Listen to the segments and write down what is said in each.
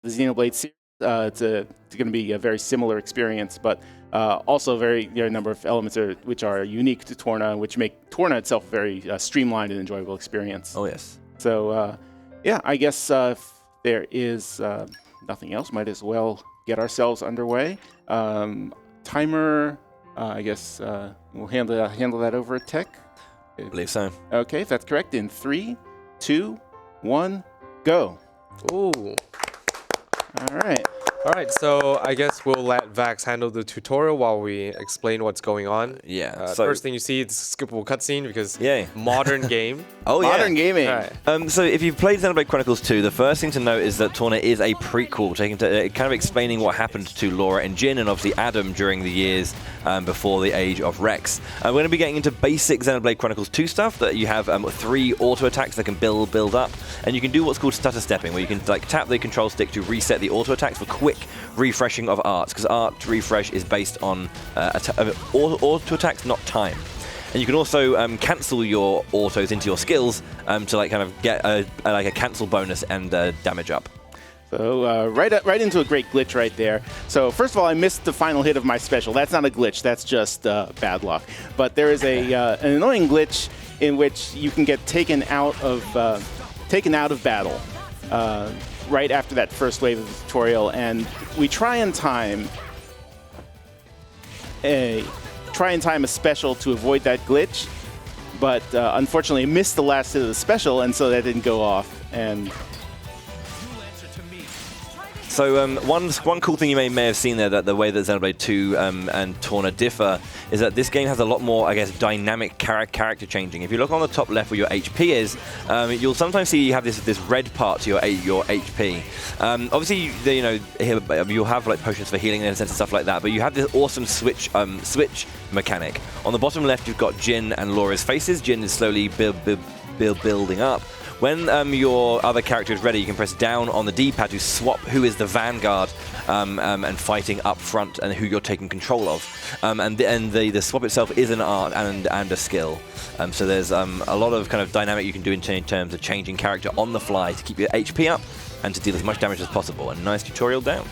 the Xenoblade series. It's going to be a very similar experience, but also there are a number of elements which are unique to Torna, which make Torna itself a very streamlined and enjoyable experience. Oh, yes. So, yeah, I guess if there is nothing else, might as well get ourselves underway. Timer, I guess we'll handle that over at tech. I believe so. Okay, if that's correct, in 3, 2, 1, go. Ooh. All right. All right, so I guess we'll let Vax handle the tutorial while we explain what's going on. Yeah. First thing you see, it's a skippable cutscene because Yay. modern game. Oh, yeah. Modern gaming. All right. So if you've played Xenoblade Chronicles 2, the first thing to note is that Torna is a prequel, kind of explaining what happened to Laura and Jin and obviously Adam during the years before the age of Rex. We're going to be getting into basic Xenoblade Chronicles 2 stuff, that you have 3 auto attacks that can build up, and you can do what's called stutter stepping, where you can tap the control stick to reset the auto attacks for quick refreshing of arts, because art refresh is based on auto attacks, not time. And you can also cancel your autos into your skills to kind of get a cancel bonus and damage up. So right into a great glitch right there. So first of all, I missed the final hit of my special. That's not a glitch. That's just bad luck. But there is an annoying glitch in which you can get taken out of battle right after that first wave of the tutorial, and we try and time a special to avoid that glitch, but unfortunately missed the last hit of the special, and so that didn't go off. And so one cool thing you may have seen there, that the way that Xenoblade 2 and Torna differ is that this game has a lot more, I guess, dynamic character changing. If you look on the top left where your HP is, you'll sometimes see you have this red part to your HP. Obviously, you'll have like potions for healing and stuff like that, but you have this awesome switch mechanic. On the bottom left, you've got Jin and Laura's faces. Jin is slowly building up. When your other character is ready, you can press down on the D-pad to swap who is the vanguard and fighting up front and who you're taking control of. And the swap itself is an art and a skill. So there's a lot of kind of dynamic you can do in terms of changing character on the fly to keep your HP up and to deal as much damage as possible. A nice tutorial down.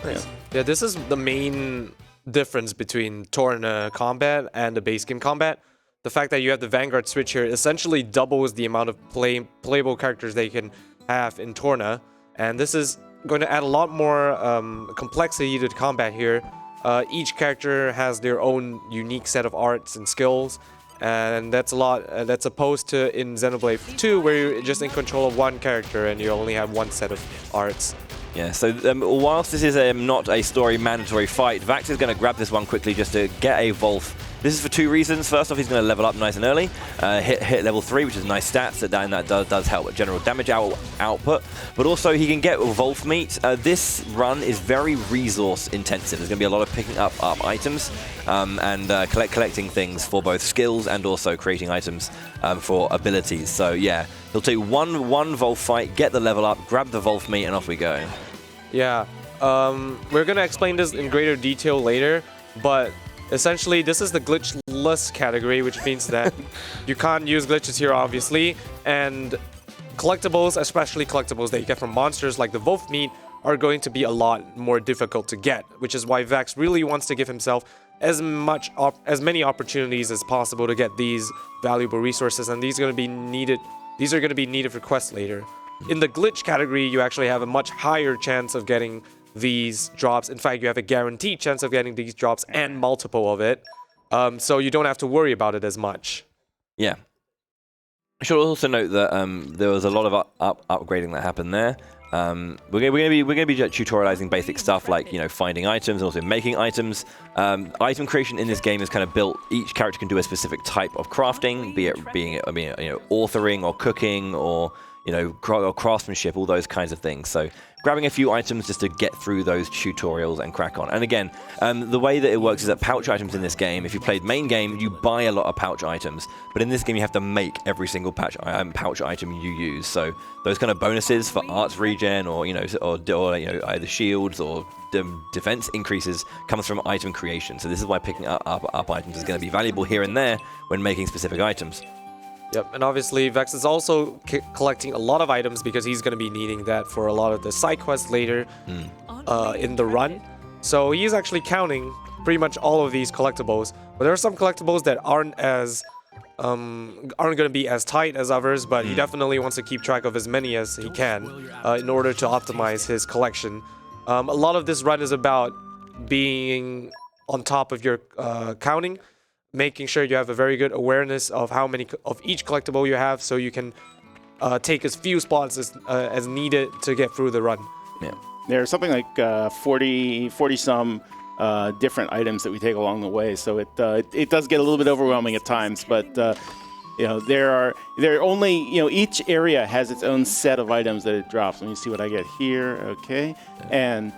Nice. Yeah, this is the main difference between Torna combat and the base game combat. The fact that you have the Vanguard switch here essentially doubles the amount of playable characters that you can have in Torna, and this is going to add a lot more complexity to the combat here. Each character has their own unique set of arts and skills, and that's that's opposed to in Xenoblade 2, where you're just in control of one character and you only have one set of arts. Yeah, so whilst this is not a story mandatory fight, Vax is going to grab this one quickly just to get a Volf. This is for 2 reasons. First off, he's going to level up nice and early, hit level 3, which is nice stats, that does help with general damage output. But also, he can get Volf meat. This run is very resource intensive. There's going to be a lot of picking up items and collecting things for both skills and also creating items for abilities. So yeah, he'll take one Volf fight, get the level up, grab the Volf meat, and off we go. Yeah, we're going to explain this in greater detail later, but essentially, this is the glitchless category, which means that you can't use glitches here, obviously, and collectibles, especially collectibles that you get from monsters like the Wolf meat, are going to be a lot more difficult to get, which is why Vax really wants to give himself as many opportunities as possible to get these valuable resources, and these are going to be needed for quests later. In the glitch category, you actually have a much higher chance of getting these drops. In fact, you have a guaranteed chance of getting these drops and multiple of it, so you don't have to worry about it as much. Yeah. I should also note that there was a lot of upgrading that happened there. We're going to be tutorializing basic stuff like finding items and also making items. Item creation in this game is kind of built. Each character can do a specific type of crafting, be it being authoring or cooking or craftsmanship, all those kinds of things. So grabbing a few items just to get through those tutorials and crack on. And again, the way that it works is that pouch items in this game, if you played main game, you buy a lot of pouch items. But in this game, you have to make every single pouch item you use. So those kind of bonuses for arts regen or either shields or defense increases comes from item creation. So this is why picking up items is going to be valuable here and there when making specific items. Yep, and obviously Vex is also collecting a lot of items because he's going to be needing that for a lot of the side quests later in the run. So he's actually counting pretty much all of these collectibles. But there are some collectibles that aren't going to be as tight as others, but he definitely wants to keep track of as many as he can in order to optimize his collection. A lot of this run is about being on top of your counting, making sure you have a very good awareness of how many of each collectible you have, so you can take as few spots as needed to get through the run. Yeah. There's something like 40 some different items that we take along the way, so it does get a little bit overwhelming at times. But you know, there are only, you know, each area has its own set of items that it drops. Let me see what I get here. Okay, and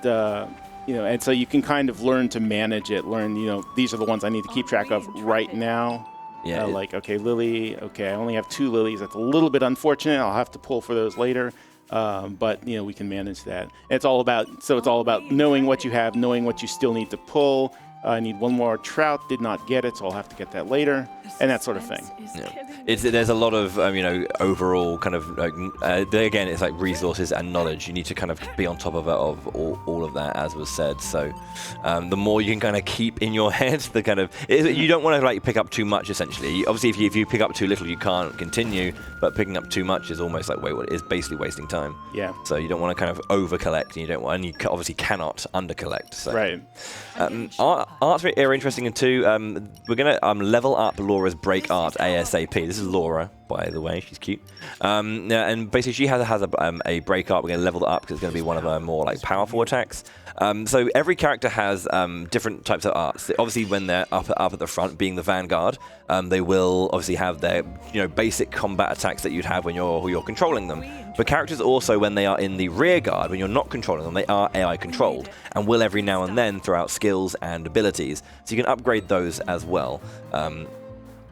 you know, and so you can kind of learn to manage it. Learn, you know, these are the ones I need to keep track of right now. Yeah. Like, okay, Lily. Okay, I only have 2 lilies. That's a little bit unfortunate. I'll have to pull for those later. But you know, we can manage that. It's all about knowing what you have, knowing what you still need to pull. I need 1 more trout. Did not get it, so I'll have to get that later, and that sort of thing. Yeah. There's a lot of you know, overall kind of like, again, it's like resources and knowledge. You need to kind of be on top of all of that, as was said. So the more you can kind of keep in your head, the kind of, you don't want to like pick up too much. Essentially, obviously, if you pick up too little, you can't continue. But picking up too much is almost like is basically wasting time. Yeah. So you don't want to kind of over collect, and you don't want, and you obviously cannot under collect. So. Right. Art's very interesting too. We're gonna level up Laura's break art ASAP. This is Laura, by the way. She's cute. And basically she has a break art. We're gonna level it up because it's gonna be one of her more like powerful attacks. So every character has different types of arts. Obviously, when they're up at the front, being the vanguard, they will obviously have their, you know, basic combat attacks that you'd have when you're controlling them. But characters also, when they are in the rear guard, when you're not controlling them, they are AI controlled and will every now and then throw out skills and abilities. So you can upgrade those as well.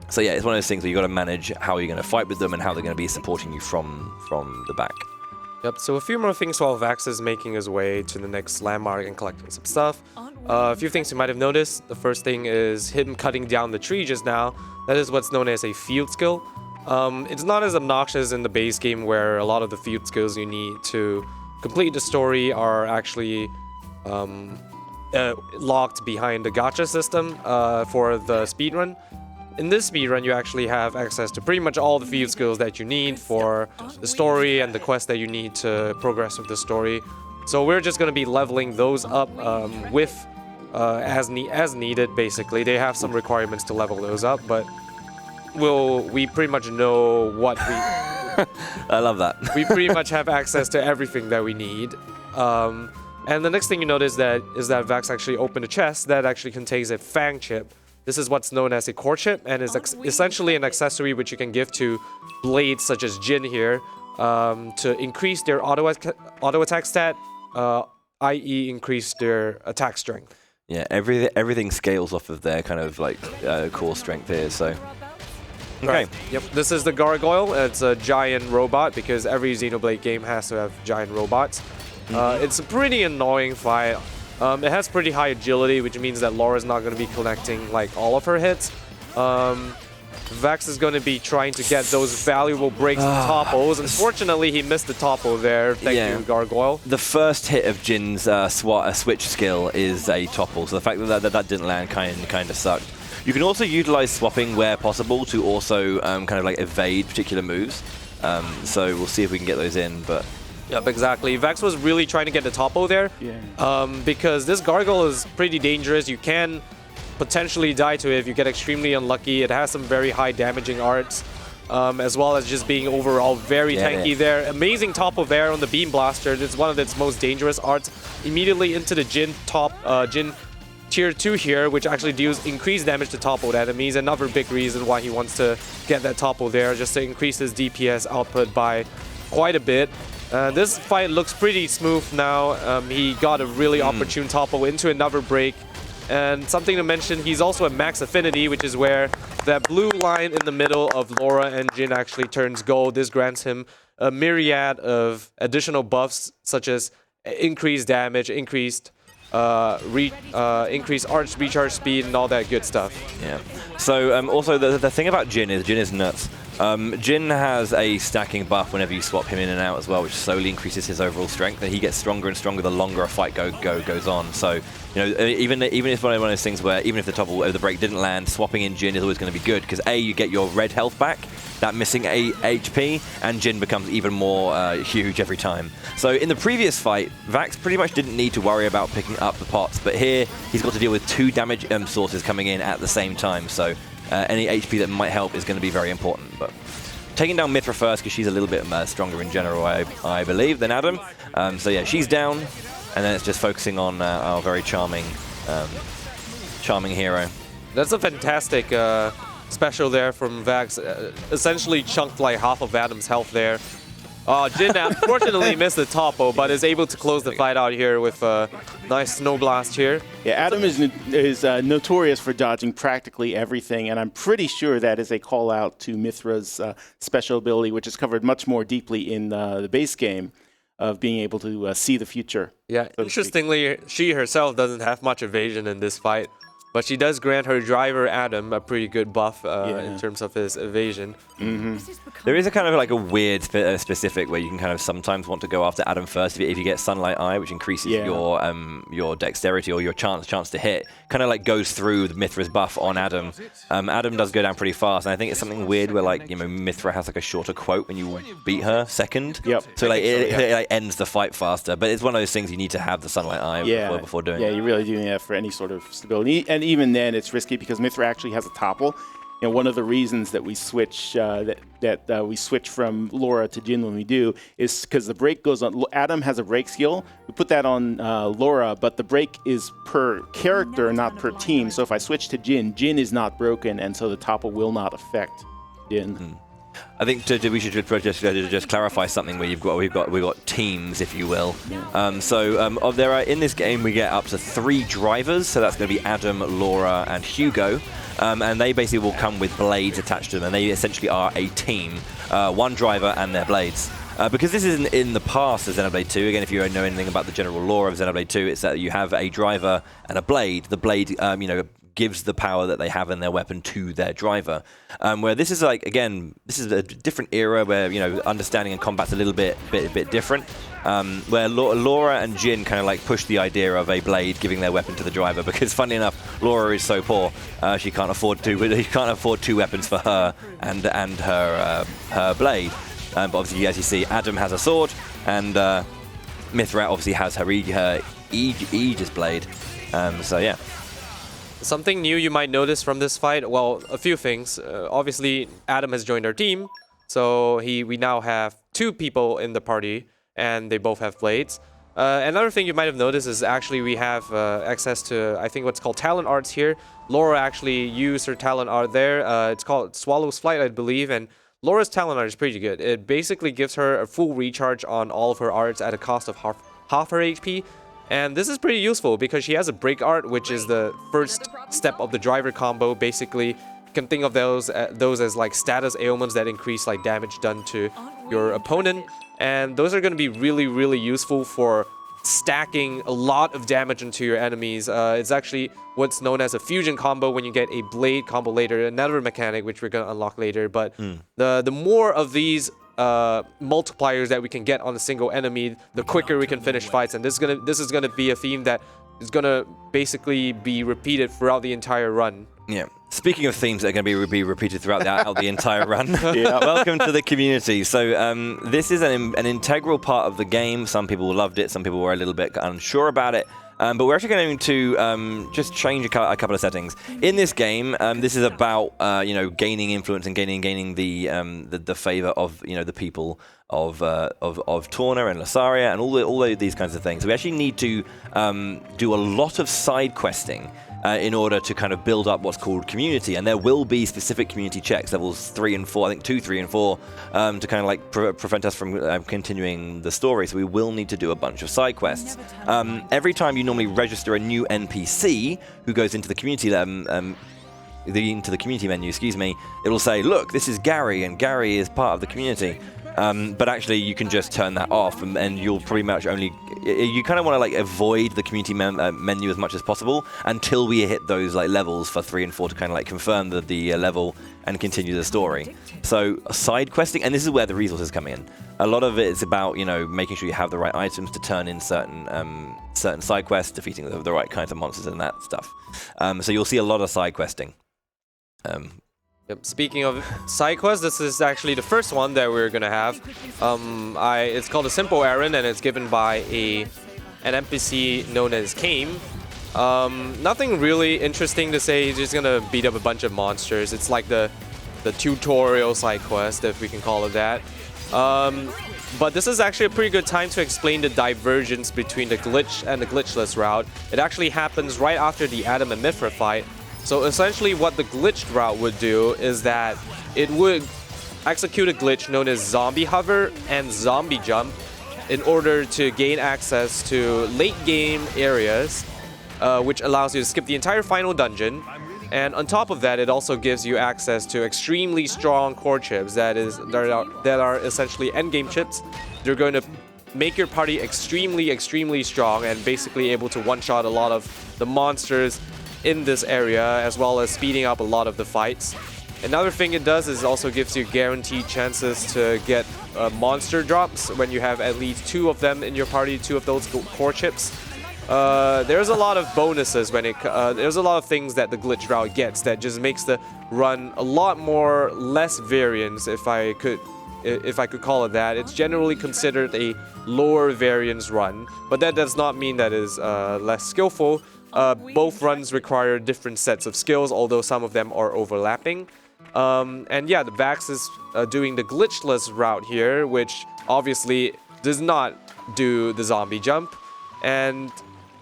So yeah, it's one of those things where you got to manage how you're going to fight with them and how they're going to be supporting you from the back. Yep, so a few more things while Vax is making his way to the next landmark and collecting some stuff. A few things you might have noticed. The first thing is him cutting down the tree just now. That is what's known as a field skill. It's not as obnoxious in the base game, where a lot of the field skills you need to complete the story are actually locked behind the gacha system for the speedrun. In this speedrun, you actually have access to pretty much all the field skills that you need for the story and the quest that you need to progress with the story. So we're just going to be leveling those up as needed, basically. They have some requirements to level those up, but we pretty much know what we... I love that. We pretty much have access to everything that we need. And the next thing you notice is that Vax actually opened a chest that actually contains a Fang chip. This is what's known as a core chip, and is essentially an accessory which you can give to blades such as Jin here to increase their auto attack stat, i.e. increase their attack strength. Yeah, everything scales off of their kind of like core strength here, so... Okay. Right. Yep, this is the Gargoyle. It's a giant robot because every Xenoblade game has to have giant robots. It's a pretty annoying fight. It has pretty high agility, which means that Laura's not going to be connecting like all of her hits. Vax is going to be trying to get those valuable breaks and topples. Unfortunately, he missed the topple there. Thank you, Gargoyle. The first hit of Jin's switch skill is a topple, so the fact that didn't land kind of sucked. You can also utilize swapping where possible to also kind of like evade particular moves. So we'll see if we can get those in, but... Yep, exactly. Vax was really trying to get the topple there. Because this Gargoyle is pretty dangerous. You can potentially die to it if you get extremely unlucky. It has some very high damaging arts, as well as just being overall very tanky there. Amazing topple there on the Beam Blaster. It's one of its most dangerous arts. Immediately into the Jin Tier 2 here, which actually deals increased damage to toppled enemies. Another big reason why he wants to get that topple there, just to increase his DPS output by quite a bit. This fight looks pretty smooth now. He got a really opportune topple into another break. And something to mention, he's also at max affinity, which is where that blue line in the middle of Laura and Jin actually turns gold. This grants him a myriad of additional buffs, such as increased damage, increased arch recharge speed, and all that good stuff. Yeah. So also the thing about Jin is nuts. Jin has a stacking buff whenever you swap him in and out as well, which slowly increases his overall strength, and he gets stronger and stronger the longer a fight goes on. So, even if it's one of those things where even if the topple the break didn't land, swapping in Jin is always going to be good because you get your red health back, that missing HP, and Jin becomes even more huge every time. So in the previous fight, Vax pretty much didn't need to worry about picking up the pots, but here he's got to deal with 2 damage sources coming in at the same time. So any HP that might help is going to be very important. But taking down Mythra first because she's a little bit stronger in general, I believe, than Adam. So yeah, she's down, and then it's just focusing on our very charming hero. That's a fantastic special there from Vax. Essentially chunked like half of Adam's health there. Jin unfortunately missed the topo, but is able to close the fight out here with a nice snow blast here. Yeah, Adam is notorious for dodging practically everything, and I'm pretty sure that is a call out to Mythra's special ability, which is covered much more deeply in the base game, of being able to see the future. Yeah, interestingly, she herself doesn't have much evasion in this fight, but she does grant her driver Adam a pretty good buff in terms of his evasion. There is a kind of like a weird specific where you can kind of sometimes want to go after Adam first if you get Sunlight Eye, which increases your dexterity or your chance to hit. Kind of like goes through the Mythra's buff on Adam. Adam does go down pretty fast, and I think it's something weird where like Mythra has like a shorter quote when you beat her second. Yep. So like it like ends the fight faster, but it's one of those things you need to have the Sunlight Eye before doing. Yeah, you really do need that for any sort of stability, and even then it's risky because Mythra actually has a topple. One of the reasons that we switch we switch from Laura to Jin when we do is because the break goes on. Adam has a break skill. We put that on Laura, but the break is per character, not per team. So if I switch to Jin, Jin is not broken, and so the topple will not affect Jin. I think we should just clarify something where we've got teams, if you will. In this game we get up to 3 drivers, so that's going to be Adam, Laura, and Hugo, and they basically will come with blades attached to them, and they essentially are a team, 1 driver and their blades. Because this isn't in the past of Xenoblade 2, again, if you know anything about the general lore of Xenoblade 2, it's that you have a driver and a blade. The blade, gives the power that they have in their weapon to their driver. Where this is like, again, this is a different era where, understanding and combat's a little bit different. Where Laura and Jin kind of like push the idea of a blade giving their weapon to the driver, because funnily enough, Laura is so poor, she can't afford 2 weapons for her and her blade. But obviously, as you see, Adam has a sword, and Mythra obviously has her Aegis blade. So yeah. Something new you might notice from this fight, well, a few things. Obviously, Adam has joined our team, so we now have 2 people in the party, and they both have blades. Another thing you might have noticed is actually we have access to, I think, what's called talent arts here. Laura actually used her talent art there. It's called Swallow's Flight, I believe, and Laura's talent art is pretty good. It basically gives her a full recharge on all of her arts at a cost of half her HP. And this is pretty useful because she has a break art, which is the first step of the driver combo. Basically, you can think of those as like status ailments that increase like damage done to your opponent. And those are going to be really, really useful for stacking a lot of damage into your enemies. It's actually what's known as a fusion combo when you get a blade combo later, another mechanic which we're going to unlock later. But the more of these multipliers that we can get on a single enemy, the quicker we can finish fights. And this is gonna be a theme that is gonna basically be repeated throughout the entire run. Yeah. Speaking of themes that are going to be repeated throughout the entire run, welcome to the community. So this is an integral part of the game. Some people loved it, some people were a little bit unsure about it. But we're actually going to just change a couple of settings. In this game, this is about gaining influence and gaining the favor of the people of Torna and Lasaria and all these kinds of things. So we actually need to do a lot of side questing in order to kind of build up what's called community, and there will be specific community checks, levels 3 and 4, I think 2, 3, and 4, to kind of like prevent us from continuing the story. So we will need to do a bunch of side quests. Every time you normally register a new NPC who goes into the community into the community menu, it'll say, look, this is Gary, and Gary is part of the community. But actually, you can just turn that off, and you'll pretty much only... You kind of want to like avoid the community menu as much as possible until we hit those like levels for 3 and 4 to kind of like confirm the level and continue the story. So side questing, and this is where the resources come in. A lot of it is about, you know, making sure you have the right items to turn in certain side quests, defeating the right kinds of monsters and that stuff. So you'll see a lot of side questing. Yep. Speaking of side quests, this is actually the first one that we're gonna have. It's called a simple errand, and it's given by an NPC known as Kame. Nothing really interesting to say. He's just gonna beat up a bunch of monsters. It's like the tutorial side quest, if we can call it that. But this is actually a pretty good time to explain the divergence between the glitch and the glitchless route. It actually happens right after the Adam and Mithra fight. So essentially what the glitched route would do is that it would execute a glitch known as zombie hover and zombie jump in order to gain access to late game areas, which allows you to skip the entire final dungeon. And on top of that, it also gives you access to extremely strong core chips that are essentially endgame chips. They're going to make your party extremely strong and basically able to one-shot a lot of the monsters in this area, as well as speeding up a lot of the fights. Another thing it does is also gives you guaranteed chances to get monster drops when you have at least 2 of them in your party, 2 of those core chips. There's a lot of bonuses when there's a lot of things that the glitch route gets that just makes the run a lot more less variance, if I could call it that. It's generally considered a lower variance run, but that does not mean that is less skillful. Both runs require different sets of skills, although some of them are overlapping. And yeah, the Vax is doing the glitchless route here, which obviously does not do the zombie jump. And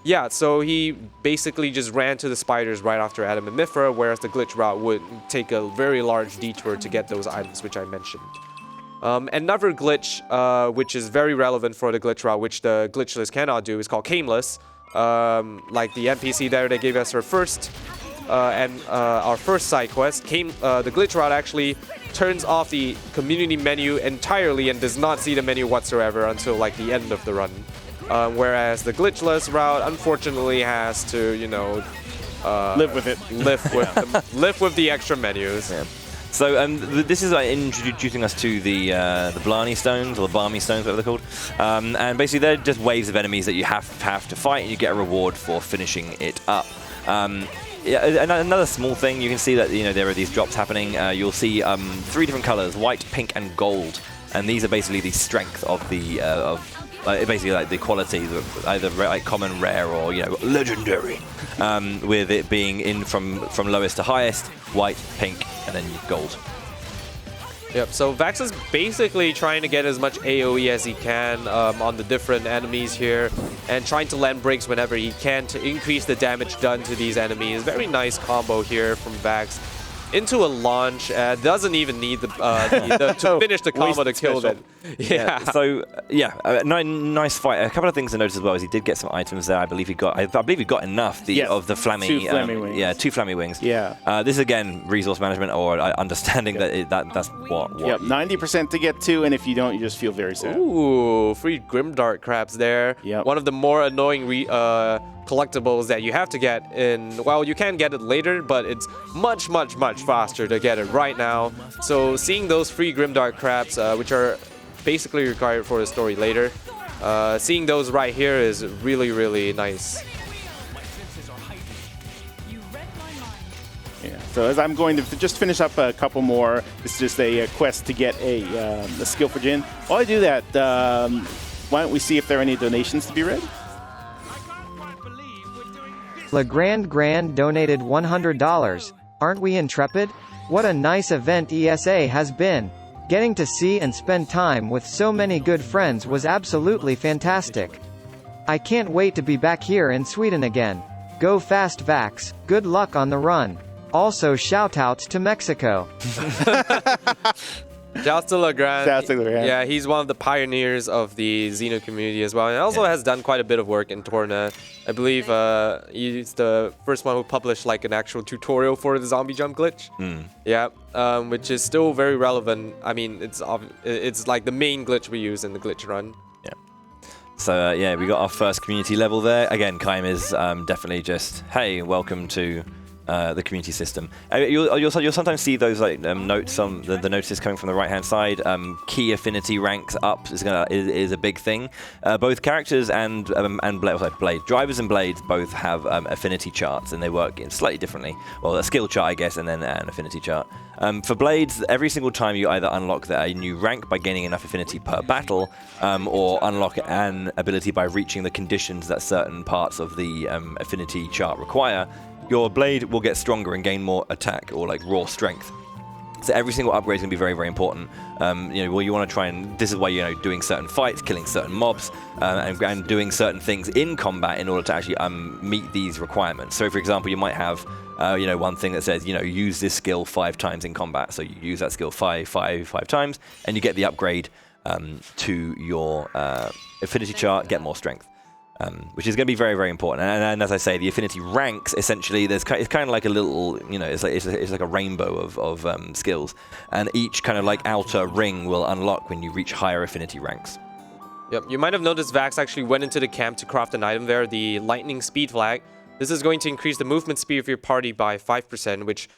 yeah, so he basically just ran to the spiders right after Adam and Mithra, whereas the glitch route would take a very large detour to get those items, which I mentioned. Another glitch, which is very relevant for the glitch route, which the glitchless cannot do, is called Cameless. Like the NPC there that gave us our first side quest. The glitch route actually turns off the community menu entirely and does not see the menu whatsoever until like the end of the run. Whereas the glitchless route unfortunately has to, you know, live with it. Live with the extra menus. Yeah. So this is introducing us to the Blarney Stones, or the Barmy Stones, whatever they're called. And basically they're just waves of enemies that you have to fight, and you get a reward for finishing it up. Yeah, another small thing, you can see that, you know, there are these drops happening. You'll see 3 different colors: white, pink, and gold. And these are basically the strength of the basically like the qualities, either like common, rare, or, you know, legendary. With it being in from lowest to highest: white, pink, and then gold. Yep, so Vax is basically trying to get as much AoE as he can on the different enemies here, and trying to land breaks whenever he can to increase the damage done to these enemies. Very nice combo here from Vax. Into a launch, doesn't even need to finish the combo to kill them. Yeah. So yeah, nice fight. A couple of things to notice as well is he did get some items there. I believe he got enough of the flammy. 2 flammy wings. Yeah, 2 flammy wings. Yeah. This is again resource management, or understanding that's what. Yep. 90% to get 2, and if you don't, you just feel very sad. Ooh, free Grimdark crabs there. Yep. One of the more annoying collectibles that you have to get in. Well, you can get it later, but it's much faster to get it right now. So seeing those free Grimdark crabs, which are basically required for the story later, seeing those right here is really nice. Yeah. So as I'm going to just finish up a couple more, this is just a quest to get a skill for Jin. While I do that, why don't we see if there are any donations to be read? LeGrand donated $100. Aren't we intrepid? What a nice event ESA has been. Getting to see and spend time with so many good friends was absolutely fantastic. I can't wait to be back here in Sweden again. Go fast, Vax. Good luck on the run. Also shoutouts to Mexico. Shouts to Legrand. Shouts to Legrand. Yeah, he's one of the pioneers of the Xeno community as well, and also has done quite a bit of work in Torna. I believe he's the first one who published like an actual tutorial for the zombie jump glitch. Yeah, which is still very relevant. I mean, it's like the main glitch we use in the glitch run. Yeah. So yeah, we got our first community level there. Again, Kaim is definitely just, hey, welcome to the community system. You'll sometimes see those like notes on the notices coming from the right-hand side. Key affinity ranks up is a big thing. Both characters and blade drivers and blades both have affinity charts, and they work in slightly differently. Well, a skill chart, I guess, and then an affinity chart. For blades, every single time you either unlock a new rank by gaining enough affinity per battle, or unlock an ability by reaching the conditions that certain parts of the affinity chart require, your blade will get stronger and gain more attack or like raw strength. So every single upgrade is going to be very, very important. Well, you want to try and, this is why, doing certain fights, killing certain mobs, and doing certain things in combat in order to actually meet these requirements. So, for example, you might have, one thing that says, use this skill 5 times in combat. So you use that skill five times, and you get the upgrade to your affinity chart, get more strength. Which is going to be very, very important. And as I say, the affinity ranks, essentially, it's kind of like a little, it's like a rainbow of skills. And each kind of like outer ring will unlock when you reach higher affinity ranks. Yep, you might have noticed Vax actually went into the camp to craft an item there, the lightning speed flag. This is going to increase the movement speed of your party by 5%, which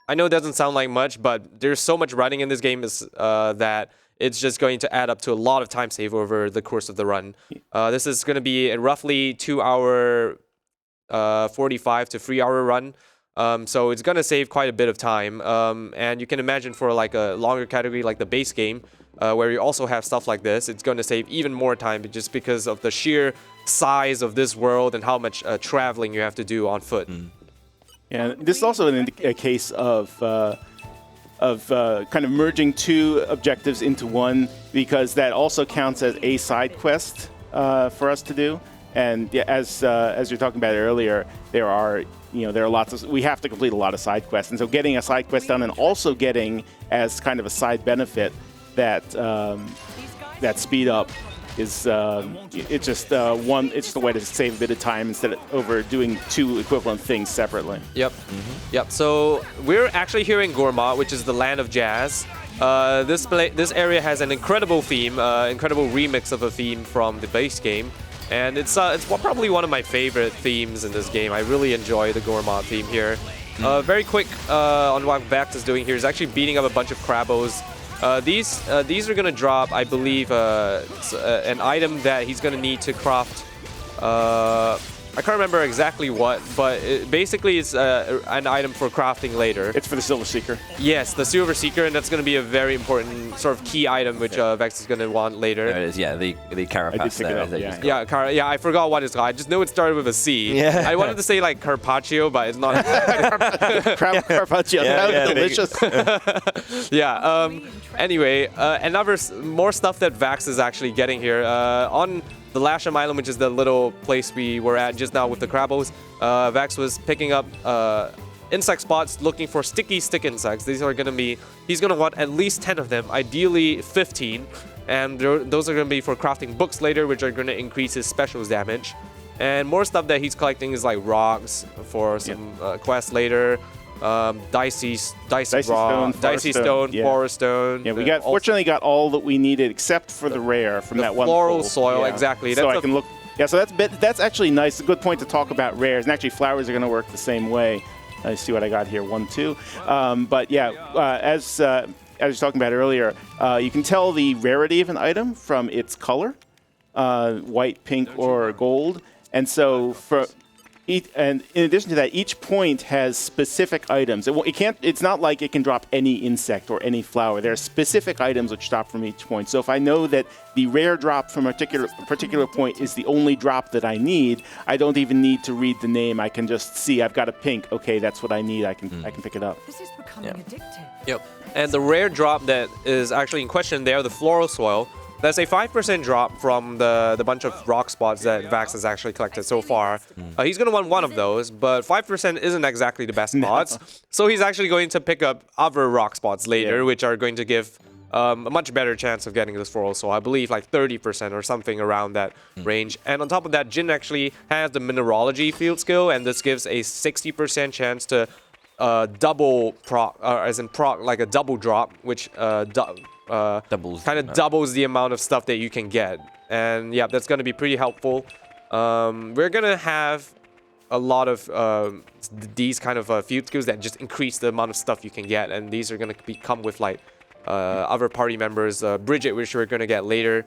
I know doesn't sound like much, but there's so much running in this game that it's just going to add up to a lot of time save over the course of the run. This is going to be a roughly 2-hour, 45 to 3-hour run. So it's going to save quite a bit of time. And you can imagine for like a longer category like the base game, where you also have stuff like this, it's going to save even more time just because of the sheer size of this world and how much traveling you have to do on foot. Yeah, this is also a case of kind of merging 2 objectives into one, because that also counts as a side quest for us to do. And yeah, as you're talking about earlier, there are lots of, we have to complete a lot of side quests, and so getting a side quest done and also getting as kind of a side benefit that speed up is it's just the way to save a bit of time instead of over doing 2 equivalent things separately. Yep. Yep. So we're actually here in Gorma, which is the land of jazz. This area has an incredible theme, incredible remix of a theme from the base game, and it's probably one of my favorite themes in this game. I really enjoy the Gorma theme here. Very quick on what Vax is doing here is actually beating up a bunch of Crabos. These are going to drop, I believe, an item that he's going to need to craft. I can't remember exactly what, but basically it's an item for crafting later. It's for the Silver Seeker. Yes, the Silver Seeker, and that's going to be a very important sort of key item which Vex is going to want later. There it is, yeah, the carapace there. Yeah, I forgot what it's called. I just know it started with a C. Yeah. I wanted to say like Carpaccio, but it's not. Carpaccio, that was delicious. Yeah. Anyway, more stuff that Vax is actually getting here on the Lasham Island, which is the little place we were at just now with the Crabos. Vax was picking up insect spots, looking for sticky stick insects. These are going to be, he's going to want at least 10 of them, ideally 15. And those are going to be for crafting books later, which are going to increase his specials damage. And more stuff that he's collecting is like rocks for some quests later. Dicey stone, forest stone. Yeah, we fortunately got all that we needed except for the rare from that one floral pool. soil. Yeah. Exactly. So I can look. Yeah, so that's actually nice. A good point to talk about rares, and actually flowers are going to work the same way. I see what I got here, 1, 2. But yeah, as I was talking about earlier, you can tell the rarity of an item from its color, white, pink, or gold, and so and in addition to that, each point has specific items. It's not like it can drop any insect or any flower. There are specific items which drop from each point. So if I know that the rare drop from a particular point is the only drop that I need, I don't even need to read the name. I can just see I've got a pink. Okay, that's what I need. I can pick it up. This is becoming addictive. Yep. And the rare drop that is actually in question there, the floral soil. That's a 5% drop from the bunch of rock spots that Vax has actually collected so far. He's going to want one of those, but 5% isn't exactly the best spots. So he's actually going to pick up other rock spots later, which are going to give a much better chance of getting this roll. So I believe like 30% or something around that range. And on top of that, Jin actually has the mineralogy field skill, and this gives a 60% chance to double proc, as in proc, like a double drop, which Doubles. kind of doubles the amount of stuff that you can get. And yeah, that's going to be pretty helpful. We're going to have a lot of these kind of field skills that just increase the amount of stuff you can get, and these are going to come with like other party members. Bridget, which we're going to get later,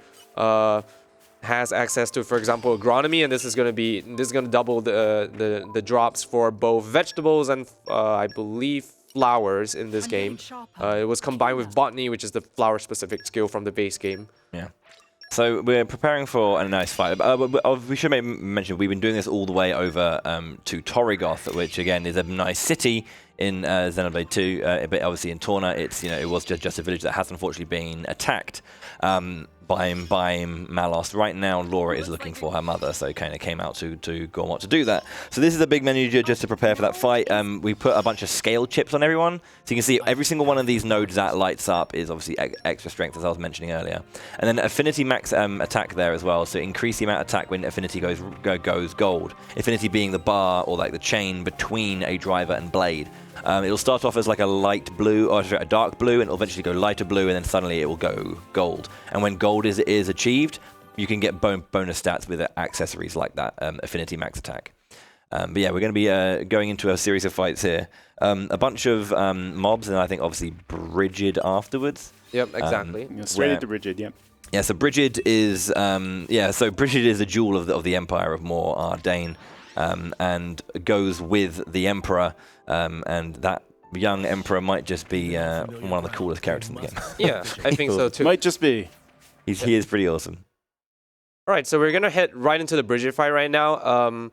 has access to, for example, agronomy, and this is going to double the drops for both vegetables and I believe flowers in this game. It was combined with botany, which is the flower specific skill from the base game. Yeah. So we're preparing for a nice fight. We should mention we've been doing this all the way over to Torrigoth, which again is a nice city in Xenoblade 2. But obviously in Torna, it was just a village that has unfortunately been attacked by Malos. Right now, Laura is looking for her mother, so kind of came out to go and want to do that. So this is a big menu just to prepare for that fight. We put a bunch of scale chips on everyone, so you can see every single one of these nodes that lights up is obviously extra strength, as I was mentioning earlier. And then affinity max attack there as well, so increase the amount of attack when affinity goes gold. Affinity being the bar or like the chain between a driver and blade. It'll start off as like a light blue, or sorry, a dark blue, and it'll eventually go lighter blue, and then suddenly it will go gold. And when gold is achieved, you can get bonus stats with accessories like that, affinity max attack. But yeah, we're going to be going into a series of fights here. A bunch of mobs, and I think obviously Brigid afterwards. Yep, exactly. Straight into Brigid, yep. Yeah, so Brigid is so Brigid is a jewel of the Empire of Mor Ardain, and goes with the Emperor, and that young Emperor might just be one of the coolest characters in the game. Yeah, I think so too. Might just be. He is pretty awesome. All right, so we're gonna head right into the Brigid fight right now.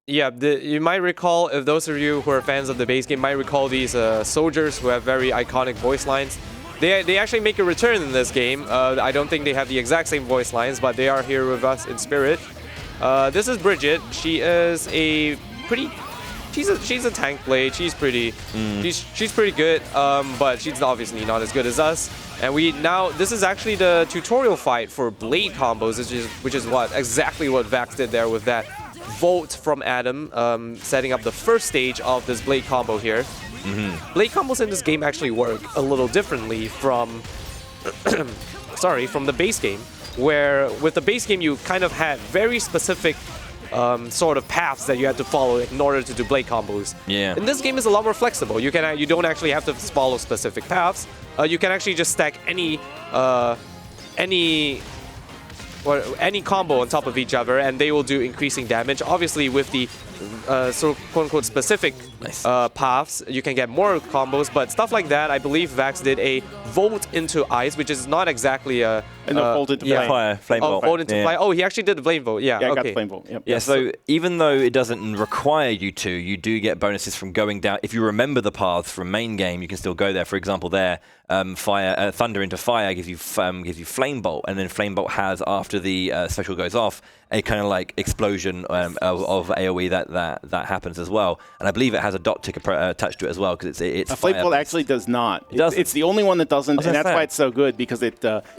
Yeah, you might recall, if those of you who are fans of the base game might recall these soldiers who have very iconic voice lines. They actually make a return in this game. I don't think they have the exact same voice lines, but they are here with us in spirit. This is Brigid. She is a pretty... She's a tank blade. She's pretty she's pretty good, but she's obviously not as good as us. And this is actually the tutorial fight for blade combos, which is exactly what Vax did there with that Volt from Adam, setting up the first stage of this blade combo here. Blade combos in this game actually work a little differently from from the base game, where with the base game you kind of had very specific sort of paths that you had to follow in order to do blade combos. Yeah. In this game is a lot more flexible. You don't actually have to follow specific paths. You can actually just stack any combo on top of each other, and they will do increasing damage. Obviously, with the sort of quote-unquote specific paths, you can get more combos, but stuff like that, I believe Vax did a Volt into Ice, which is not exactly a... Volt into Flame. Flame Bolt. Volt into Flame. Oh, he actually did the Flame Bolt, yeah. Yeah, I okay. got the Flame Bolt, yep. Yeah, so even though it doesn't require you to, you do get bonuses from going down. If you remember the paths from main game, you can still go there. For example, there, Thunder into Fire gives you Flame Bolt, and then Flame Bolt has, after the special goes off, a kind of like explosion of AoE that happens as well. And I believe it has a dot ticker attached to it as well, because it's a Flame Bolt actually does not. It's the only one that doesn't, and that's why it's so good, because you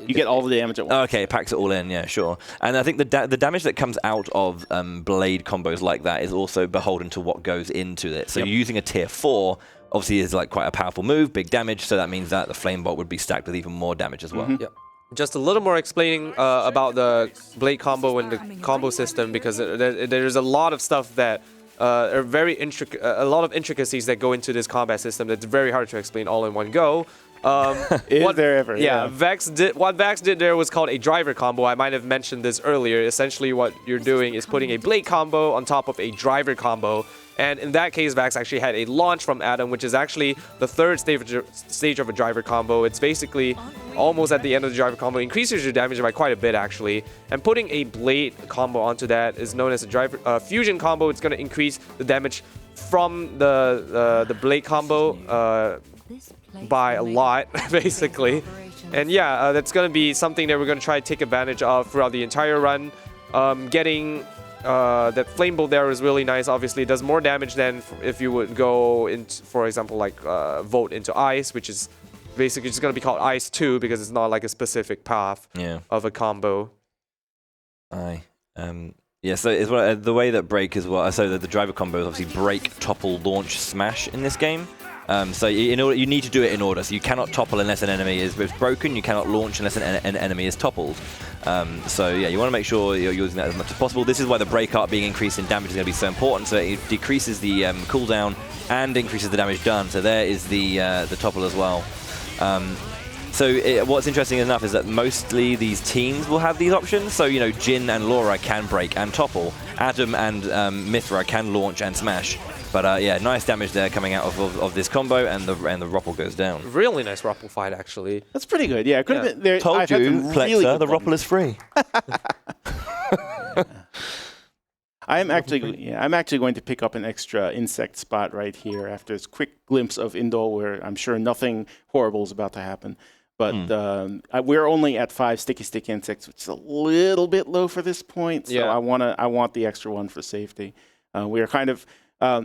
get all the damage at once. Okay, it packs it all in, yeah, sure. And I think the damage that comes out of blade combos like that is also beholden to what goes into it. So you're using a tier 4, obviously is like quite a powerful move, big damage, so that means that the Flame Bolt would be stacked with even more damage as well. Yep. Just a little more explaining about the blade combo and the combo system, because there's a lot of stuff that are very intricate, a lot of intricacies that go into this combat system that's very hard to explain all in one go. Is there ever? Yeah, what Vax did there was called a driver combo. I might have mentioned this earlier. Essentially, what you're doing is putting a blade combo on top of a driver combo. And in that case, Vax actually had a launch from Adam, which is actually the third stage of a driver combo. It's basically almost at the end of the driver combo. Increases your damage by quite a bit, actually. And putting a blade combo onto that is known as a driver fusion combo. It's going to increase the damage from the blade combo by a lot, basically. And yeah, that's going to be something that we're going to try to take advantage of throughout the entire run. Getting that Flame Bolt there is really nice. Obviously, it does more damage than if you would go into, for example, like Volt into Ice, which is basically just going to be called Ice 2 because it's not like a specific path of a combo. Yeah, so it's the way that break as well. So the driver combo is obviously break, topple, launch, smash in this game. So in order, you need to do it in order. So you cannot topple unless an enemy is broken. You cannot launch unless an enemy is toppled. So yeah, you want to make sure you're using that as much as possible. This is why the break art being increased in damage is going to be so important. So it decreases the cooldown and increases the damage done. So there is the topple as well. What's interesting enough is that mostly these teams will have these options. So, you know, Jin and Laura can break and topple. Adam and Mithra can launch and smash. But yeah, nice damage there coming out of this combo, and the Roppel goes down. Really nice Roppel fight, actually. That's pretty good. Yeah, it could have been there. Told you, Plexer, the Roppel is free. I'm actually going to pick up an extra insect spot right here after this quick glimpse of Indol, where I'm sure nothing horrible is about to happen. But we're only at 5 sticky insects, which is a little bit low for this point. So I want the extra one for safety. We are kind of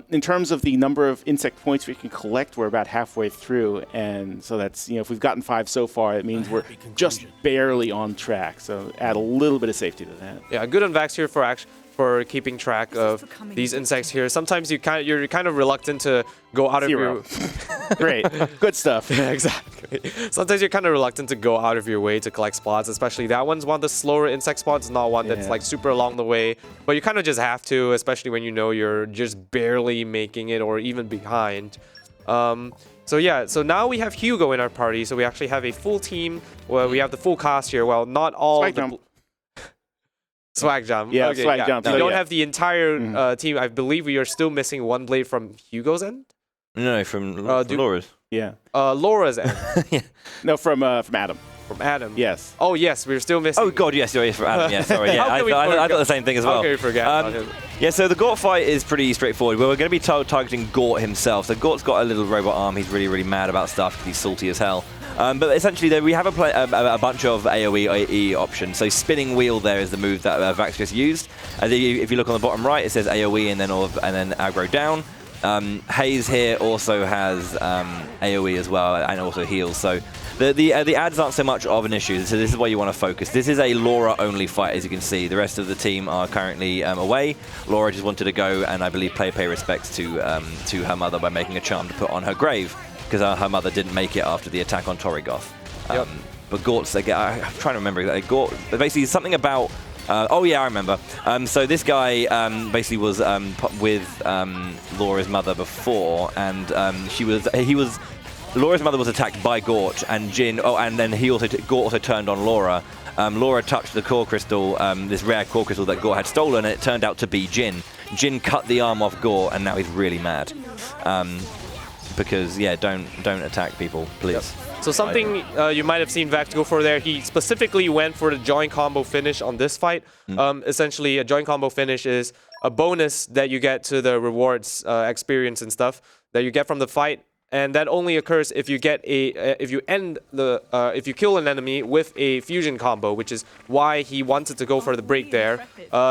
in terms of the number of insect points we can collect, we're about halfway through, and so that's, if we've gotten 5 so far, it means we're just barely on track. So add a little bit of safety to that. Yeah, good on Vax here for keeping track of these insects here. Sometimes you're kind of reluctant to go out of your Great, good stuff. Yeah, exactly. Sometimes you're kind of reluctant to go out of your way to collect spots, especially that one's one of the slower insect spots, not one that's like super along the way. But you kind of just have to, especially when you know you're just barely making it or even behind. So yeah, so now we have Hugo in our party. So we actually have a full team. Well, we have the full cast here. Well, not all. Swag jump. Yeah, okay, swag jump. We don't have the entire team. I believe we are still missing one blade from Hugo's end. No, from Laura's. Yeah. Laura's end. Yeah. No, from Adam. From Adam. Yes. Oh yes, we're still missing. Oh god, yes, from Adam. Yeah, sorry. Yeah, I thought the same thing as well. How can we forget about him? Yeah, so the Gort fight is pretty straightforward. We're going to be targeting Gort himself. So Gort's got a little robot arm. He's really, really mad about stuff because he's salty as hell. But essentially, we have a bunch of AoE options. So spinning wheel there is the move that Vax just used. If you look on the bottom right, it says AoE and then aggro down. Haze here also has AoE as well and also heals. So the ads aren't so much of an issue. So this is where you want to focus. This is a Laura-only fight, as you can see. The rest of the team are currently away. Laura just wanted to go and I believe pay respects to her mother by making a charm to put on her grave, because her mother didn't make it after the attack on Torrigoth. But Gort's, I'm trying to remember exactly. Gort, basically something about, oh yeah, I remember. So this guy basically was with Laura's mother before, and Laura's mother was attacked by Gort and Jin. Oh, and then Gort also turned on Laura. Laura touched the core crystal, this rare core crystal that Gort had stolen, and it turned out to be Jin. Jin cut the arm off Gort, and now he's really mad. Because don't attack people, please. Yep. So something you might have seen Vax go for there, he specifically went for the join combo finish on this fight. Essentially, a join combo finish is a bonus that you get to the rewards experience and stuff that you get from the fight, and that only occurs if you get if you kill an enemy with a fusion combo, which is why he wanted to go for the break there.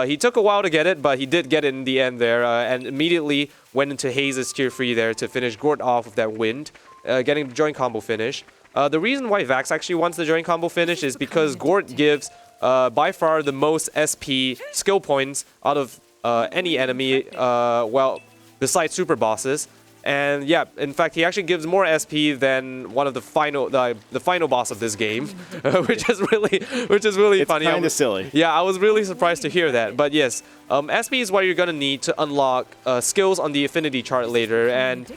He took a while to get it, but he did get it in the end there, and immediately went into Haze's tier 3 there to finish Gort off with that wind, getting the join combo finish. The reason why Vax actually wants the join combo finish is because Gort gives by far the most SP skill points out of any enemy, well, besides super bosses. And yeah, in fact, he actually gives more SP than one of the final boss of this game, which is really funny. It's kind of silly. Yeah, I was really surprised to hear that. But yes, SP is what you're gonna need to unlock skills on the affinity chart later, and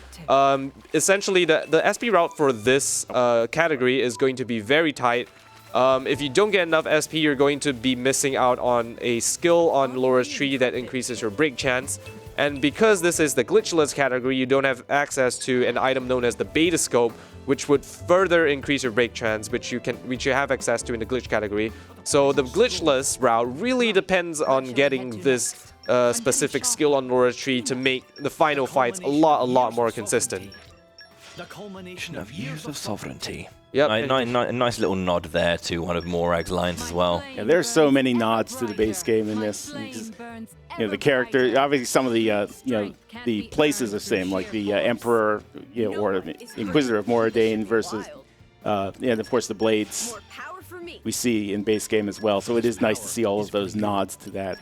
essentially the SP route for this category is going to be very tight. If you don't get enough SP, you're going to be missing out on a skill on Laura's tree that increases your break chance. And because this is the Glitchless category, you don't have access to an item known as the Beta Scope, which would further increase your break chance, which you have access to in the Glitch category. So the Glitchless route really depends on getting this specific skill on Laura's tree to make the final fights a lot more consistent. The culmination of years of sovereignty. Yep. Nice little nod there to one of Morag's lines as well. Yeah, there's so many nods to the base game in this. The character, obviously some of the the places are the same, like the Emperor, or Inquisitor of Moradane versus And of course the blades we see in base game as well. So it is nice to see all of those nods to that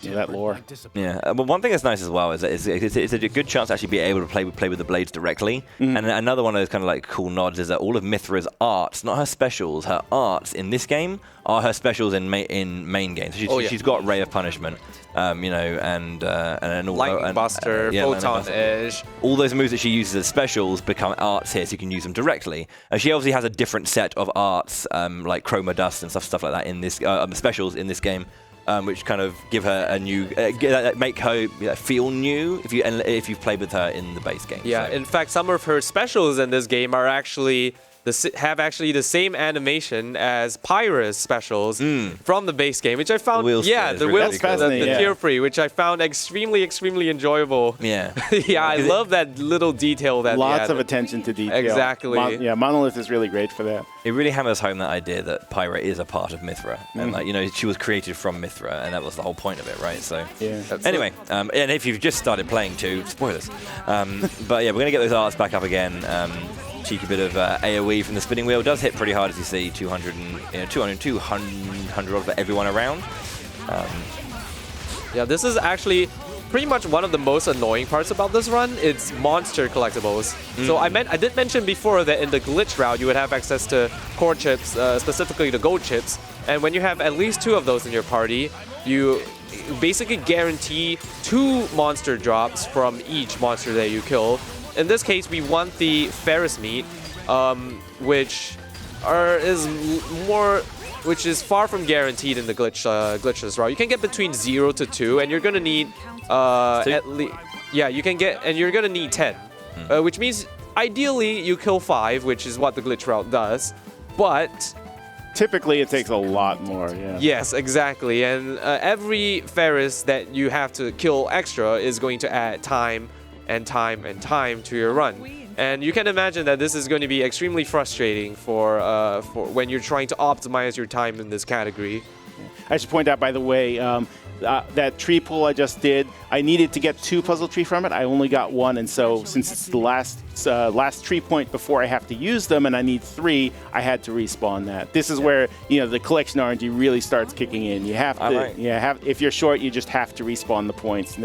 that lore. Yeah, but one thing that's nice as well is that it's a good chance to actually be able to play with the blades directly. And another one of those kind of like cool nods is that all of Mithra's arts, not her specials, her arts in this game are her specials in main games. So she's got Ray of Punishment, you know, and all, Lightning Buster, Photon Edge. All those moves that she uses as specials become arts here, so you can use them directly. And she obviously has a different set of arts, like Chroma Dust and stuff like that in this specials in this game. Which kind of give her a new, make her feel new if you've played with her in the base game. Yeah, so. In fact, some of her specials in this game are actually the same animation as Pyra's specials from the base game, which I found the Tear Free, which I found extremely enjoyable. Yeah, I love that little detail that lots of attention to detail. Exactly. Monolith is really great for that. It really hammers home that idea that Pyra is a part of Mithra, and like, you know, she was created from Mithra, and that was the whole point of it, right? So anyway, and if you've just started playing too, spoilers. But yeah, we're gonna get those arts back up again. Cheeky bit of AoE from the spinning wheel. Does hit pretty hard, as you see, 200 for everyone around. Yeah, this is actually pretty much one of the most annoying parts about this run. It's monster collectibles. So I did mention before that in the glitch route, you would have access to core chips, specifically the gold chips. And when you have at least 2 of those in your party, you basically guarantee 2 monster drops from each monster that you kill. In this case, we want the Ferris meat, which is far from guaranteed in the glitchless route. You can get between 0 to 2, and you're gonna need you're gonna need 10, which means ideally you kill 5, which is what the glitch route does, but typically it takes a lot more. Yeah. Yes, exactly, and every Ferris that you have to kill extra is going to add time and time to your run. And you can imagine that this is going to be extremely frustrating for when you're trying to optimize your time in this category. I should point out, by the way, that tree pull I just did, I needed to get 2 puzzle tree from it. I only got 1, and so since it's the last tree point before I have to use them, and I need 3, I had to respawn that. This is where the collection RNG really starts kicking in. You have to, if you're short, you just have to respawn the points.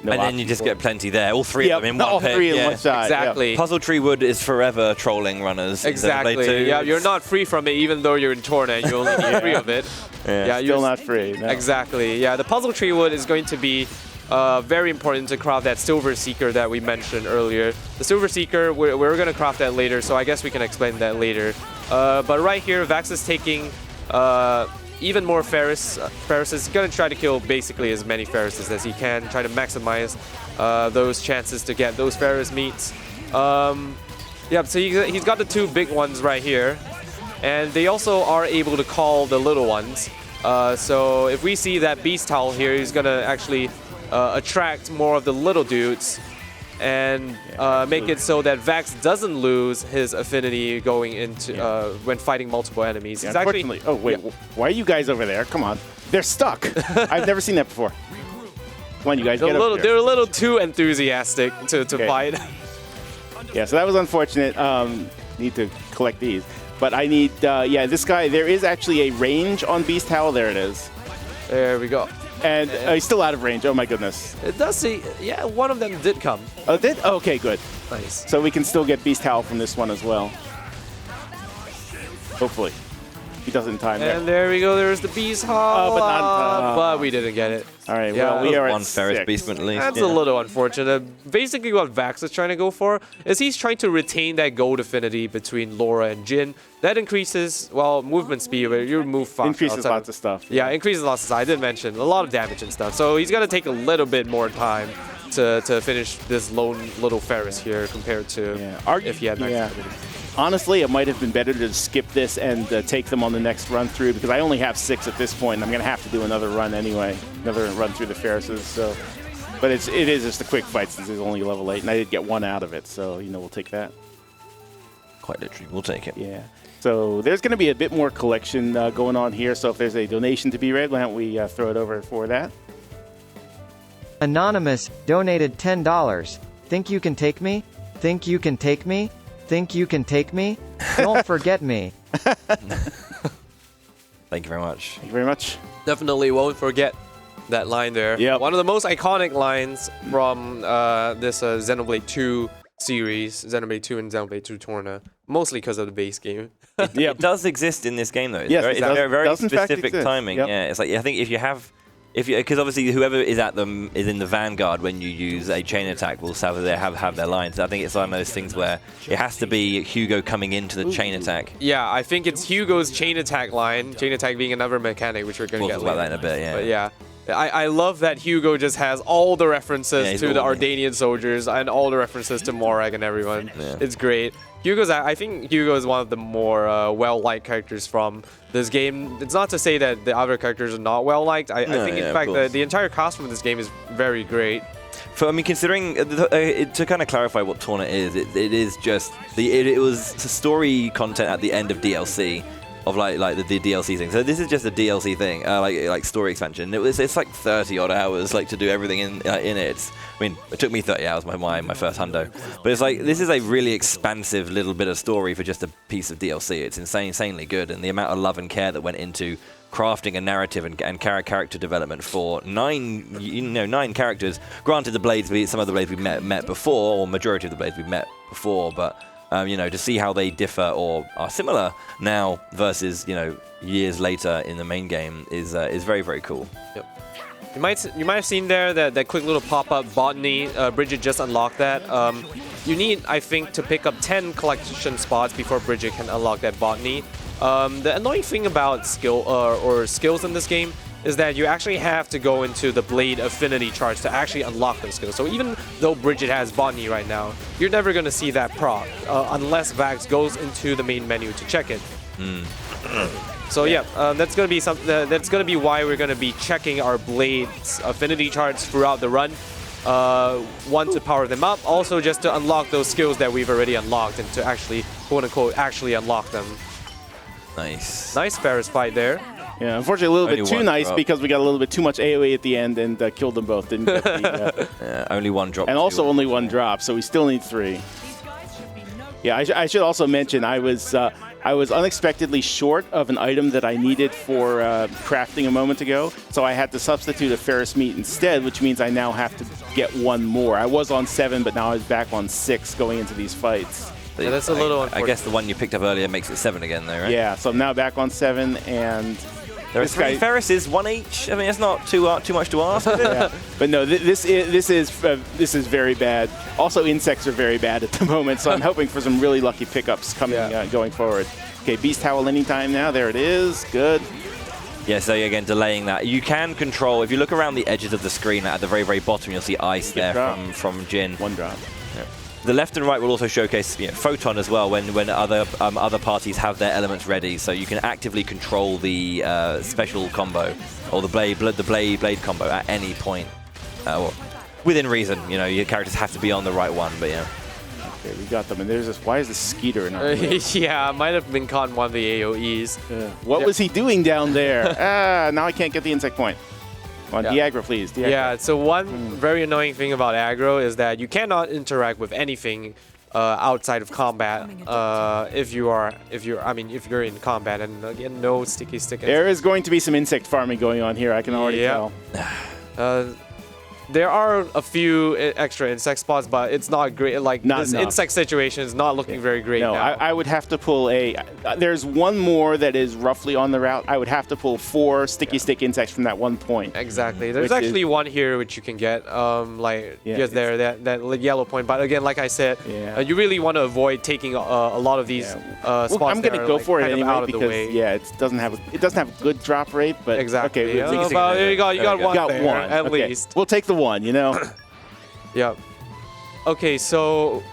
And then you just get plenty there. All 3 of them in one all pit. 3 in one shot. Exactly. Yeah. Puzzle Tree Wood is forever trolling runners. Exactly. Yeah, you're not free from it, even though you're in Torna and you only need 3 of it. Yeah, you're still not free. No. Exactly. Yeah, the Puzzle Tree Wood is going to be very important to craft that Silver Seeker that we mentioned earlier. The Silver Seeker, we're going to craft that later, so I guess we can explain that later. But right here, Vax is taking even more Ferris. Ferris is going to try to kill basically as many Ferrises as he can, try to maximize those chances to get those Ferris meats. So he's got the 2 big ones right here, and they also are able to call the little ones. So if we see that Beast Towel here, he's going to actually attract more of the little dudes and make it so that Vax doesn't lose his affinity going into when fighting multiple enemies. Yeah, unfortunately, why are you guys over there? Come on, they're stuck. I've never seen that before. Come on, you guys, get over here. They're a little too enthusiastic to fight. Yeah, so that was unfortunate. Need to collect these, but I need. This guy. There is actually a range on Beast Howl. There it is. There we go. And he's still out of range. Oh my goodness. It does see. Yeah, one of them did come. Oh, did? Oh, okay, good. Nice. So we can still get Beast Howl from this one as well. Hopefully. He does it in time. And there we go. There's the Beast Howl. But we didn't get it. All right. Well, we are at 1 Ferris 6. Beastman at least. That's a little unfortunate. Basically, what Vax is trying to go for is he's trying to retain that gold affinity between Laura and Jin. That increases, movement speed, but you move fast. Increases lots of stuff. Yeah, increases lots of stuff. I did mention a lot of damage and stuff. So he's going to take a little bit more time to finish this lone little Ferris here compared to if he had max affinity. Honestly, it might have been better to skip this and take them on the next run through, because I only have 6 at this point, and I'm going to have to do another run anyway, another run through the Ferrises. So, but it is just a quick fight since it's only level 8, and I did get 1 out of it, so we'll take that. Quite literally, we'll take it. Yeah. So there's going to be a bit more collection going on here. So if there's a donation to be read, why don't we throw it over for that? Anonymous donated $10. Think you can take me? Think you can take me? Think you can take me? Don't forget me. Thank you very much. Thank you very much. Definitely won't forget that line there. Yep. One of the most iconic lines from this Xenoblade 2 series, Xenoblade 2 and Xenoblade 2 Torna, mostly because of the base game. It does exist in this game though. It's Yes, very, it does- very does in fact specific exist. timing. Yep. Yeah, it's like I think because obviously whoever is at them is in the vanguard when you use a chain attack will have their lines. I think it's one of those things where it has to be Hugo coming into the chain attack. Yeah, I think it's Hugo's chain attack line. Chain attack being another mechanic, which we're going to We'll get talk about later. that in a bit. Yeah. But yeah, I love that Hugo just has all the references he's to the all- Ardanian soldiers and all the references to Morag and everyone. Yeah. It's great. I think Hugo is one of the more well-liked characters from this game. It's not to say that the other characters are not well-liked. I think, in yeah, of fact, course. the entire cast from this game is very great. Considering to kind of clarify what Torna is, it is just it was story content at the end of DLC. Of like the DLC thing. So this is just a DLC thing, like story expansion. It's like 30 odd hours like to do everything in it. It took me 30 hours my first hundo. But it's like this is a really expansive little bit of story for just a piece of DLC. It's insanely good, and the amount of love and care that went into crafting a narrative and character development for 9 characters. Granted, some of the blades we've met before, or majority of the blades we've met before, but to see how they differ or are similar now versus years later in the main game is very, very cool. Yep. You might have seen there that quick little pop-up botany. Bridget just unlocked that. You need, I think, to pick up 10 collection spots before Bridget can unlock that botany. The annoying thing about skills in this game is that you actually have to go into the blade affinity charts to actually unlock those skills. So even though Bridget has botany right now, you're never going to see that proc unless Vax goes into the main menu to check it. So yeah, that's going to be that's going to be why we're going to be checking our blades affinity charts throughout the run. One, to power them up, also just to unlock those skills that we've already unlocked and to actually, quote unquote, actually unlock them. Nice. Nice Ferris fight there. Yeah, unfortunately a little Only bit too one nice drop. because we got a little bit too much AoE at the end and killed them both. Didn't get the, Only one drop. and also only one drop, so we still need 3. Yeah, I should also mention I was unexpectedly short of an item that I needed for crafting a moment ago, so I had to substitute a Ferris meat instead, which means I now have to get 1 more. I was on 7, but now I was back on 6 going into these fights. Yeah, that's a little I unfortunate. guess the one you picked up earlier makes it 7 again, though, right? Yeah, so I'm now back on 7, and There are this 3 guy- Ferrises, 1 each. I mean, it's not too much to ask. yeah. But no, this is very bad. Also, insects are very bad at the moment, so I'm hoping for some really lucky pickups coming going forward. Okay, Beast Howl anytime now. There it is. Good. Yeah, so again, delaying that. You can control, if you look around the edges of the screen at the very, very bottom, you'll see ice there drop. from Jin. 1 drop. The left and right will also showcase Photon as well when other parties have their elements ready, so you can actively control the special combo or the blade combo at any point, well, within reason. Your characters have to be on the right one, but yeah. Okay, we got them. And there's this. Why is the Skeeter in our way? Yeah, might have been caught in one of the AoEs. What was he doing down there? Now I can't get the insect point. Come on, Yeah. de-aggro, please. De-aggro. Yeah, so one very annoying thing about aggro is that you cannot interact with anything outside of combat if you're in combat, and again, no sticky stick. There is going to be some insect farming going on here. I can already Yeah. tell. There are a few extra insect spots, but it's not great. Like, Not this enough. insect situation is not looking very great No, now. I would have to pull there's 1 more that is roughly on the route. I would have to pull 4 sticky stick insects from that 1 point. Exactly. There's Which is- actually one here which you can get, Yeah, just there, that yellow point. But again, like I said, Yeah. you really want to avoid taking a lot of these Well, spots. I'm that going to are, go like, for it kind of anyway out of the because way. it doesn't have a good drop rate, but Exactly. Okay, Yeah, but you got one got there, 1 at Okay. least. We'll take the 1. Yeah. Okay, so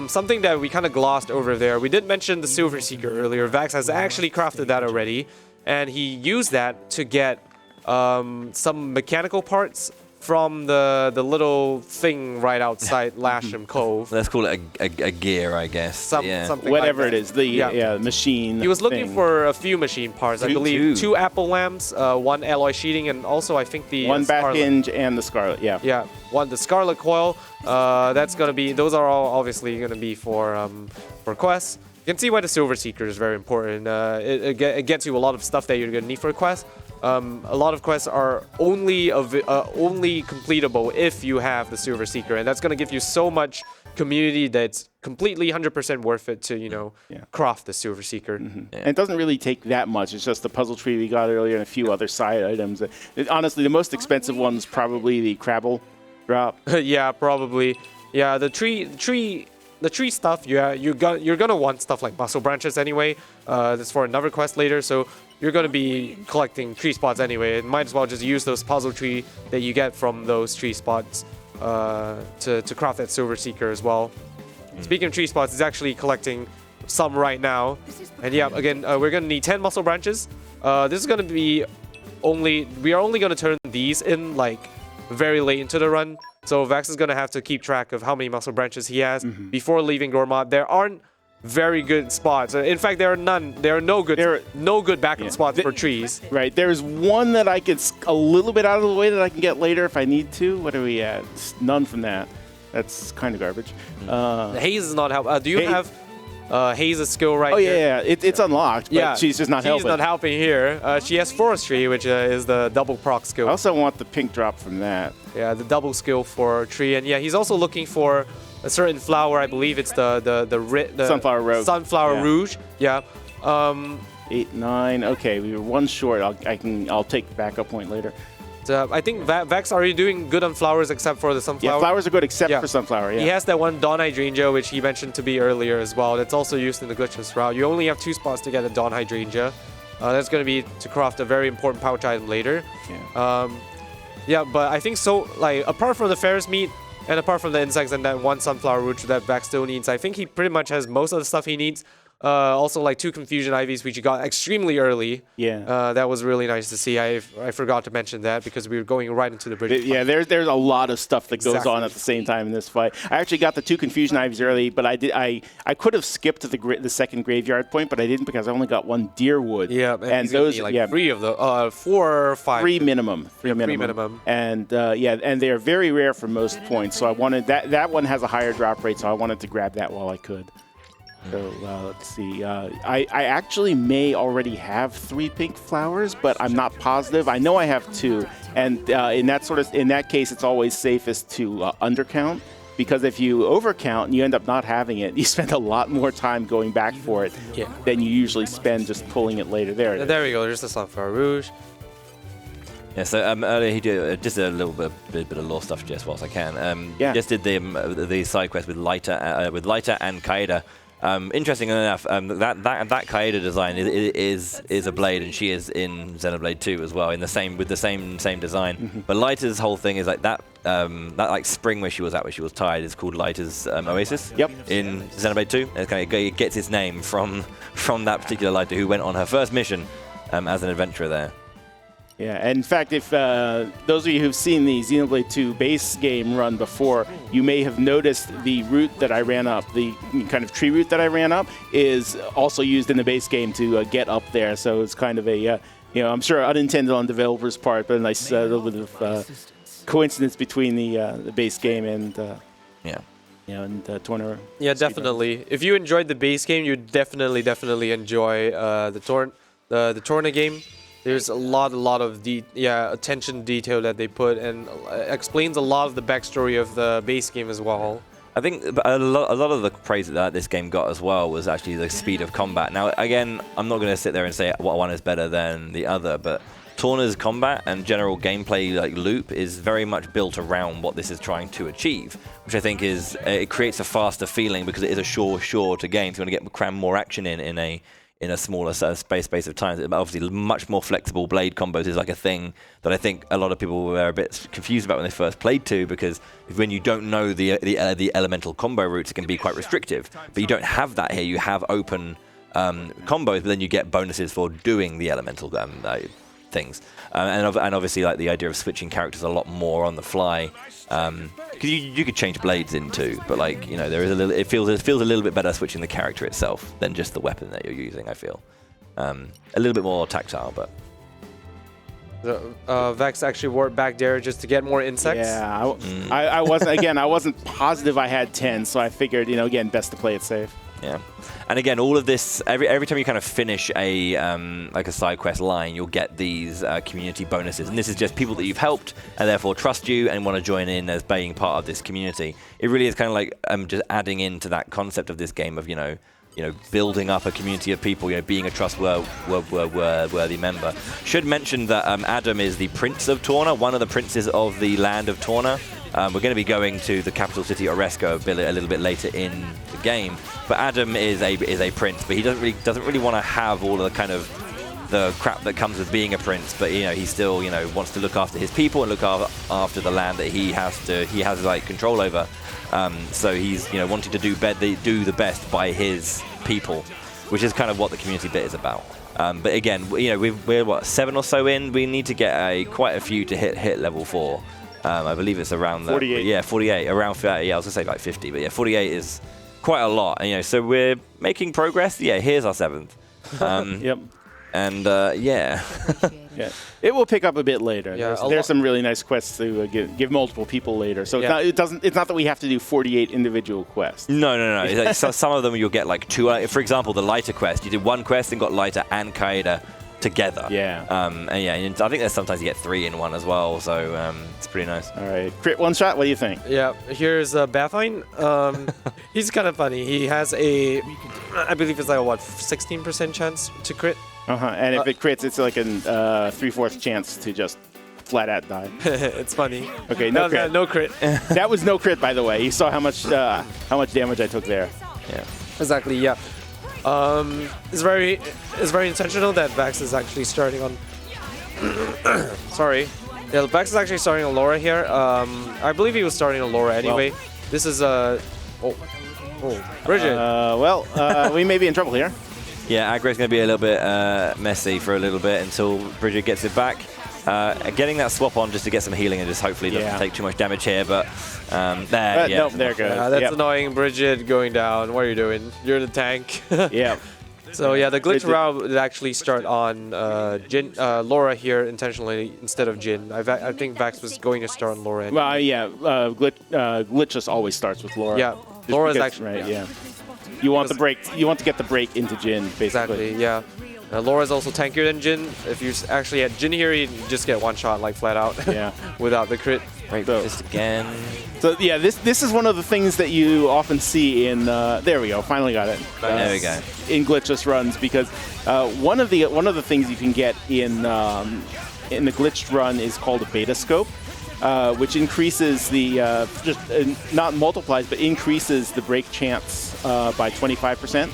something that we kind of glossed over there. We did mention the Silver Seeker earlier. Vax has actually crafted that already, and he used that to get some mechanical parts from the little thing right outside Lasham Cove. Let's call it a gear, I guess. Something Whatever like it is, the Yeah. machine. He was looking thing. for a few machine parts. I believe 2 apple lamps, 1 alloy sheeting, and also I think the 1 back Scarlet. hinge and the Scarlet. Yeah. Yeah, the Scarlet Coil. That's gonna be. Those are all obviously gonna be for quests. You can see why the Silver Seeker is very important. It gets you a lot of stuff that you're going to need for a quest. A lot of quests are only completable if you have the Silver Seeker, and that's going to give you so much community that's completely 100% worth it to, craft the Silver Seeker. And it doesn't really take that much. It's just the puzzle tree we got earlier and a few other side items. Honestly, the most expensive one's probably the Crabble drop. Yeah, probably. Yeah, the tree stuff. Yeah, you're gonna want stuff like muscle branches anyway. That's for another quest later. So you're gonna be collecting tree spots anyway. Might as well just use those puzzle tree that you get from those tree spots to craft that Silver Seeker as well. Speaking of tree spots, it's actually collecting some right now. And yeah, again, we're gonna need 10 muscle branches. This is gonna be we are only gonna turn these in like very late into the run. So Vax is gonna have to keep track of how many muscle branches he has before leaving Gormod. There aren't very good spots. In fact, there are none. There are no good backup spots for trees. Right. There's one that I could a little bit out of the way that I can get later if I need to. What are we at? None from that. That's kind of garbage. Haze is not helping. Do you have Haze's skill right here? Oh, yeah. It's unlocked, but she's just not helping. She's not helping here. She has Forestry, which is the double proc skill. I also want the pink drop from that. Yeah, the double skill for tree. And yeah, he's also looking for a certain flower. I believe it's the Sunflower Rogue. Sunflower Rouge. Yeah. 8, 9. Okay, we were one short. I'll take the backup point later. I think Vax, are you doing good on flowers except for the sunflower? Yeah, flowers are good except for sunflower. Yeah. He has that one Dawn Hydrangea, which he mentioned to be earlier as well. That's also used in the Glitchless route. You only have 2 spots to get a Dawn Hydrangea. That's going to be to craft a very important pouch item later. Yeah, but I think so. Like apart from the Ferris meat and apart from the insects and that one sunflower root that Vax still needs, I think he pretty much has most of the stuff he needs. Also like 2 Confusion Ivies, which you got extremely early. Yeah. That was really nice to see. I forgot to mention that because we were going right into the bridge. Yeah, there's a lot of stuff that goes on at the same time in this fight. I actually got the 2 Confusion Ivies early, but I could have skipped to the second graveyard point, but I didn't because I only got 1 Deerwood. Yeah, and those like 3 of the 4 or 5. 3 minimum. 3 minimum. And and they're very rare for most points. So I wanted that one has a higher drop rate, so I wanted to grab that while I could. So let's see. I actually may already have 3 pink flowers, but I'm not positive. I know I have 2, and in that case, it's always safest to undercount, because if you overcount and you end up not having it, you spend a lot more time going back for it than you usually spend just pulling it later. There we go. There's the Sunflower Rouge. Yeah, so earlier he did just a little bit of lore stuff just whilst I can. Just did the side quest with Lighter and Kaeda. Interesting enough, that Kaeda design is a blade, and she is in Xenoblade 2 as well, with the same design. But Lighter's whole thing is like that like spring where she was tied is called Lighter's Oasis. Yep. In Xenoblade 2, and it gets its name from that particular Lighter who went on her first mission as an adventurer there. Yeah, and in fact, if those of you who've seen the Xenoblade 2 base game run before, you may have noticed the route that I ran up, the kind of tree route that I ran up, is also used in the base game to get up there. So it's kind of a, I'm sure unintended on developers' part, but a nice little bit of coincidence between the base game and and Torna. Yeah, definitely. If you enjoyed the base game, you definitely enjoy the Torna game. There's a lot of attention detail that they put, and explains a lot of the backstory of the base game as well. I think a lot of the praise that this game got as well was actually the speed of combat. Now, again, I'm not going to sit there and say what one is better than the other, but Torna's combat and general gameplay loop is very much built around what this is trying to achieve, which I think it creates a faster feeling because it is a shorter game. So you want to get cram more action in a smaller space of time. Obviously, much more flexible blade combos is like a thing that I think a lot of people were a bit confused about when they first played 2, because when you don't know the elemental combo routes, it can be quite restrictive. But you don't have that here. You have open combos, but then you get bonuses for doing the elemental things. And obviously, like the idea of switching characters a lot more on the fly. Because you could change blades in 2, but there is it feels a little bit better switching the character itself than just the weapon that you're using. I feel a little bit more tactile, but Vex actually wore it back there just to get more insects. Yeah, I wasn't positive I had 10, so I figured again best to play it safe. Yeah, and again, all of this, every time you kind of finish a like a side quest line, you'll get these community bonuses, and this is just people that you've helped and therefore trust you and want to join in as being part of this community. It really is kind of like just adding into that concept of this game of building up a community of people, being a trustworthy member. Should mention that Adam is the Prince of Torna, one of the princes of the land of Torna. We're going to be going to the capital city Oresko a little bit later in the game, but Adam is a prince, but he doesn't really want to have all of the kind of the crap that comes with being a prince. But he still wants to look after his people and look after the land that he has like control over. So he's wanting to do the best by his people, which is kind of what the community bit is about. But again, we're what, 7 or so in. We need to get quite a few to hit level 4. I believe it's around 48. Yeah, 48. Around I was gonna say like 50, but yeah, 48 is quite a lot. And, so we're making progress. Yeah, here's our 7th. Yep. And yeah. Yeah, it will pick up a bit later. Yeah, there's some really nice quests to give multiple people later. So it's not that we have to do 48 individual quests. No. It's like, so some of them you'll get like 2. For example, the lighter quest. You did 1 quest and got lighter and Kaida together. Yeah. And I think there's sometimes you get 3 in one as well. So it's pretty nice. All right, crit one shot. What do you think? Yeah, here's Bathine. He's kind of funny. He has I believe it's like a 16% chance to crit. And if it crits, it's like a 3/4 chance to just flat out die. It's funny. Okay, no crit. No crit. That was no crit, by the way. You saw how much damage I took there. Yeah. Exactly. Yeah. It's very intentional that Vax is actually starting on. Sorry. Yeah, Vax is actually starting on Laura here. I believe he was starting on Laura anyway. Well, this is Bridget. We may be in trouble here. Yeah, aggro's going to be a little bit messy for a little bit until Bridget gets it back. Getting that swap on just to get some healing and just hopefully doesn't take too much damage here, but there, Nope, there it goes. That's annoying. Bridget going down. What are you doing? You're the tank. Yeah. So yeah, the glitch route would actually start on Laura here intentionally instead of Jin. I think Vax was going to start on Laura. Well, yeah, Glitchless always starts with Laura. Yeah, Laura's actually right. Yeah. You want the break. You want to get the break into Jin, basically. Exactly. Yeah. Laura's also tankier than Jin. If you actually had Jin here, you just get one shot like flat out. Yeah. Without the crit. Break this again. So yeah, this is one of the things that you often see in. There we go. Finally got it. There we go. In glitchless runs, because one of the things you can get in the glitched run is called a beta scope. Which increases the not multiplies, but increases the break chance by 25%.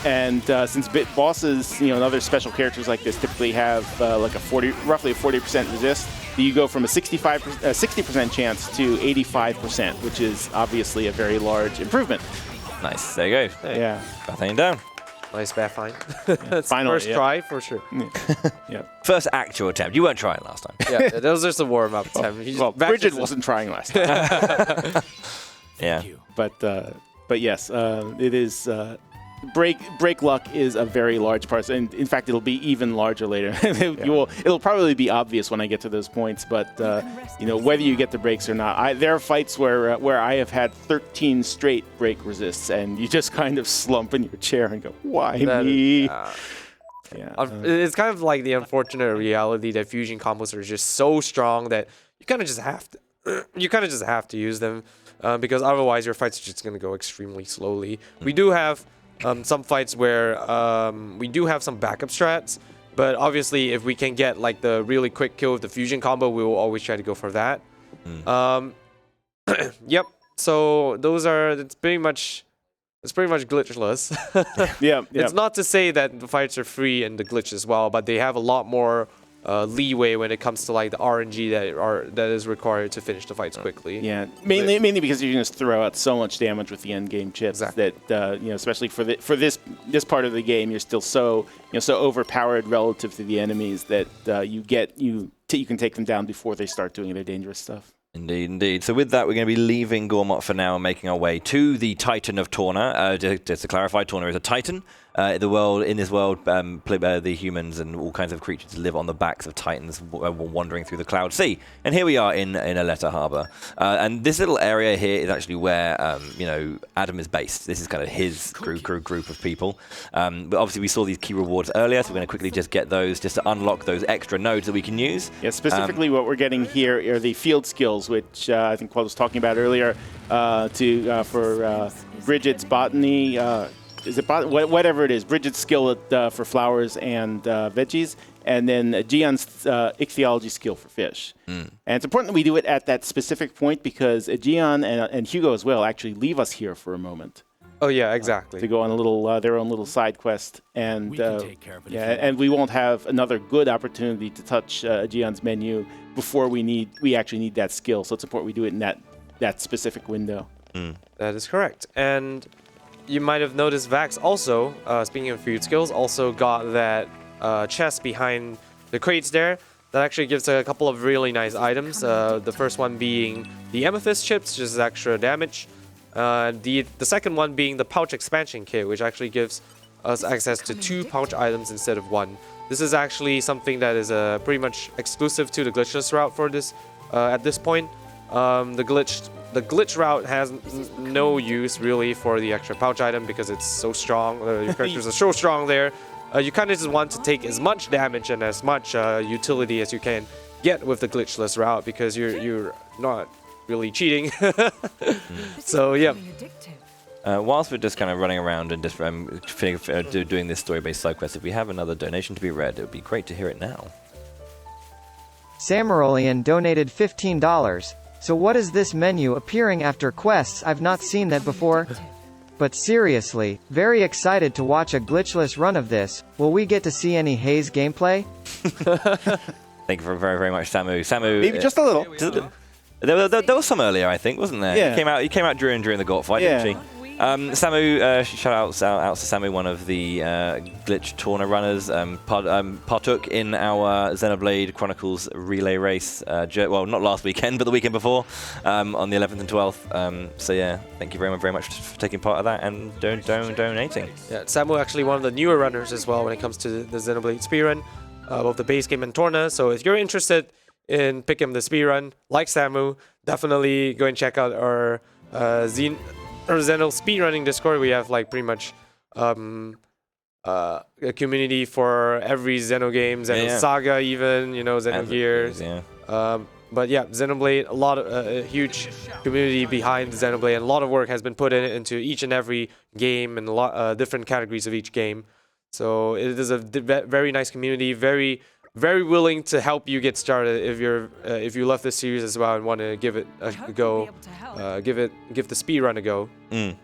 And since bosses, and other special characters like this typically have like roughly a 40% resist, you go from a 60% chance to 85%, which is obviously a very large improvement. Nice. There you go. Yeah. Bathane down. Nice Bathine. Finally, first try for sure. Yeah. First actual attempt. You weren't trying last time. Yeah, that was just a warm-up attempt. Well, Bridget wasn't trying last time. Yeah. But yes, it is. Break luck is a very large part, and in fact, it'll be even larger later. It'll probably be obvious when I get to those points, but whether you get the breaks or not, there are fights where I have had 13 straight break resists, and you just kind of slump in your chair and go, "Why me?" It's kind of like the unfortunate reality that fusion combos are just so strong that you kind of just have to use them because otherwise your fights are just going to go extremely slowly. We do have some fights where we do have some backup strats, but obviously if we can get like the really quick kill with the fusion combo, we will always try to go for that. Yep. So it's pretty much glitchless. It's not to say that the fights are free in the glitch as well, but they have a lot more leeway when it comes to like the RNG that is required to finish the fights quickly. Yeah, mainly because you can just throw out so much damage with the end game chips that especially for this part of the game, you're still so overpowered relative to the enemies that you can take them down before they start doing their dangerous stuff. Indeed. So with that, we're going to be leaving Gormott for now and making our way to the Titan of Torna. Just to clarify, Torna is a Titan. the world, in this world, the humans and all kinds of creatures live on the backs of titans wandering through the Cloud Sea. And here we are in Aletta Harbor. And this little area here is actually where, Adam is based. This is kind of his group of people. But obviously we saw these key rewards earlier, so we're going to quickly just get those just to unlock those extra nodes that we can use. Yeah, specifically what we're getting here are the field skills, which I think Quad was talking about earlier, for Bridget's botany. Is it whatever it is? Bridget's skill for flowers and veggies, and then Gion's ichthyology skill for fish. And it's important that we do it at that specific point because Gion and Hugo as well actually leave us here for a moment. Oh yeah, exactly. To go on a little their own little side quest, and and we won't have another good opportunity to touch Gion's menu before we actually need that skill. So it's important we do it in that specific window. That is correct. And you might have noticed Vax also, speaking of food skills, also got that chest behind the crates there. That actually gives a couple of really nice items. The first one being the amethyst chips, which is extra damage. The second one being the pouch expansion kit, which actually gives us access to 2 pouch items instead of 1. This is actually something that is pretty much exclusive to the glitchless route for this at this point. The glitch route has no use really for the extra pouch item because it's so strong. Your characters are so strong there. You kind of just want to take as much damage and as much utility as you can get with the glitchless route because you're not really cheating. So yeah. Whilst we're just kind of running around and just doing this story-based side quest, if we have another donation to be read, it would be great to hear it now. Samarolian donated $15. So what is this menu appearing after quests? I've not seen that before. But seriously, very excited to watch a glitchless run of this. Will we get to see any Haze gameplay? Thank you very, very much, Samu. Samu, Maybe just a little. There was some earlier, I think, wasn't there? Yeah. He came out during the Gort fight, didn't she? Samu, shout out to Samu, one of the Glitch Torna runners, partook in our Xenoblade Chronicles relay race, well, not last weekend, but the weekend before, on the 11th and 12th. So yeah, thank you very much for taking part of that and donating. Yeah, Samu actually one of the newer runners as well when it comes to the Xenoblade Speedrun, both the base game and Torna. So if you're interested in picking the speedrun, like Samu, definitely go and check out our Xeno speedrunning Discord. We have like pretty much a community for every Xeno game, Xeno Saga even, Xeno Gears. But yeah, Xenoblade, a lot of a huge community behind Xenoblade, and a lot of work has been put into each and every game and a lot different categories of each game. So it is a very nice community, very willing to help you get started if you love this series as well and want to give it a go, give the speedrun a go. Okay,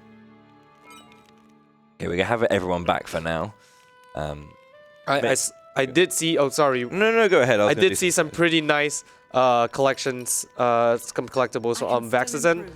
we can have everyone back for now. I did see. Oh, sorry. No, go ahead. I did see some pretty nice collections, some collectibles on Vaxherd.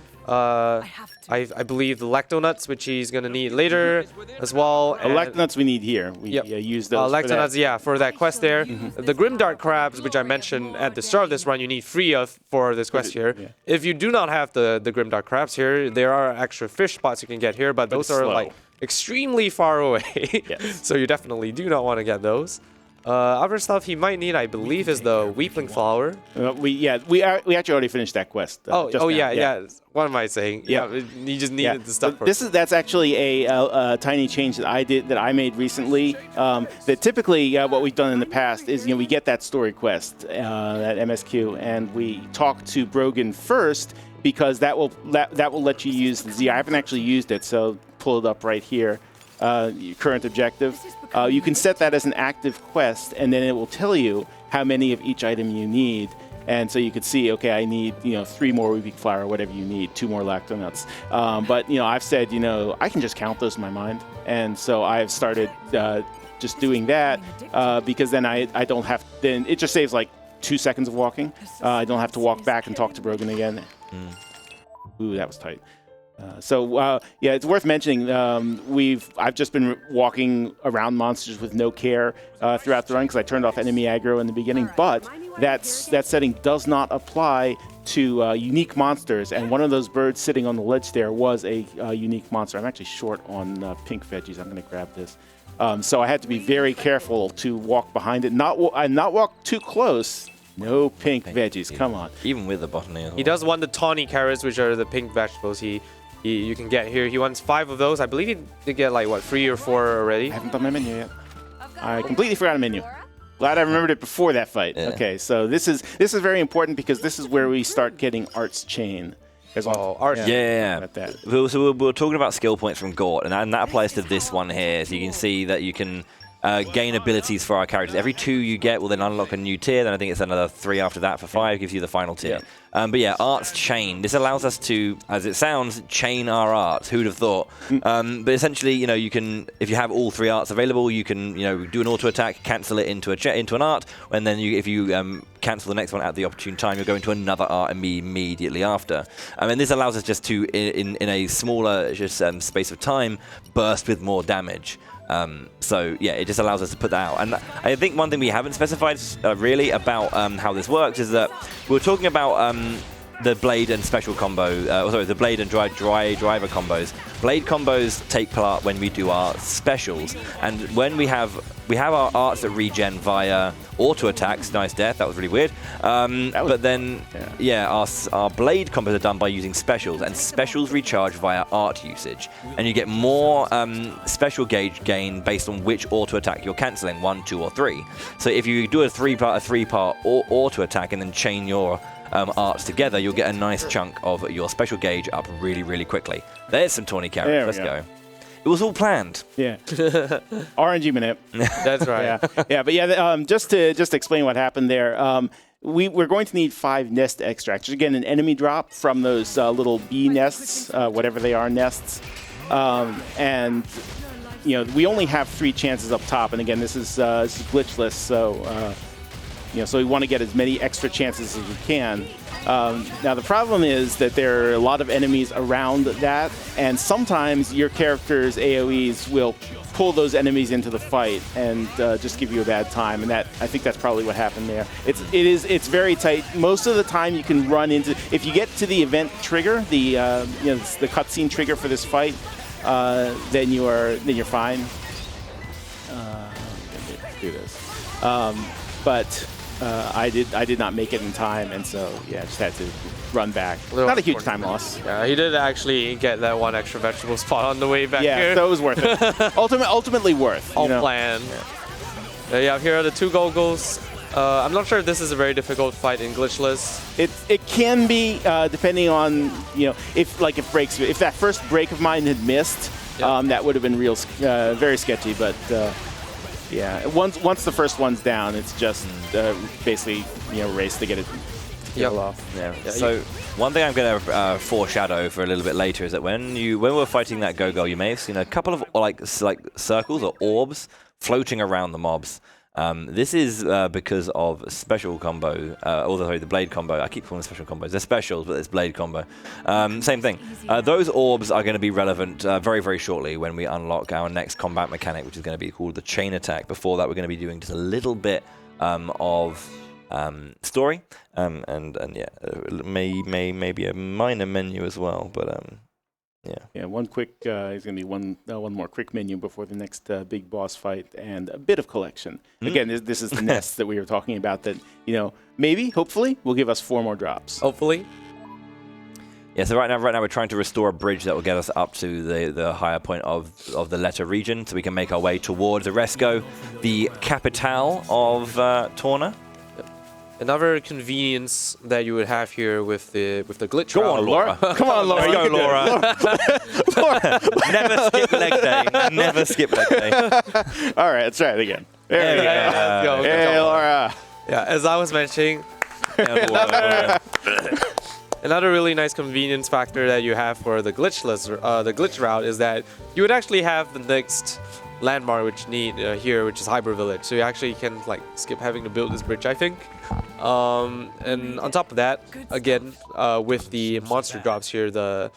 I believe the Lactonuts, which he's going to need later as well. Lactonuts we need here. We use those Lactonuts, for that quest there. The Grimdark Crabs, which I mentioned at the start of this run, you need 3 of for this quest here. If you do not have the Grimdark Crabs here, there are extra fish spots you can get here, but those are like extremely far away. So you definitely do not want to get those. Other stuff he might need, I believe, is the Weepling Flower. We actually already finished that quest. Yeah. What am I saying? Yeah, you just needed the stuff. That's actually a tiny change that I made recently. That typically what we've done in the past is we get that story quest, that MSQ, and we talk to Brogan first because that will let you use the Z. I haven't actually used it, so pull it up right here. Your current objective. You can set that as an active quest, and then it will tell you how many of each item you need. And so you could see, okay, I need 3 more Weeping Flower, or whatever you need, 2 more Lactonuts. But I've said, I can just count those in my mind, and so I've started just doing that because then I don't have. Then it just saves like 2 seconds of walking. I don't have to walk back and talk to Brogan again. Ooh, that was tight. It's worth mentioning. I've just been walking around monsters with no care throughout the run because I turned off enemy aggro in the beginning. But that setting does not apply to unique monsters, and one of those birds sitting on the ledge there was a unique monster. I'm actually short on pink veggies. I'm going to grab this. So I had to be very careful to walk behind it, not walk too close. No pink veggies, come on. Even with the botany as well. He does want the tawny carrots, which are the pink vegetables you can get here. He wants 5 of those. I believe he did get like, what, 3 or 4 already? I haven't done my menu yet. I completely forgot a menu. Glad I remembered it before that fight. Yeah. Okay, so this is very important because this is where we start getting Art's chain. Art. Yeah. About that. So we're talking about skill points from Gort, and that applies to this one here. So you can see that you can gain abilities for our characters. Every 2 you get will then unlock a new tier. Then I think it's another 3 after that for 5 gives you the final tier. But yeah, Art's chain. This allows us to, as it sounds, chain our arts. Who'd have thought? But essentially, you can, if you have all 3 arts available, you can, do an auto attack, cancel it into an art, and then if you cancel the next one at the opportune time, you'll go into another art immediately after. And this allows us just to, in a smaller space of time, burst with more damage. So yeah, it just allows us to put that out. And I think one thing we haven't specified really about how this works is that we're talking about the blade and special combo, the blade and driver combos. Blade combos take part when we do our specials, and when we have our arts that regen via auto attacks. Nice death, that was really weird. But then, our blade combos are done by using specials, and specials recharge via art usage, and you get more special gauge gain based on which auto attack you're canceling, 1, 2, or 3. So if you do a three-part auto attack and then chain your arts together, you'll get a nice chunk of your special gauge up really, really quickly. There's some tawny carrots. Let's go. It was all planned. Yeah. RNG minute. That's right. Just to explain what happened there, we're going to need 5 nest extracts. Again, an enemy drop from those little bee nests, whatever they are, nests. And we only have 3 chances up top. And again, this is glitchless, so so we want to get as many extra chances as we can. Now the problem is that there are a lot of enemies around that, and sometimes your character's AoEs will pull those enemies into the fight and just give you a bad time. And I think that's probably what happened there. It's very tight. Most of the time you can run into, if you get to the event trigger, the cutscene trigger for this fight, then you're fine. Let me do this. But I did not make it in time, and so I just had to run back. Not a huge time loss. Yeah, he did actually get that 1 extra vegetable spot on the way back here. Yeah, so it was worth it. Ultimately worth. All planned. Yeah, here are the 2 goggles. I'm not sure if this is a very difficult fight in Glitchless. It can be, depending on if that first break of mine had missed, that would have been very sketchy, but. Once the first one's down, it's just basically race to get it off. Yeah. So one thing I'm going to foreshadow for a little bit later is that when we're fighting that go-go, you may have seen a couple of like circles or orbs floating around the mobs. This is because of special combo, the blade combo. I keep calling them special combos. They're specials, but it's blade combo. Same thing. Those orbs are going to be relevant very, very shortly when we unlock our next combat mechanic, which is going to be called the chain attack. Before that, we're going to be doing just a little bit of story, maybe a minor menu as well, but. One quick. There's gonna be one more quick menu before the next big boss fight, and a bit of collection. Again, this is the nests that we were talking about. That maybe, hopefully, will give us 4 more drops. Hopefully. Yeah. So right now we're trying to restore a bridge that will get us up to the higher point of the Letter region, so we can make our way towards Oresco, the capital of Torna. Another convenience that you would have here with the glitch Go route. on, Laura. Come on, Laura. Go, Laura. Never skip leg day. Never skip leg day. All right, let's try it again. There we go. Let's go. Hey, Laura. Yeah, as I was mentioning, another really nice convenience factor that you have for the glitch route is that you would actually have the next landmark which you need here, which is Hyper Village. So you actually can skip having to build this bridge, I think. And on top of that, again, with the monster drops here, the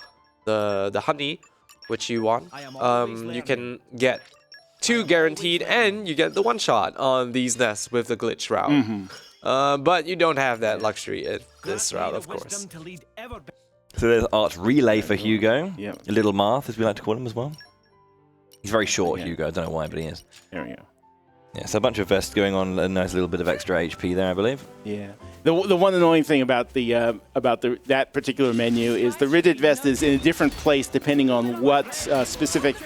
honey, which you want, you can get 2 guaranteed, and you get the 1-shot on these nests with the glitch route. But you don't have that luxury in this route, of course. So there's Art's relay for Hugo. Yep. A little Marth, as we like to call him as well. He's very short, Hugo. I don't know why, but he is. There we go. Yeah, so a bunch of vests going on, a nice little bit of extra HP there, I believe. Yeah. The one annoying thing about that particular menu is the rigid vest is in a different place depending on what specific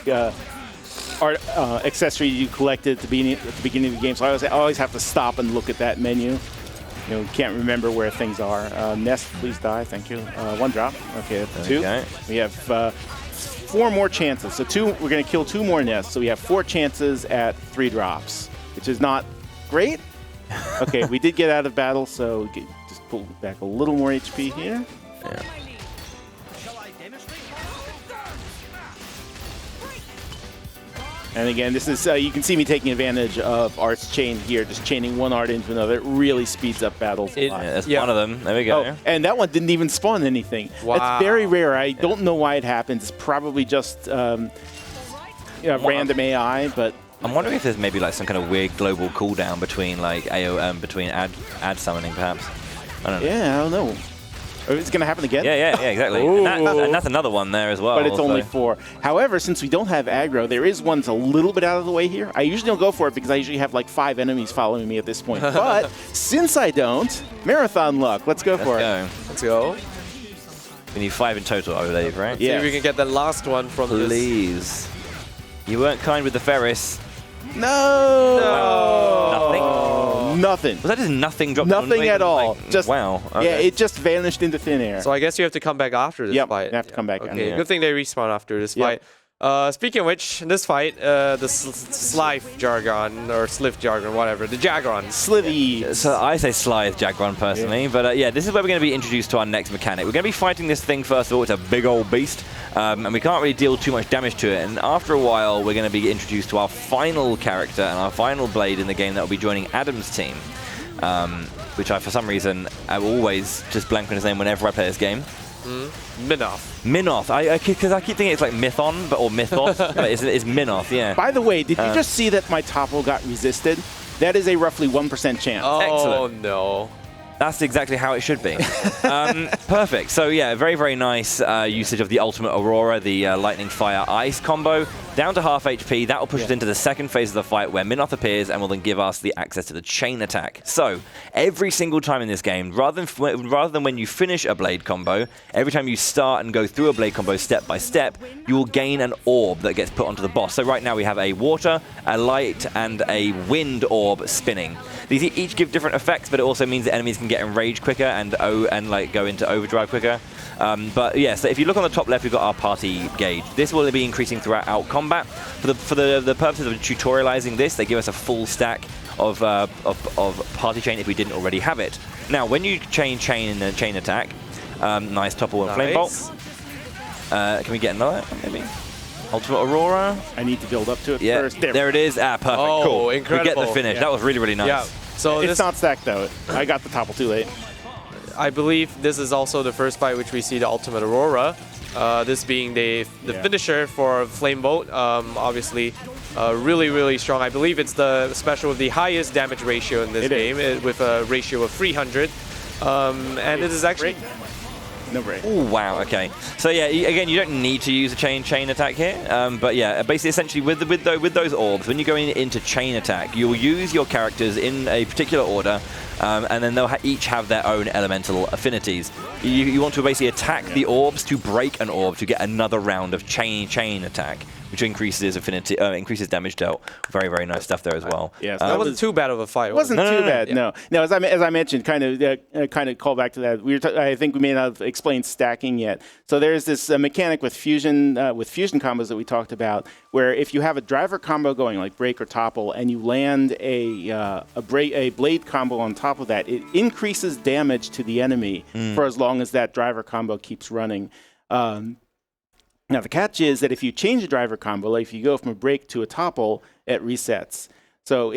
accessory you collected at the beginning of the game. So I always have to stop and look at that menu. You know, can't remember where things are. Nest, please die. Thank you. 1 drop. Okay, 2. Okay. We have 4 more chances. So 2. We're going to kill 2 more nests. So we have 4 chances at 3 drops, which is not great. Okay, we did get out of battle, so just pull back a little more HP here. Yeah. And again, this is you can see me taking advantage of Art's chain here, just chaining one art into another. It really speeds up battles a lot. Yeah, that's one of them. There we go. Oh, and that one didn't even spawn anything. Wow. That's very rare. I don't know why it happens. It's probably just random AI, but I'm wondering if there's maybe like some kind of weird global cooldown between like between ad summoning, perhaps. I don't know. yeah, I don't know. It's going to happen again? Yeah, exactly. And that's another one there as well. But it's only 4. However, since we don't have aggro, there is one that's a little bit out of the way here. I usually don't go for it because I usually have like 5 enemies following me at this point. But since I don't, marathon luck. Let's go for it. Let's go. We need 5 in total, I believe, right? Yeah. See if we can get the last one from this. Please. You weren't kind with the Ferris. No! Nothing. Was that just nothing dropped? Nothing at all. Like, just wow. Okay. Yeah, it just vanished into thin air. So I guess you have to come back after this fight. You have to come back. Okay, Yeah. good thing they respawn after this fight. Speaking of which, in this fight, the Slife jargon, or Sliff jargon, whatever, the Jagron. Slivy. So I say Slythe Jagron personally, but yeah, this is where we're going to be introduced to our next mechanic. We're going to be fighting this thing first of all. It's a big old beast, and we can't really deal too much damage to it. And after a while, we're going to be introduced to our final character and our final blade in the game that will be joining Adam's team, which I, for some reason, I always just blank on his name whenever I play this game. Minoth. Because I keep thinking it's like Mython, or Mythos, but it's Minoth, yeah. By the way, did you just see that my topple got resisted? That is a roughly 1% chance. Oh, Excellent. no. That's exactly how it should be. Perfect. So yeah, very, very nice usage of the Ultimate Aurora, the Lightning Fire Ice combo. Down to half HP. That will push us into the second phase of the fight where Minoth appears and will then give us the access to the chain attack. So every single time in this game, rather than when you finish a blade combo, every time you start and go through a blade combo step by step, you will gain an orb that gets put onto the boss. So right now we have a water, a light, and a wind orb spinning. These each give different effects, but it also means that enemies can get enraged quicker and like go into overdrive quicker. But yeah, so if you look on the top left, we've got our party gauge. This will be increasing throughout combat. For the purposes of tutorializing this, they give us a full stack of party chain if we didn't already have it. Now, when you chain in a chain attack, nice topple and flame bolt. Can we get another maybe? Ultimate Aurora. I need to build up to it first. There it is. Perfect. Oh, cool. incredible. We get the finish. Yeah. That was really, really nice. Yeah. So It's not stacked though. I got the topple too late. I believe this is also the first fight which we see the Ultimate Aurora. This being the finisher for Flame Bolt. Obviously, really, really strong. I believe it's the special with the highest damage ratio in this game, with a ratio of 300. And it is actually... No break. Oh, wow, okay. So yeah, again, you don't need to use a chain attack here, but yeah, basically, essentially, with those orbs, when you go into chain attack, you'll use your characters in a particular order, and then they'll each have their own elemental affinities. You want to basically attack the orbs to break an orb to get another round of chain attack, which increases affinity, increases damage dealt. Very, very nice stuff there as well. Yes, that wasn't too bad of a fight. It wasn't too bad. Yeah. No. As I mentioned, kind of call back to that. I think we may not have explained stacking yet. So there's this mechanic with fusion combos that we talked about, where if you have a driver combo going like break or topple, and you land a blade combo on top of that, it increases damage to the enemy for as long as that driver combo keeps running. Now, the catch is that if you change a driver combo, like if you go from a break to a topple, it resets. So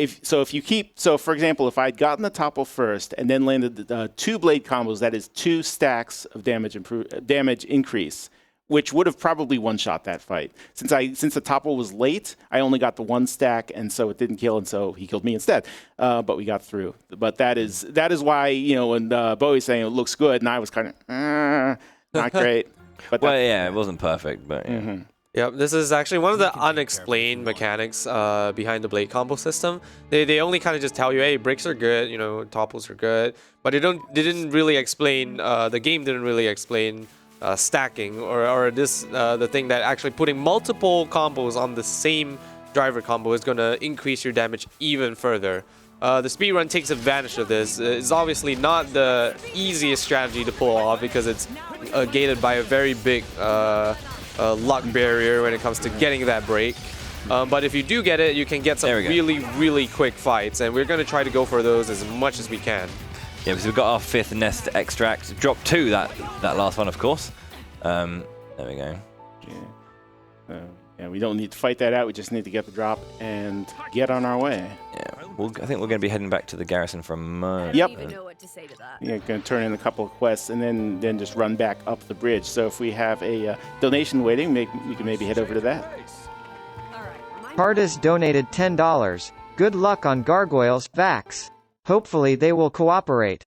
for example, if I'd gotten the topple first and then landed 2 blade combos, that is 2 stacks of damage increase, which would have probably one-shot that fight. Since the topple was late, I only got the 1 stack, and so it didn't kill, and so he killed me instead. But we got through. But that is why, when Bowie's saying it looks good, and I was kind of not great. But well, yeah, it wasn't perfect, but yeah. Yep, this is actually one of the unexplained mechanics behind the blade combo system. They only kind of just tell you, hey, breaks are good, you know, topples are good, but they didn't really explain, the game didn't really explain stacking or the thing that actually putting multiple combos on the same driver combo is going to increase your damage even further. The speedrun takes advantage of this. It's obviously not the easiest strategy to pull off because it's gated by a very big luck barrier when it comes to getting that break. But if you do get it, you can get some really quick fights, and we're going to try to go for those as much as we can. Yeah, because we've got our 5th nest extract. Drop 2, that last one, of course. There we go. Yeah, we don't need to fight that out. We just need to get the drop and get on our way. Yeah, I think we're going to be heading back to the garrison for a moment. Yep. I don't even know what to say to that. Yeah, going to turn in a couple of quests and then just run back up the bridge. So if we have a donation waiting, we can maybe head over to that. All right. Cardis donated $10. Good luck on Gargoyles, Vax. Hopefully they will cooperate.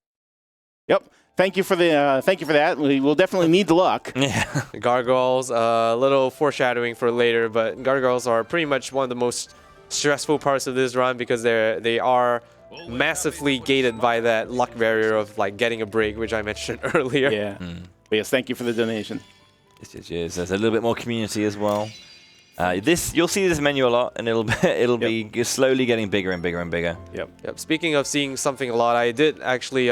Yep. Thank you for that. We will definitely need the luck. Yeah. Gargoyles, a little foreshadowing for later, but gargoyles are pretty much one of the most stressful parts of this run because they are massively gated by that luck barrier of like getting a break, which I mentioned earlier. Yeah. But yes, thank you for the donation. Yes. There's a little bit more community as well. You'll see this menu a lot, and it'll be slowly getting bigger and bigger and bigger. Yep. Speaking of seeing something a lot, I did actually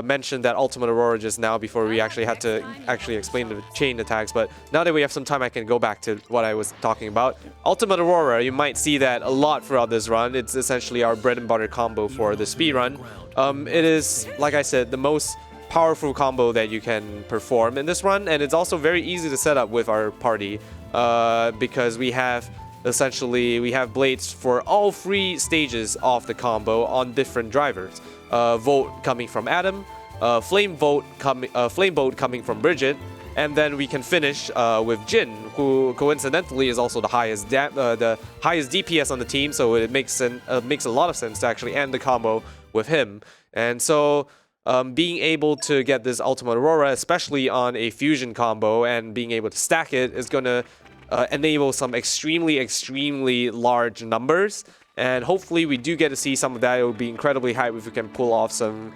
mention that Ultimate Aurora just now before we actually had to explain the chain attacks. But now that we have some time, I can go back to what I was talking about. Ultimate Aurora, you might see that a lot throughout this run. It's essentially our bread and butter combo for the speed run. It is, like I said, the most powerful combo that you can perform in this run, and it's also very easy to set up with our party because we have blades for all 3 stages of the combo on different drivers. Volt coming from Adam, Flame Bolt coming from Bridget, and then we can finish with Jin, who coincidentally is also the highest DPS on the team, so it makes a lot of sense to actually end the combo with him. And so being able to get this Ultimate Aurora, especially on a fusion combo, and being able to stack it is going to enable some extremely large numbers. And hopefully we do get to see some of that. It would be incredibly hype if we can pull off some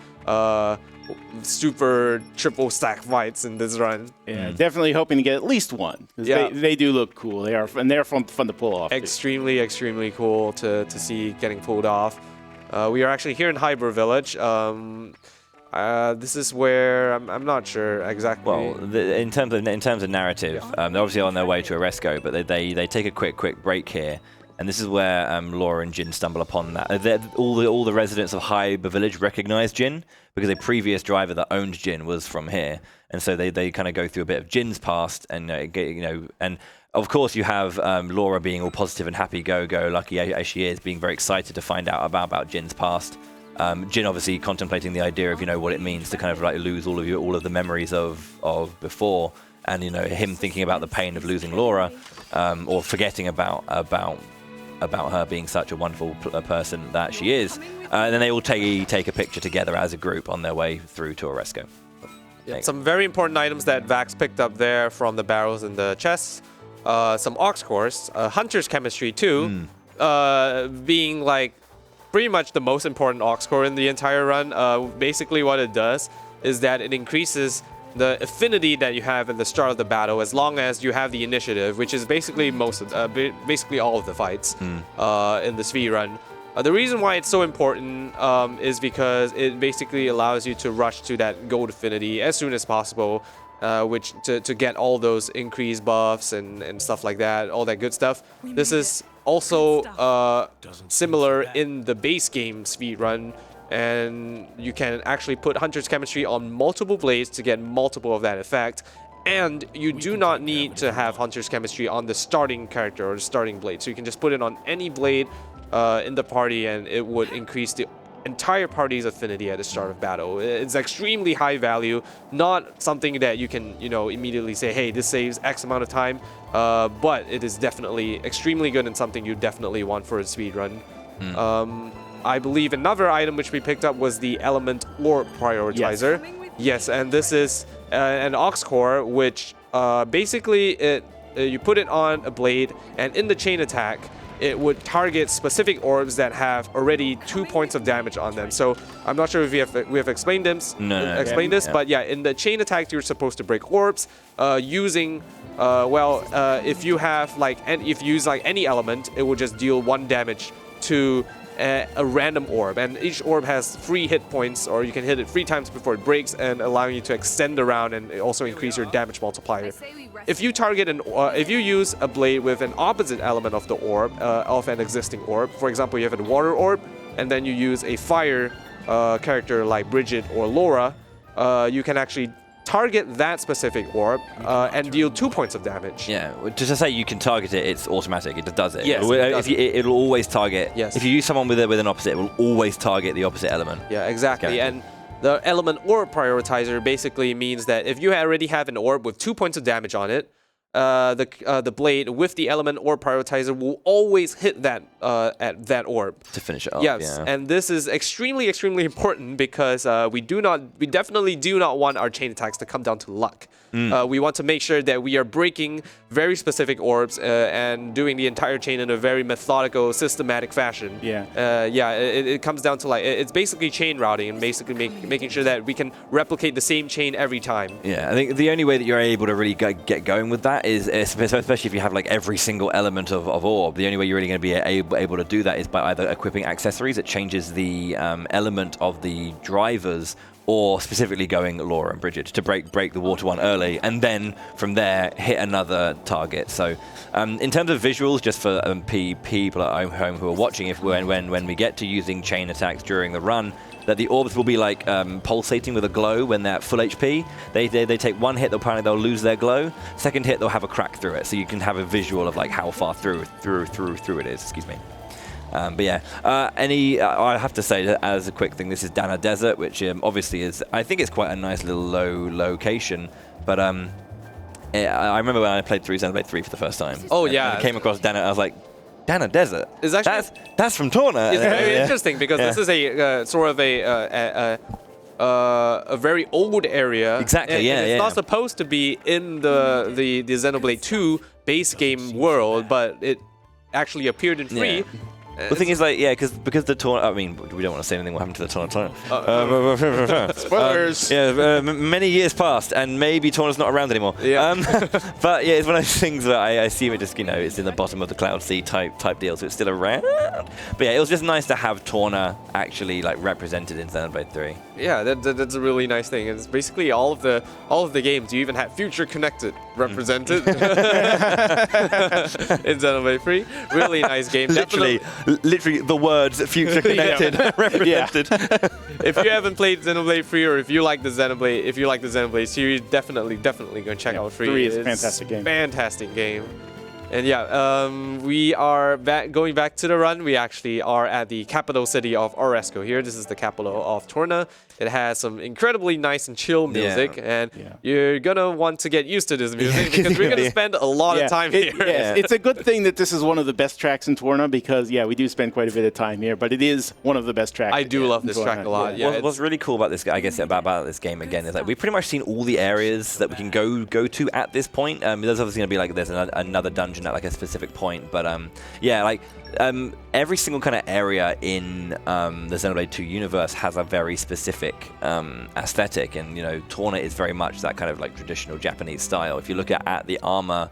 super triple stack fights in this run. Yeah, definitely hoping to get at least one. Yeah. They do look cool. They're fun to pull off. Extremely cool to see getting pulled off. We are actually here in Hybrid Village. This is where I'm not sure exactly. Well, in terms of narrative, they're obviously on their way to Oresco, but they take a quick break here. And this is where Laura and Jin stumble upon that. All the residents of Hybrid Village recognize Jin because a previous driver that owned Jin was from here, and so they kind of go through a bit of Jin's past, and and of course you have Laura being all positive and happy, go lucky as she is, being very excited to find out about Jin's past. Jin obviously contemplating the idea of what it means to kind of like lose all of the memories of before, and him thinking about the pain of losing Laura, or forgetting about her being such a wonderful person that she is. And then they all take a picture together as a group on their way through to Oresco. Some very important items that Vax picked up there from the barrels and the chests. Some Ox cores, Hunter's Chemistry too, being like pretty much the most important Ox core in the entire run. Basically what it does is that it increases the affinity that you have at the start of the battle as long as you have the initiative, which is basically basically all of the fights in the speed run. The reason why it's so important is because it basically allows you to rush to that gold affinity as soon as possible, which to get all those increased buffs and stuff like that, all that good stuff. This is also similar in the base game speed run, and you can actually put Hunter's Chemistry on multiple blades to get multiple of that effect. And you do not need to have Hunter's Chemistry on the starting character or the starting blade. So you can just put it on any blade in the party, and it would increase the entire party's affinity at the start of battle. It's extremely high value, not something that you can, immediately say, hey, this saves X amount of time. But it is definitely extremely good and something you definitely want for a speed run. I believe another item which we picked up was the Element Lore Prioritizer. Yes, and this is an Ox core, which basically it you put it on a blade, and in the chain attack, it would target specific orbs that have already 2 points of damage on them. So I'm not sure if we have explained this. Explained this, but yeah, in the chain attack, you're supposed to break orbs using. If you have if you use any element, it will just deal 1 damage to a random orb, and each orb has 3 hit points, or you can hit it 3 times before it breaks, and allowing you to extend around and also increase your damage multiplier. If you target if you use a blade with an opposite element of the orb, of an existing orb, for example, you have a water orb, and then you use a fire character like Bridget or Laura, you can actually target that specific orb and deal 2 points of damage. Yeah, just to say you can target it, it's automatic. It just does it. Yes, it'll always target. Yes. If you use someone with an opposite, it will always target the opposite element. Yeah, exactly. Guaranteed. And the element orb prioritizer basically means that if you already have an orb with 2 points of damage on it, the blade with the element orb prioritizer will always hit that at that orb To finish it up. Yes, Yeah. and this is extremely important because we definitely do not want our chain attacks to come down to luck. We want to make sure that we are breaking very specific orbs and doing the entire chain in a very methodical, systematic fashion. It comes down to it's basically chain routing and basically making sure that we can replicate the same chain every time. Yeah, I think the only way that you're able to really get going with that is, especially if you have every single element of orb, the only way you're really going to be able to do that is by either equipping accessories that changes the element of the drivers, or specifically going Laura and Bridget to break the water one early, and then from there hit another target. So in terms of visuals, just for people at home who are watching, when we get to using chain attacks during the run, that the orbs will be pulsating with a glow when they're at full HP. They take 1 hit, apparently they'll lose their glow. Second hit, they'll have a crack through it, so you can have a visual of how far through it is. Excuse me. But yeah, I have to say that as a quick thing, this is Dana Desert, which obviously is, I think it's quite a nice little low location. But I remember when I played through Xenoblade 3 for the first time. Oh and yeah, I came across Dana, I was like, Dana Desert. Is actually that's from Torna. It's very interesting because this is a sort of a very old area. Exactly. And it's not supposed to be in the Xenoblade 2 base game world, but it actually appeared in 3. Yeah. The thing is, because the Torna, I mean, we don't want to say anything what happened to the Torna. Spoilers. Many years passed, and maybe Torna's not around anymore. Yeah. But yeah, it's one of those things that I assume it just, it's in the bottom of the Cloud Sea type deal, so it's still around. But yeah, it was just nice to have Torna actually represented in Xenoblade 3. Yeah, that's a really nice thing. It's basically all of the games. You even have Future Connected represented in Xenoblade 3. Really nice game. Literally the words Future Connected represented. If you haven't played Xenoblade 3, or if you like the Xenoblade series, definitely go check out 3. 3 is a fantastic game. Fantastic game. And yeah, we are going back to the run. We actually are at the capital city of Oresco here. This is the capital of Torna. It has some incredibly nice and chill music, and you're gonna want to get used to this music because we're gonna spend a lot of time here. It's a good thing that this is one of the best tracks in Torna because, we do spend quite a bit of time here, but it is one of the best tracks. I do love this track a lot. Yeah. What's really cool about this, I guess, about this game again is we've pretty much seen all the areas that we can go to at this point. There's obviously gonna be there's another dungeon at a specific point, but every single kind of area in the Xenoblade 2 universe has a very specific aesthetic, and Torna is very much that kind of traditional Japanese style. If you look at the armor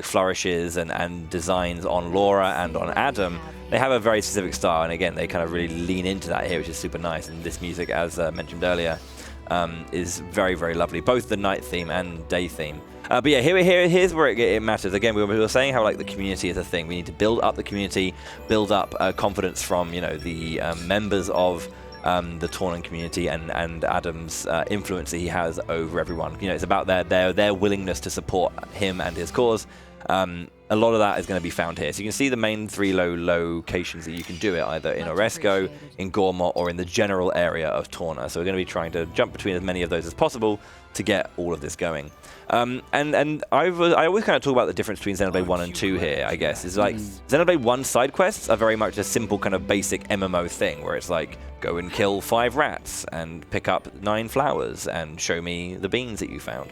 flourishes and designs on Laura and on Adam, they have a very specific style, and again they kind of really lean into that here, which is super nice. And this music, as mentioned earlier, is very, very lovely, both the night theme and day theme. But yeah, here's where it matters. Again, we were saying how the community is a thing. We need to build up the community, build up confidence from the members of the Torna community and Adam's influence that he has over everyone. It's about their willingness to support him and his cause. A lot of that is going to be found here. So you can see the main 3 locations that you can do it, either in Oresco, in Gormott, or in the general area of Torna. So we're going to be trying to jump between as many of those as possible to get all of this going. And I always kind of talk about the difference between Xenoblade 1 and 2 here, I guess. It's Xenoblade 1 side quests are very much a simple kind of basic MMO thing, where it's go and kill 5 rats and pick up 9 flowers and show me the beans that you found.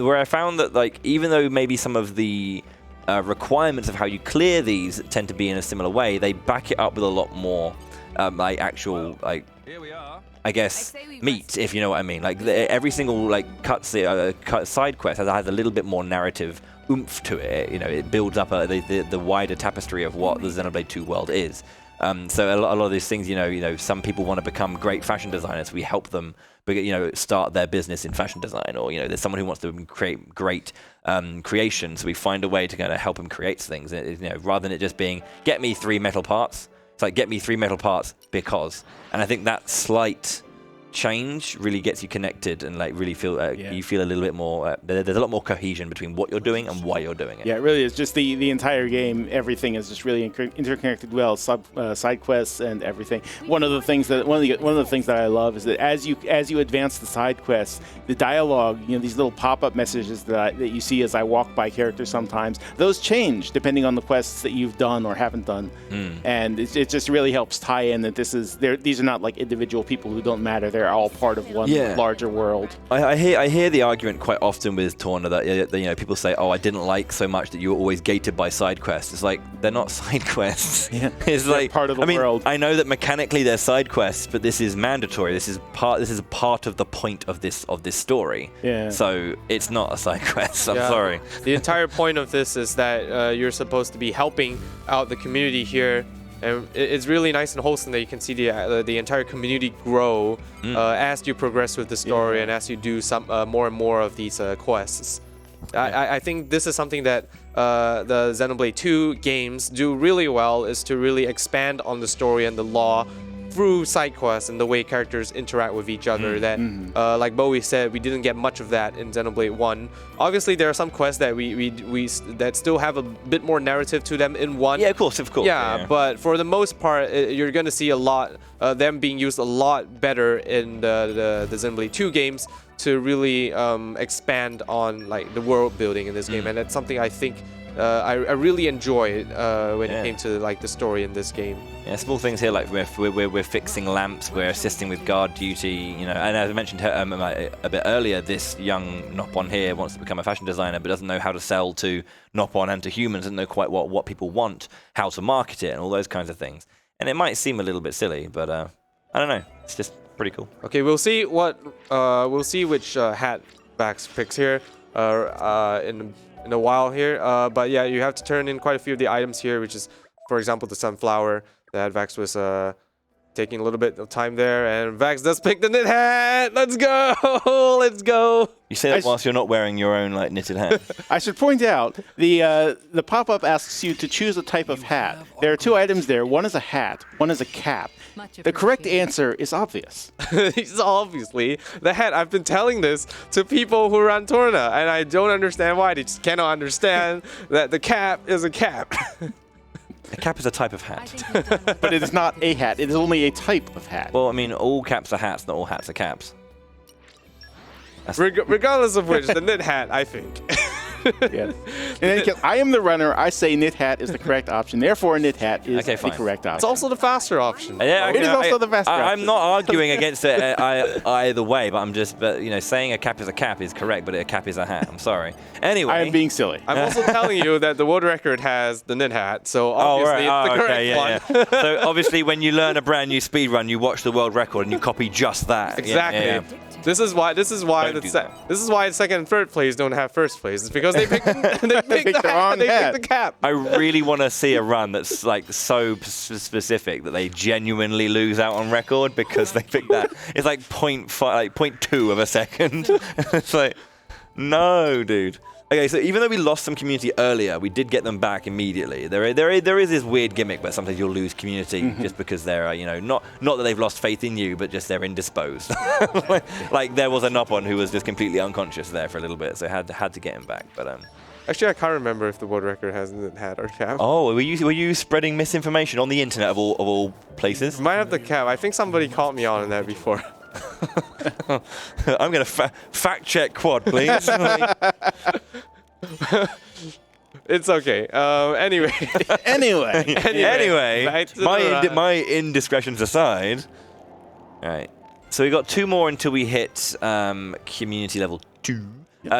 Where I found that, like, even though maybe some of the requirements of how you clear these tend to be in a similar way, they back it up with a lot more like actual, like, I guess, meat, if you know what I mean. Like every single like side quest has a little bit more narrative oomph to it. You know, it builds up the wider tapestry of what the Xenoblade 2 world is. So a lot of these things, you know, some people want to become great fashion designers. We help them, start their business in fashion design, or there's someone who wants to create great creation. So we find a way to kind of help them create things. Rather than it just being get me 3 metal parts. It's like get me 3 metal parts because. And I think that slight change really gets you connected and like really feel you feel a little bit more there's a lot more cohesion between what you're doing and why you're doing it. Yeah, it really is. Just the entire game, everything is just really interconnected well. Side quests and everything. One of the things that I love is that as you advance the side quests, the dialogue, these little pop-up messages that you see as I walk by characters sometimes, those change depending on the quests that you've done or haven't done. And it just really helps tie in that these are not like individual people who don't matter. They're all part of one larger world. I hear the argument quite often with Torna that people say, oh, I didn't like so much that you were always gated by side quests. It's like they're not side quests. Yeah, it's like part of the world. I know that mechanically they're side quests, but this is mandatory. This is a part of the point of this story. Yeah. So it's not a side quest. I'm sorry. The entire point of this is that you're supposed to be helping out the community here. And it's really nice and wholesome that you can see the entire community grow as you progress with the story and as you do some more and more of these quests. I think this is something that the Xenoblade 2 games do really well, is to really expand on the story and the lore through side quests and the way characters interact with each other. That, like Bowie said, we didn't get much of that in Xenoblade 1. Obviously, there are some quests that we that still have a bit more narrative to them in 1. Yeah, of course. Yeah, but for the most part, you're going to see a lot them being used a lot better in the Xenoblade 2 games to really expand on like the world building in this game, and that's something I think I really enjoy when it came to like the story in this game. Yeah, small things here, like we're fixing lamps, we're assisting with guard duty, and as I mentioned a bit earlier, this young Noppon here wants to become a fashion designer, but doesn't know how to sell to Noppon and to humans, doesn't know quite what people want, how to market it, and all those kinds of things. And it might seem a little bit silly, but I don't know, it's just pretty cool. Okay, we'll see which hat Vax picks here in a while here, but yeah, you have to turn in quite a few of the items here, which is, for example, the sunflower that Vax was taking a little bit of time there, and Vax does pick the knit hat. Let's go! Let's go! You say that whilst you're not wearing your own like knitted hat. I should point out the pop-up asks you to choose a type of hat. There are 2 items there. One is a hat. One is a cap. The correct answer is obvious. It's obviously the hat. I've been telling this to people who run Torna, and I don't understand why. They just cannot understand that the cap is a cap. A cap is a type of hat. But it is not a hat. It is only a type of hat. Well, I mean, all caps are hats, not all hats are caps. Regardless of which, the knit hat, I think. Yes. In any case, I am the runner. I say knit hat is the correct option. Therefore, a knit hat is the correct option. It's also the faster option. Yeah, it is also the faster option. I'm not arguing against it either way, but I'm just, saying a cap is a cap is correct, but a cap is a hat. I'm sorry. Anyway, I am being silly. I'm also telling you that the world record has the knit hat, so obviously it's the correct one. Yeah. So obviously, when you learn a brand new speedrun, you watch the world record and you copy just that. Exactly. Yeah. This is why second and third place don't have first place. It's because they picked the cap. I really want to see a run that's like so specific that they genuinely lose out on record because they picked that. It's like 0.2 of a second. It's like, no, dude. Okay, so even though we lost some community earlier, we did get them back immediately. There is this weird gimmick where sometimes you'll lose community just because they're, not that they've lost faith in you, but just they're indisposed. like there was a Noppon who was just completely unconscious there for a little bit, so had to get him back. But actually, I can't remember if the world record has a hat or cap. Oh, were you spreading misinformation on the internet of all places? Might have the cap. I think somebody caught me on that before. I'm going to fact check Quad, please. It's okay. Anyway. Anyway, my indiscretions aside, All right. So we got 2 more until we hit community level 2.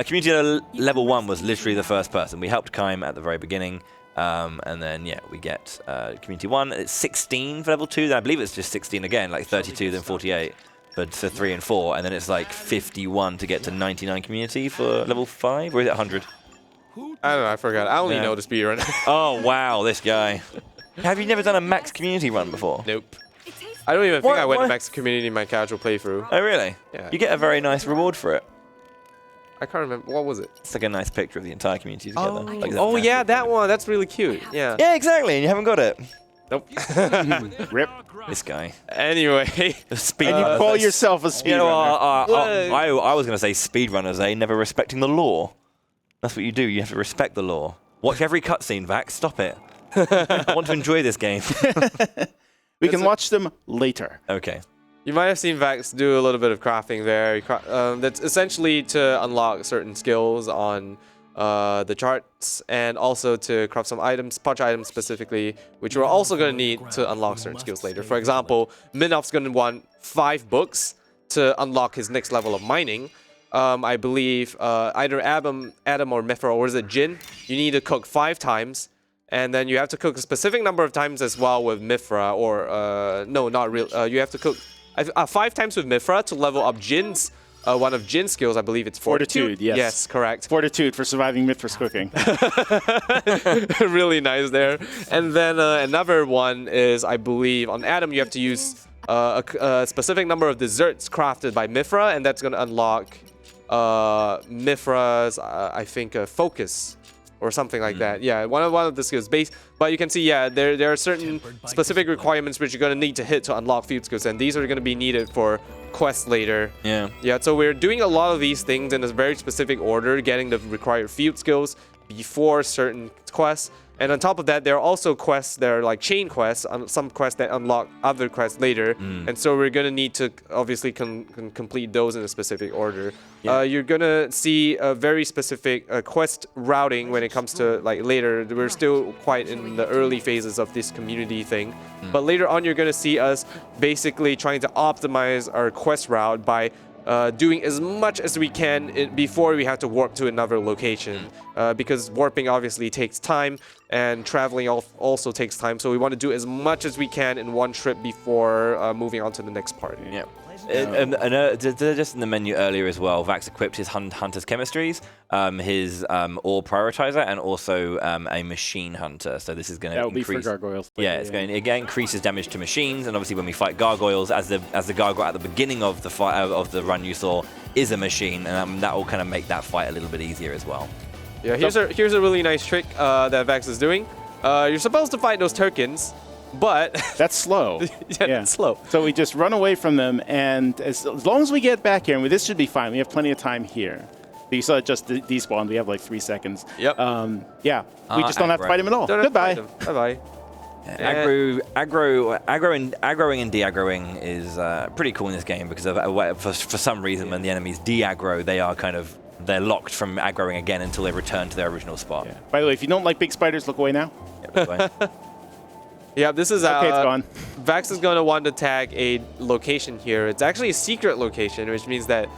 Community level 1 was literally the first person. We helped Kaim at the very beginning. And then, yeah, we get community 1. It's 16 for level 2. Then I believe it's just 16 again, like 32, then 48. But for 3 and 4. And then it's like 51 to get to 99 community for level 5. Or is it 100? I don't know, I forgot. I only know the speedrun. Oh, wow, this guy. Have you never done a max community run before? Nope. I don't even think I went What? to max community in my casual playthrough. Oh, really? Yeah. You get a very nice reward for it. I can't remember. What was it? It's like a nice picture of the entire community together. Like Oh, that. yeah, that one. That's really cute. Yeah. Yeah, exactly. And you haven't got it. Nope. Rip. This guy. Anyway. Speed. And you call yourself a You know, speedrunner. I was going to say speedrunners, never respecting the law. That's what you do. You have to respect the law. Watch every cutscene, Vax. Stop it. I want to enjoy this game. We can watch them later. Okay. You might have seen Vax do a little bit of crafting there. That's essentially to unlock certain skills on the charts and also to craft some items, punch items specifically, which we're also going to need to unlock certain skills later. For example, Minof's going to want 5 books to unlock his next level of mining. I believe either Adam or Mithra, or is it Jin? You need to cook 5 times. And then you have to cook a specific number of times as well with Mithra, or no, not real. You have to cook 5 times with Mithra to level up Jin's one of Jin's skills. I believe it's fortitude. Yes. Yes, correct. Fortitude for surviving Mithra's cooking. Really nice there. And then another one is, I believe, on Adam you have to use a specific number of desserts crafted by Mithra, and that's going to unlock Mithra's, I think, focus. Or something like that. Yeah, one of the skills base. But you can see, yeah, there are certain specific requirements which you're going to need to hit to unlock field skills, and these are going to be needed for quests later. Yeah. Yeah, so we're doing a lot of these things in a very specific order, getting the required field skills before certain quests. And on top of that, there are also quests that are like chain quests, some quests that unlock other quests later. And so we're going to need to obviously complete those in a specific order. Yeah. You're going to see a very specific quest routing when it comes to like later. We're still quite in the early phases of this community thing. But later on, you're going to see us basically trying to optimize our quest route by doing as much as we can before we have to warp to another location, because warping obviously takes time and traveling also takes time, so we want to do as much as we can in one trip before moving on to the next part. Yeah. Just in the menu earlier as well, Vax equipped his Hunter's Chemistries, his Ore Prioritizer, and also a Machine Hunter. So this is going to increase... That will be for gargoyles. Yeah, it's going to again increases damage to machines, and obviously when we fight gargoyles, as the gargoyle at the beginning of the fight of the run you saw is a machine, and that will kind of make that fight a little bit easier as well. Yeah, here's a really nice trick that Vax is doing. You're supposed to fight those Turkins, but That's slow. yeah, it's slow. So we just run away from them, and as long as we get back here, and this should be fine. We have plenty of time here. You saw it just despawned. We have like 3 seconds. Yep. Yeah, we just don't have to fight him at all. Goodbye. Bye-bye. Aggroing and de-aggroing is pretty cool in this game because for some reason when the enemies de-aggro, they're locked from aggroing again until they return to their original spot. Yeah. By the way, if you don't like big spiders, look away now. Yeah, this is Okay, it's gone. Vax is going to want to tag a location here. It's actually a secret location, which means that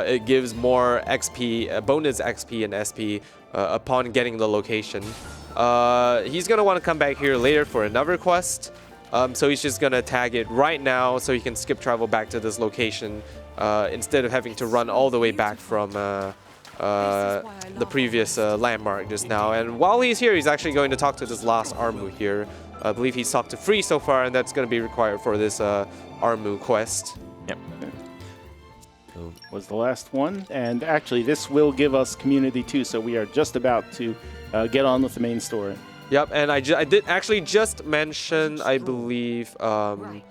it gives more XP, bonus XP and SP upon getting the location. He's going to want to come back here later for another quest. So he's just going to tag it right now so he can skip travel back to this location instead of having to run all the way back from the previous landmark just now. And while he's here, he's actually going to talk to this last Armu here. I believe he's talked to Free so far, and that's going to be required for this Armu quest. Yep. Was the last one, and actually this will give us community too, so we are just about to get on with the main story. Yep, and I did actually just mention, I believe, the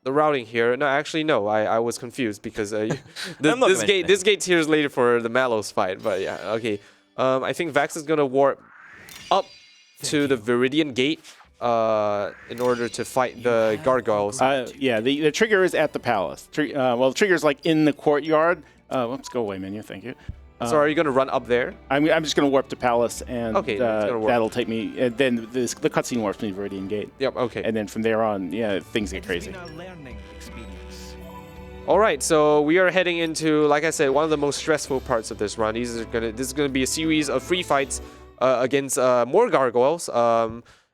routing here. No, actually no, I was confused because this gate here is later for the Mallows fight, but yeah, okay. I think Vax is gonna warp up to the Viridian Gate in order to fight the gargoyles. Yeah, the trigger is at the palace. Well, the trigger is like in the courtyard. Let's go away, menu. Thank you. So are you going to run up there? I'm just going to warp to Palace, and Okay, it's gonna warp. that'll take me. And then the cutscene warps me to Viridian Gate. Yep, okay. And then from there on, yeah, things get crazy. All right, so we are heading into, like I said, one of the most stressful parts of this run. This is gonna be a series of free fights against more gargoyles.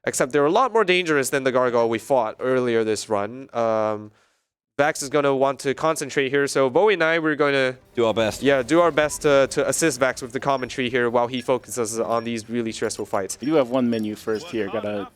Except they're a lot more dangerous than the gargoyle we fought earlier this run. Vax is gonna want to concentrate here, so Bowie and I, we're going to do our best. Yeah, do our best to assist Vax with the commentary here while he focuses on these really stressful fights. We do have one menu first here. Gotta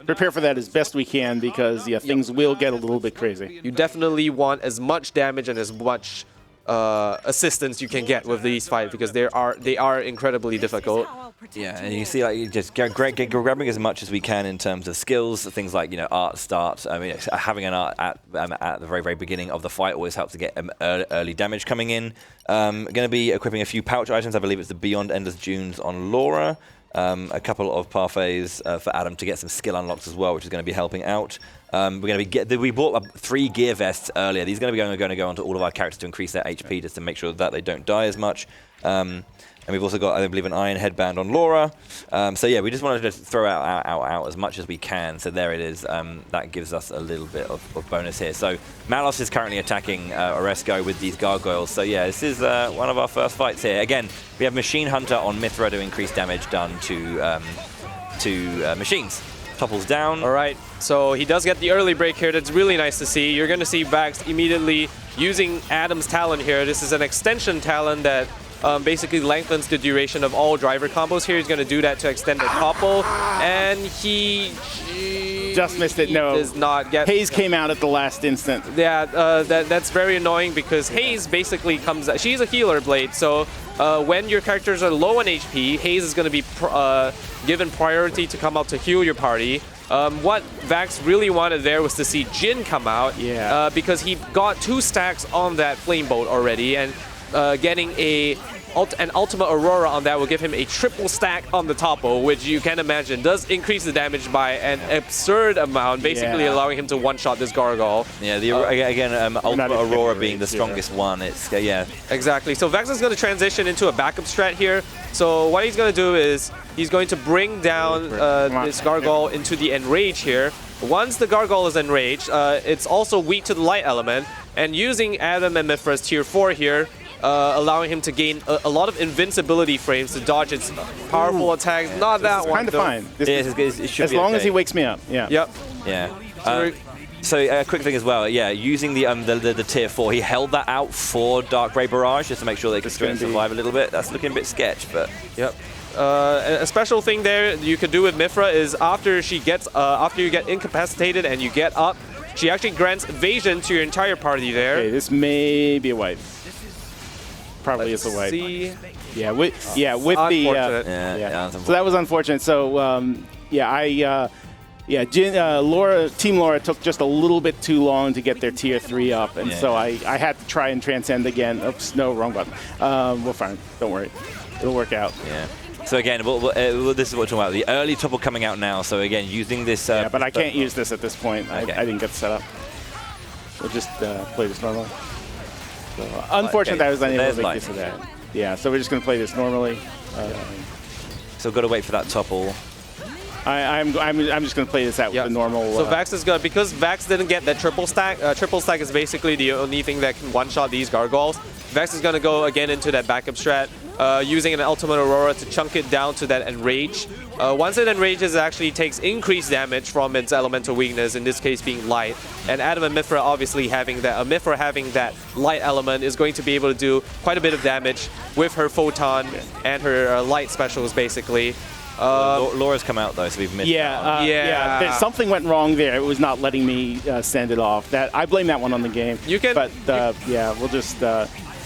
prepare for that as best we can because yeah, things will get a little bit crazy. You definitely want as much damage and as much assistance you can get with these fights because they are incredibly difficult. Yeah, and you see, like, just grabbing as much as we can in terms of skills, things like, you know, art start. I mean, having an art at the very beginning of the fight always helps to get early damage coming in. Going to be equipping a few pouch items. I believe it's the Beyond Endless Dunes on Laura. A couple of parfaits for Adam to get some skill unlocks as well, which is going to be helping out. We're going to be we bought 3 gear vests earlier. These are going to go onto all of our characters to increase their HP, just to make sure that they don't die as much. And we've also got, I believe, an iron headband on Laura. So yeah, we just wanted to throw out as much as we can. So there it is. That gives us a little bit of bonus here. So Malos is currently attacking Oresco with these gargoyles. So yeah, this is one of our first fights here. Again, we have Machine Hunter on Mithra to increase damage done to machines. Topples down. All right, so he does get the early break here. That's really nice to see. You're going to see Vax immediately using Adam's talent here. This is an extension talent that basically lengthens the duration of all driver combos here. He's going to do that to extend the topple, and he just missed it. No, does not get. Haze came out at the last instant. Yeah, that's very annoying because Haze basically comes. She's a healer blade, so when your characters are low on HP, Haze is going to be given priority to come out to heal your party. What Vax really wanted there was to see Jin come out, because he got 2 stacks on that flame bolt already, and getting an Ultima Aurora on that will give him a triple stack on the topo, which you can imagine does increase the damage by an absurd amount, basically allowing him to one-shot this gargoyle. Yeah, again, Ultima Aurora being the strongest one. It's yeah. Exactly. So Vax is going to transition into a backup strat here. So what he's going to do is he's going to bring down this gargoyle into the enrage here. Once the gargoyle is enraged, it's also weak to the light element, and using Adam and Mithra's tier 4 here, allowing him to gain a lot of invincibility frames to dodge its powerful attacks. Not that one, kind of fine. It should as long as he wakes me up. Yeah. Yep. Yeah. So a quick thing as well. Yeah, using the tier 4, he held that out for Dark Grey Barrage just to make sure they could survive a little bit. That's looking a bit sketch, but yep. A special thing there you could do with Mithra is after you get incapacitated and you get up, she actually grants evasion to your entire party there. Okay, this may be a wipe. Probably is a wipe. See. Yeah, with the so that was unfortunate. So Team Laura took just a little bit too long to get their tier 3 up, and so I had to try and transcend again. Oops, no, wrong button. We're fine. Don't worry, it'll work out. Yeah. So again, this is what we're talking about. The early topple coming out now. So again, using this. Yeah, but I can't use this at this point. I didn't get set up. We'll just play this normally. So, unfortunately, I was unable to make use of that. Yeah, so we're just going to play this normally. So we've got to wait for that topple. I'm just going to play this out with the normal. So Vax is good because Vax didn't get that triple stack. Triple stack is basically the only thing that can one-shot these gargoyles. Vax is going to go again into that backup strat, using an Ultimate Aurora to chunk it down to that enrage. Once it enrages, it actually takes increased damage from its elemental weakness, in this case being light. And Adam and Mithra obviously having that, Mithra having that light element is going to be able to do quite a bit of damage with her photon and her light specials basically. Laura's come out though, so we've missed. Something went wrong there. It was not letting me send it off. I blame that one on the game. You can, but we'll just.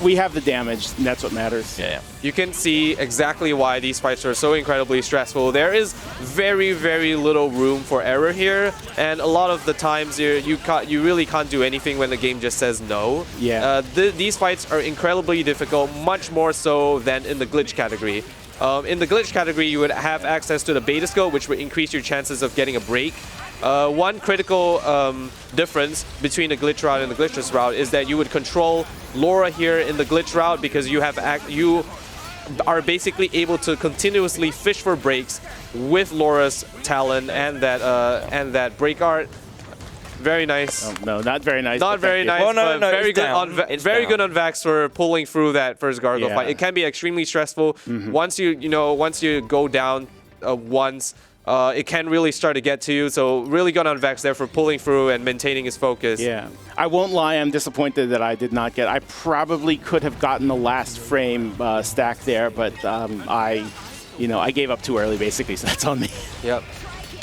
We have the damage, and that's what matters. Yeah. You can see exactly why these fights are so incredibly stressful. There is very, very little room for error here, and a lot of the times you really can't do anything when the game just says no. Yeah. These fights are incredibly difficult, much more so than in the glitch category. In the glitch category, you would have access to the beta scope, which would increase your chances of getting a break. One critical difference between the glitch route and the glitchless route is that you would control Laura here in the glitch route because you have are basically able to continuously fish for breaks with Laura's Talon and that break art. Very nice. Oh, no, not very nice. Not very nice, Well, no, but no, very it's good down. on It's very down. good on Vax for pulling through that first Gargoyle Yeah. fight. It can be extremely stressful. Once you go down once, it can really start to get to you. So really good on Vax there for pulling through and maintaining his focus. Yeah, I won't lie. I'm disappointed that I did not get. I probably could have gotten the last frame stack there, but I gave up too early basically, so that's on me. Yep.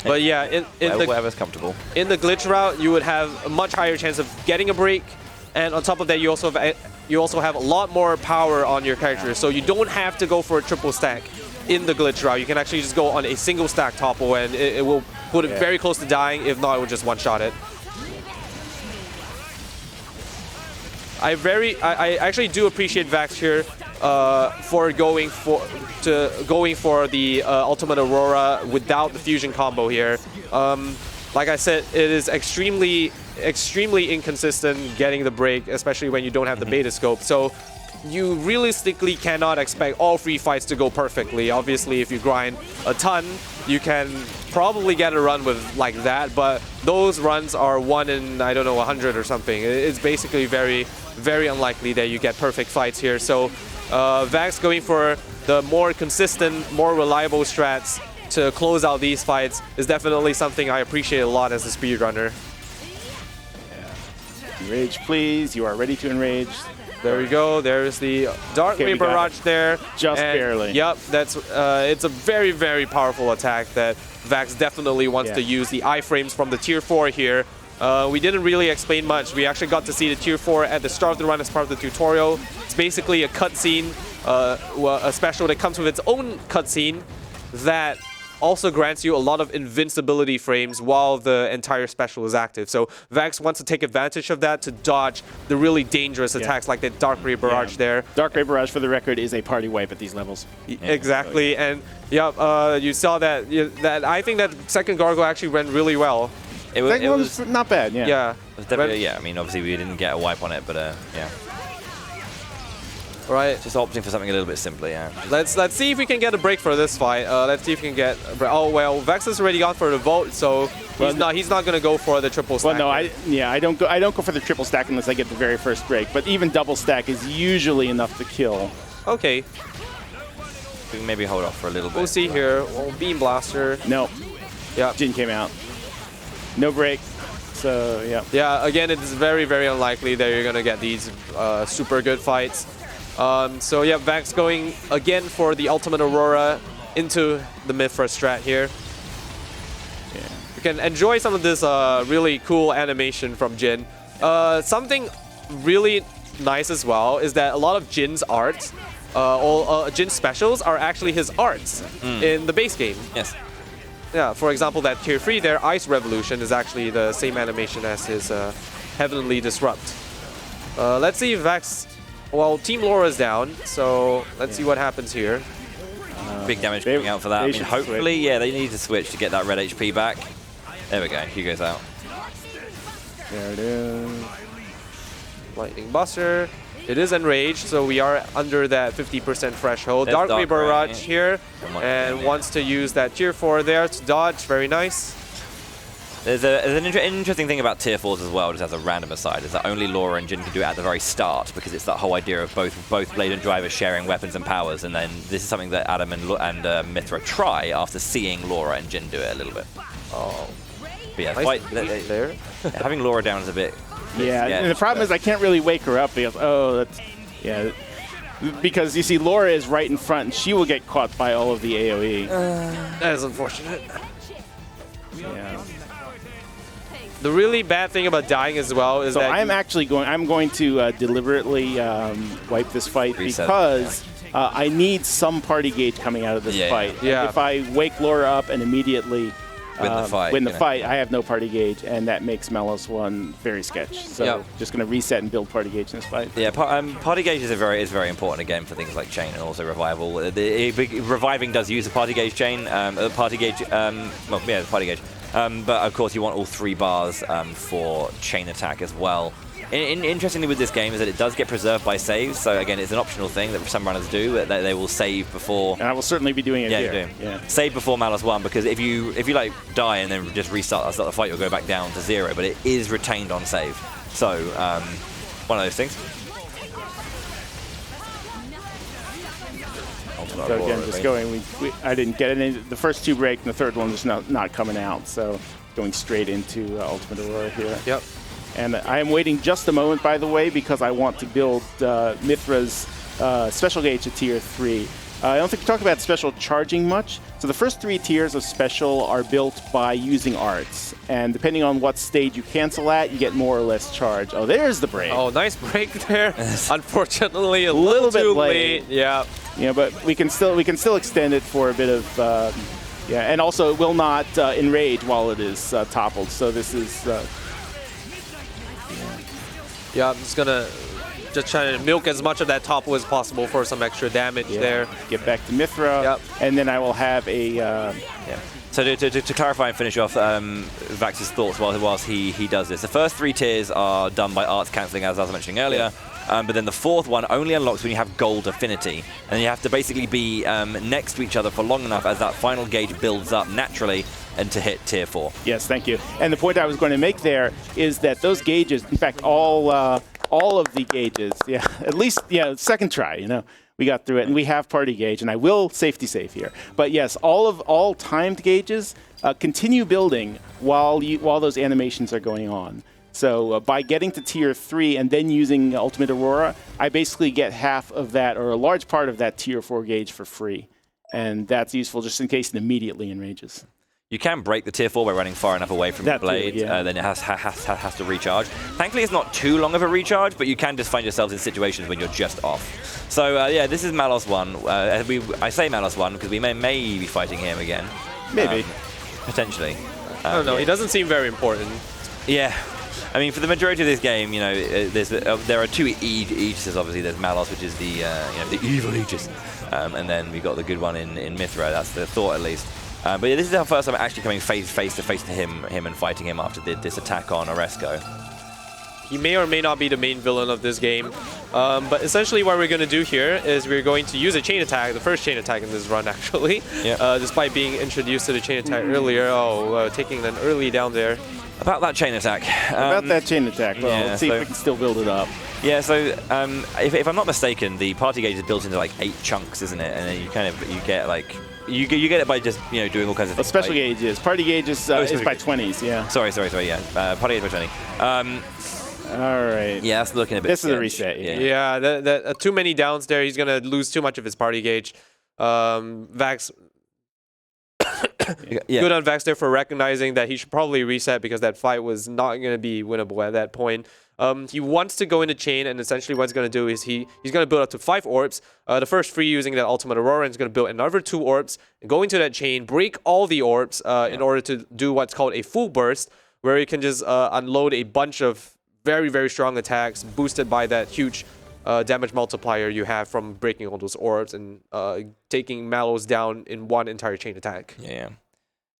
But yeah, Whatever's comfortable. in the glitch route, you would have a much higher chance of getting a break, and on top of that, you also have a lot more power on your character, so you don't have to go for a triple stack in the glitch route. You can actually just go on a single stack topple, and it will put it very close to dying. If not, it would just one-shot it. I actually do appreciate Vax here for going for the Ultimate Aurora without the fusion combo here. Like I said, it is extremely inconsistent getting the break, especially when you don't have the beta scope. So you realistically cannot expect all 3 fights to go perfectly. Obviously, if you grind a ton, you can probably get a run with like that, but those runs are 1 in, I don't know, 100 or something. It's basically very, very unlikely that you get perfect fights here. So Vax going for the more consistent, more reliable strats to close out these fights is definitely something I appreciate a lot as a speedrunner. Enrage, please. You are ready to enrage. There we go. There's the Dark Okay, Ray we got Barrage there. Just And barely. Yep, that's it's a very, very powerful attack that Vax definitely wants to use the iframes from the tier 4 here. We didn't really explain much. We actually got to see the tier 4 at the start of the run as part of the tutorial. It's basically a cutscene, a special that comes with its own cutscene that also grants you a lot of invincibility frames while the entire special is active. So Vax wants to take advantage of that to dodge the really dangerous attacks like the Dark Ray Barrage there. Dark Ray Barrage, for the record, is a party wipe at these levels. Exactly, and yeah, you saw that. I think that second Gargoyle actually went really well. It That was was not bad, yeah. Yeah. It was definitely, yeah, I mean, obviously we didn't get a wipe on it, but yeah. Right. Just opting for something a little bit simpler, yeah. Let's see if we can get a break for this fight. Let's see if we can get. Oh well, Vex has already gone for the vote, so he's not gonna go for the triple stack. Well, no, I don't go for the triple stack unless I get the very first break. But even double stack is usually enough to kill. Okay, We can maybe hold off for a little bit. we'll see here. Well, Beam Blaster. No, Yeah. Jin came out. No break. So yeah. Yeah. Again, it's very, very unlikely that you're gonna get these super good fights. So yeah, Vax going again for the Ultimate Aurora into the mid first strat here. Yeah. You can enjoy some of this really cool animation from Jin. Something really nice as well is that a lot of Jin's arts, Jin's specials are actually his arts in the base game. Yes. Yeah, for example, that tier 3 there, Ice Revolution, is actually the same animation as his Heavenly Disrupt. Let's see if Vax... Well, Team Laura is down, so let's see what happens here. Big damage coming out for that. I mean, should hopefully, switch. yeah, they need to switch to get that red HP back. There we go. Hugo's out. There it is. Lightning Buster. It is enraged, so we are under that 50% threshold. There's Dark Ray Dark Ray, Barrage yeah. here, and Yeah. wants to use that tier 4 there to dodge. Very nice. There's an interesting thing about tier 4s as well, just as a random aside, is that only Laura and Jin can do it at the very start, because it's that whole idea of both Blade and Driver sharing weapons and powers, and then this is something that Adam and Mithra try after seeing Laura and Jin do it a little bit. Oh, But yeah, nice there. having Laura down is a bit... Yeah, and the problem is I can't really wake her up because because you see Laura is right in front and she will get caught by all of the AoE. That is unfortunate. Yeah. The really bad thing about dying as well is So that I'm going to deliberately wipe this fight Reset, because I need some party gauge coming out of this Yeah. fight. Yeah. And if I wake Laura up and immediately Win the fight, win the you know. fight, I have no party gauge, and that makes Melos 1 very sketch. So Yep. just going to reset and build party gauge in this fight. Yeah, party gauge is very important again for things like chain and also revival. Reviving does use a party gauge chain, the party gauge. But of course you want all 3 bars for chain attack as well. Interestingly with this game is that it does get preserved by saves. So again, it's an optional thing that some runners do. That they will save before. And I will certainly be doing it Yeah, here. you're doing. Yeah. Save before Malice 1, because if you like die and then just start the fight, you'll go back down to 0. But it is retained on save. So one of those things. So again, just going. I didn't get any. The first 2 break, and the third one was not coming out. So going straight into Ultimate Aurora here. Yep. And I am waiting just a moment, by the way, because I want to build Mythra's special gauge to tier 3. I don't think we talked about special charging much. So the first 3 tiers of special are built by using arts. And depending on what stage you cancel at, you get more or less charge. Oh, there's the break. Oh, nice break there. Unfortunately, a Little little bit too late. late. Yeah. Yeah, but we can still extend it for a bit of yeah, and also it will not enrage while it is toppled. So this is Yeah, I'm just gonna try to milk as much of that topple as possible for some extra damage there. Get back to Mythra, Yep. and then I will have a So to clarify and finish off Vax's thoughts whilst he does this, the first 3 tiers are done by arts cancelling, as I was mentioning earlier. But then the 4th one only unlocks when you have gold affinity. And you have to basically be next to each other for long enough as that final gauge builds up naturally and to hit tier 4. Yes, thank you. And the point I was going to make there is that those gauges, in fact, all of the gauges, yeah, at least, yeah, second try, you know, we got through it, and we have party gauge, and I will safety save here. But yes, all timed gauges continue building while those animations are going on. So by getting to tier 3 and then using Ultimate Aurora, I basically get half of that, or a large part of that tier 4 gauge for free. And that's useful just in case it immediately enrages. You can break the tier 4 by running far enough away from the That too, blade, yeah. then it has to recharge. Thankfully, it's not too long of a recharge, but you can just find yourselves in situations when you're just off. So yeah, this is Malos 1. I say Malos 1 because we may be fighting him again. Maybe. Potentially. I don't know. He doesn't seem very important. Yeah. I mean, for the majority of this game, you know, there are 2 Aegises. Obviously, there's Malos, which is the the evil Aegis, and then we got the good one in Mythra. That's the thought, at least. But yeah, this is our first time actually coming face to face to him and fighting him after this attack on Oresco. He may or may not be the main villain of this game. But essentially what we're going to do here is we're going to use a chain attack, the first chain attack in this run, actually. Yeah. Despite being introduced to the chain attack earlier. Taking an early down there. About that chain attack. About that chain attack, well, yeah, let's see if we can still build it up. Yeah, so if I'm not mistaken, the party gauge is built into like 8 chunks, isn't it? And then you get like you get it by just doing all kinds of things. Special gauges, party gauges is by 20s, yeah. Sorry, yeah. Party gauge by 20. All right. Yeah, that's looking a bit. This is a sketch. reset. Yeah, too many downs there. He's gonna lose too much of his party gauge. Vax. Yeah. Good on Vax there for recognizing that he should probably reset because that fight was not going to be winnable at that point. He wants to go into chain, and essentially what he's going to do is he's going to build up to 5 orbs. The first 3 using that Ultimate Aurora, and he's going to build another 2 orbs, and go into that chain, break all the orbs in order to do what's called a full burst, where you can just unload a bunch of very, very strong attacks boosted by that huge damage multiplier you have from breaking all those orbs and taking Mallows down in one entire chain attack. Yeah.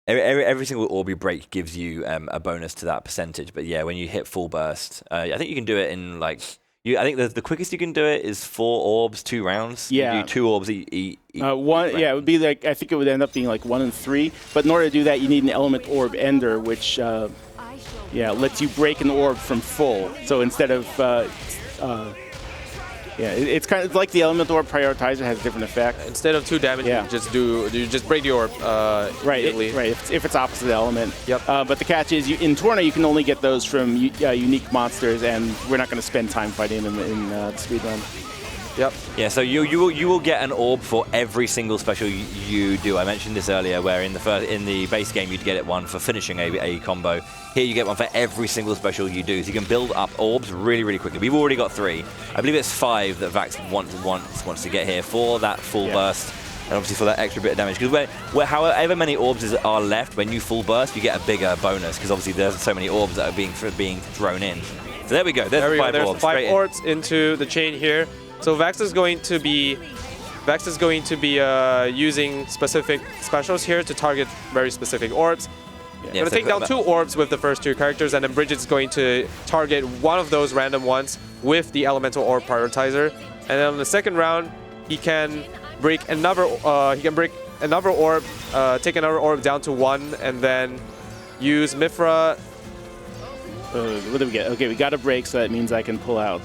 Every single orb you break gives you a bonus to that percentage. But yeah, when you hit full burst, I think you can do it in like... I think the quickest you can do it is 4 orbs, 2 rounds. Yeah. You do 2 orbs each One, yeah, it would be like, I think it would end up being like 1 and 3. But in order to do that, you need an element orb ender, which lets you break an orb from full. So instead of... yeah, it's kind of like the element orb prioritizer has a different effect. Instead of 2 damage, you just break the orb Right, immediately. if it's opposite element. Yep. But the catch is, in Torna, you can only get those from unique monsters, and we're not going to spend time fighting them in the speedrun. Yep. Yeah, so you will get an orb for every single special you do. I mentioned this earlier, where in the base game you'd get it one for finishing a combo. Here you get one for every single special you do. So you can build up orbs really, really quickly. We've already got 3. I believe it's 5 that Vax wants to get here for that full burst, and obviously for that extra bit of damage. Because however many orbs are left when you full burst, you get a bigger bonus. Because obviously there's so many orbs that are being thrown in. So there we go. There's 5 There's orbs. 5 orbs into the chain here. So Vax is going to be using specific specials here to target very specific orbs. We're going to take down 2 orbs with the first 2 characters, and then Bridget's going to target one of those random ones with the elemental orb prioritizer. And then on the second round, he can break another. Orb, take another orb down to 1, and then use Mithra. What do we get? Okay, we got a break, so that means I can pull out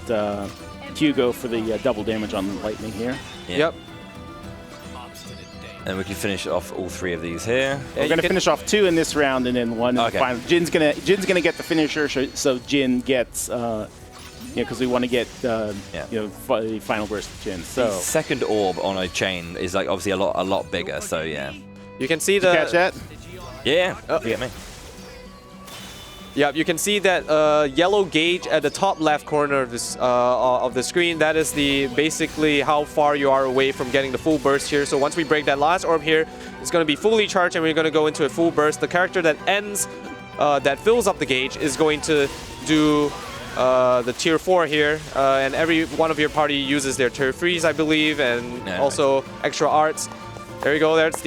Hugo for the double damage on the lightning here. Yeah. Yep. And we can finish off all 3 of these here. We're going to finish off 2 in this round, and then 1 in the final. Jin's gonna get the finisher, so Jin gets, because we want to get, the final burst of Jin. So the second orb on a chain is like obviously a lot bigger. So yeah. You can see Did you catch that? Yeah. Oh, you get me. Yeah, you can see that yellow gauge at the top left corner of this of the screen. That is basically how far you are away from getting the full burst here. So once we break that last orb here, it's going to be fully charged, and we're going to go into a full burst. The character that that fills up the gauge is going to do the tier 4 here, and every one of your party uses their tier 3s, I believe, and also extra arts. There you go. That's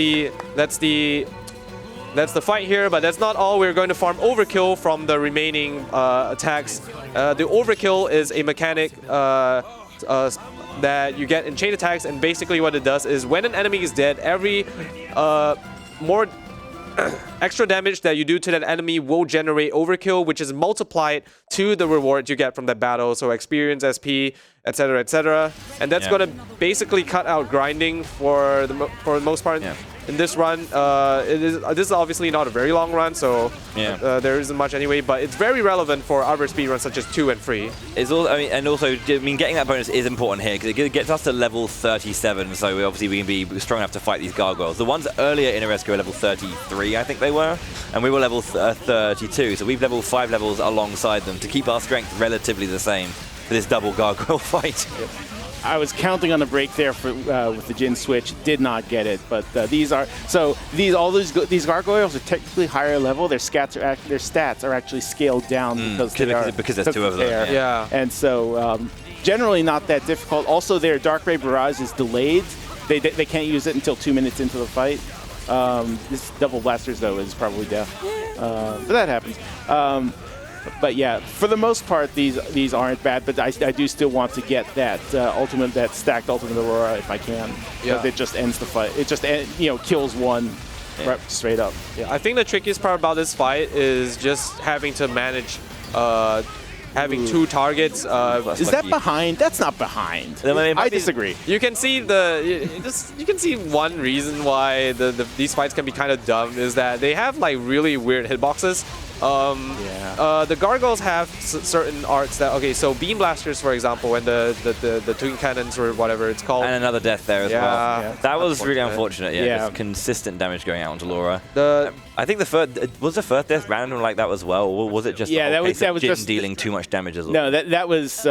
the fight here, but that's not all. We're going to farm overkill from the remaining attacks. The overkill is a mechanic that you get in chain attacks, and basically what it does is when an enemy is dead, every more extra damage that you do to that enemy will generate overkill, which is multiplied to the reward you get from that battle. So experience, SP, etc., etc. And that's going to basically cut out grinding for the most part. Yeah. In this run, this is obviously not a very long run, so there isn't much anyway. But it's very relevant for other speedruns such as 2 and 3. It's also, getting that bonus is important here because it gets us to level 37. So we can be strong enough to fight these gargoyles. The ones earlier in Oresco were level 33, I think they were, and we were level 32. So we've leveled 5 levels alongside them to keep our strength relatively the same for this double gargoyle fight. Yep. I was counting on a break there for with the Jin switch. Did not get it, but these gargoyles are technically higher level. Their stats are actually scaled down because there's 2 of them. Yeah. And so generally not that difficult. Also, their Dark Ray Barrage is delayed. They can't use it until 2 minutes into the fight. This double blasters though is probably death, but that happens. But yeah, for the most part, these aren't bad. But I do still want to get that that stacked ultimate Aurora if I can. Yeah. It just ends the fight. It just kills one right, straight up. Yeah, I think the trickiest part about this fight is just having to manage having 2 targets. Is that behind? That's not behind. I disagree. You can see you can see one reason why these fights can be kind of dumb is that they have like really weird hitboxes. The gargoyles have certain arts that so beam blasters, for example, and the twin cannons or whatever it's called, and another death there as well. Yeah, that was really unfortunate. Yeah, consistent damage going out onto Laura. I think the first death random like that as well, or was it just that was Jin just dealing too much damage as well? No, that was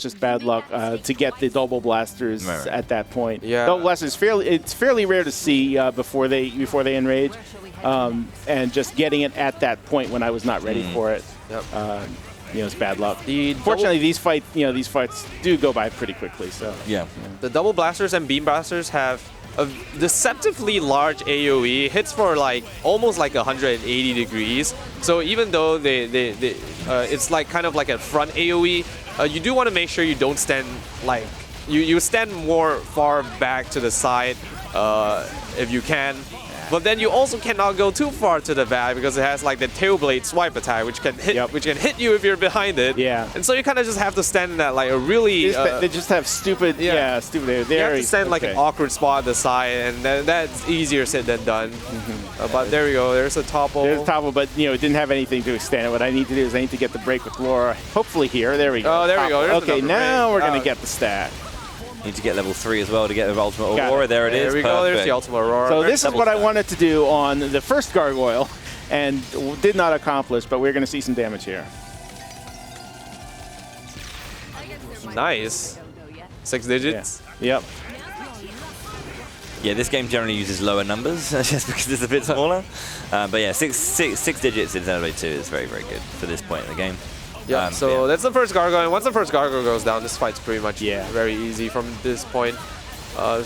just bad luck to get the double blasters at that point. Yeah, double blasters it's fairly rare to see before they enrage. And just getting it at that point when I was not ready for it, it's bad luck. Fortunately, these fights do go by pretty quickly. So the double blasters and beam blasters have a deceptively large AOE, hits for almost 180 degrees. So even though it's kind of like a front AOE, you do want to make sure you don't stand you stand more far back to the side if you can. But then you also cannot go too far to the back because it has the tailblade swipe attack, which can hit you if you're behind it. Yeah. And so you kind of just have to stand in that a really. They just have stupid. Yeah, stupid. You have to stand an awkward spot at the side, and that's easier said than done. But there we go. There's a topple. There's a topple, but it didn't have anything to extend it. What I need to do is I need to get the break with Laura. Hopefully here. There we go. Oh, there we go. There's okay, now we're gonna get the stat. Need to get level 3 as well to get the ultimate Aurora. There it is. There we go. There's the ultimate Aurora. So this is what I wanted to do on the first gargoyle, and did not accomplish. But we're going to see some damage here. Nice. 6 digits. Yeah. Yep. Yeah, this game generally uses lower numbers just because it's a bit smaller. But yeah, six digits in Xenoblade 2 is very, very good for this point in the game. Yeah, that's the first gargoyle. And once the first gargoyle goes down, this fight's pretty much very easy from this point.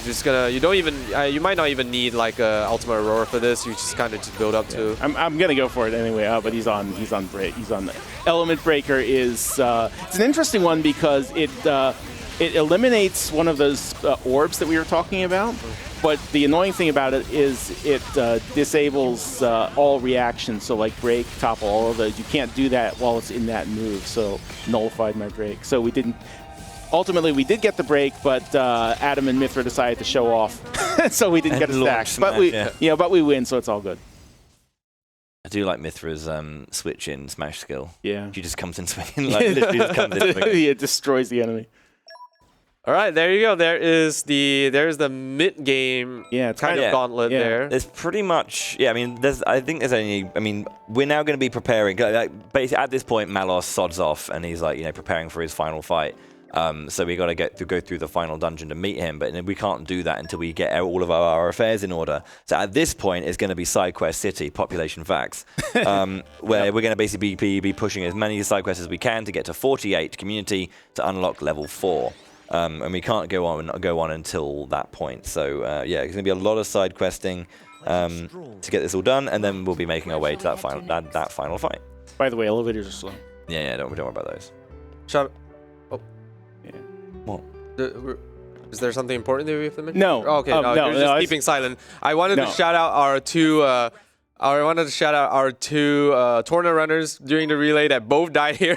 Just gonna, you might not even need like a Ultimate Aurora for this. You just kind of just build up to. I'm gonna go for it anyway. But he's on break. He's on Element Breaker. It's an interesting one because it eliminates one of those orbs that we were talking about. But the annoying thing about it is it disables all reactions. So like break, topple, all of those. You can't do that while it's in that move. So nullified my break. So we didn't. Ultimately, we did get the break, but Adam and Mithra decided to show off, so we didn't get a stack. But we win, so it's all good. I do like Mithra's switch in Smash skill. Yeah, she just comes in swinging, like literally just comes in swinging. It destroys the enemy. All right, there you go. There's the mid game kind of gauntlet there. There's pretty much I mean, we're now going to be preparing. Like, basically, at this point, Malos sods off, and he's like preparing for his final fight. So we got to go through the final dungeon to meet him, but we can't do that until we get all of our affairs in order. So at this point, it's going to be Side Quest City, population vax, where we're going to basically be pushing as many side quests as we can to get to 48 community to unlock level 4. And we can't go on until that point. So it's going to be a lot of side questing to get this all done, and then we'll be making our way to that final fight. By the way, elevators are slow. Yeah, don't worry about those. Shut up. What? Is there something important that we have to mention? No. Oh, okay. No, you're just keeping silent. I wanted to shout out our two. Torna runners during the relay that both died here.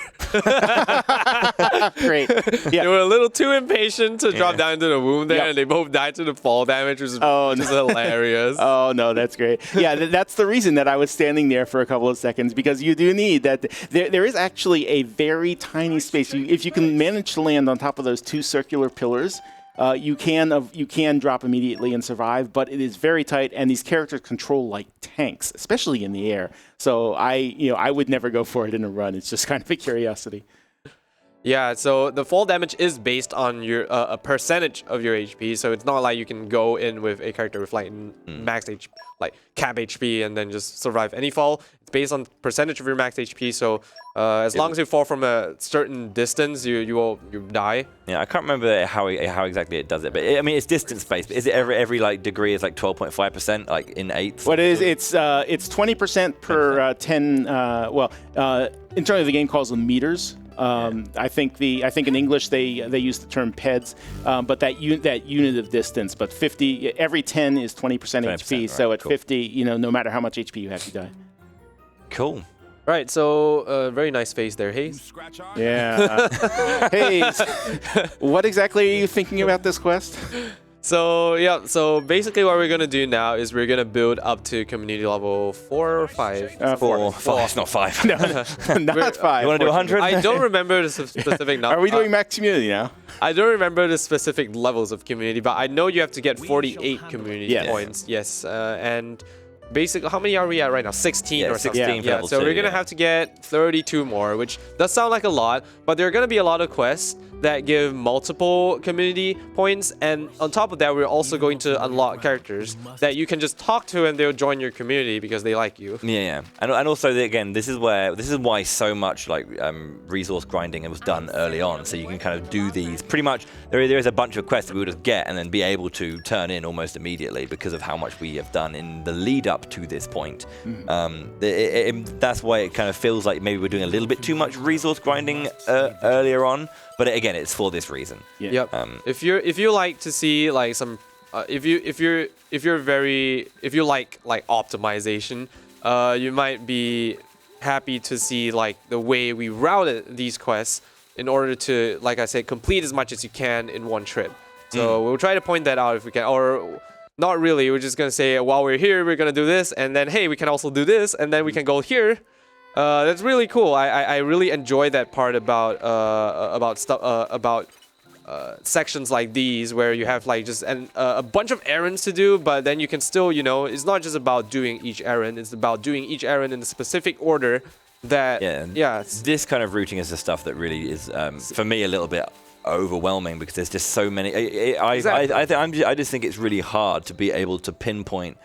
Great. Yeah. They were a little too impatient to drop down into the womb there, and they both died to the fall damage, which is hilarious. Oh, no, that's great. Yeah, that's the reason that I was standing there for a couple of seconds, because you do need that. There is actually a very tiny space. If you can manage to land on top of those two circular pillars, you can drop immediately and survive, but it is very tight, and these characters control like tanks, especially in the air. So I would never go for it in a run. It's just kind of a curiosity. Yeah, so the fall damage is based on your a percentage of your HP, so it's not like you can go in with a character with like max HP, like cap HP, and then just survive any fall. It's based on percentage of your max HP, so as long as you fall from a certain distance, you die. Yeah, I can't remember how exactly it does it, but I mean it's distance based. Is it every like degree is like 12.5%, like in eighths? What it is? It's 20% per 10. Internally the game calls them meters. I think in English they use the term peds, but that unit of distance. But 50 every 10 is 20% HP. Right, so at 50, no matter how much HP you have, you die. Cool. Right. So very nice face there, Hayes. Yeah. Hayes, what exactly are you thinking about this quest? So basically what we're gonna do now is we're gonna build up to community level 4 or 5. 4. It's not 5. No, not 5. You want to do 100? I don't remember the specific number. Are we doing max community now? I don't remember the specific levels of community, but I know you have to get 48 community points. Yes, and basically, how many are we at right now? 16 or 16. Yeah, so we're gonna have to get 32 more, which does sound like a lot, but there are gonna be a lot of quests that give multiple community points, and on top of that, we're also going to unlock characters that you can just talk to, and they'll join your community because they like you. Yeah, and also again, this is why so much like resource grinding was done early on, so you can kind of do these pretty much. There is a bunch of quests that we'll just get and then be able to turn in almost immediately because of how much we have done in the lead up to this point. That's why it kind of feels like maybe we're doing a little bit too much resource grinding earlier on. But again, it's for this reason. Yeah. Yep. If you like to see like some, if you like optimization, you might be happy to see like the way we routed these quests in order to, like I said, complete as much as you can in one trip. So we'll try to point that out if we can, or not really. We're just gonna say while we're here, we're gonna do this, and then hey, we can also do this, and then we can go here. That's really cool. I really enjoy that part about sections like these where you have like just a bunch of errands to do, but then you can still, it's not just about doing each errand. It's about doing each errand in a specific order. This kind of routing is the stuff that really is for me a little bit overwhelming because there's just so many. I just think it's really hard to be able to pinpoint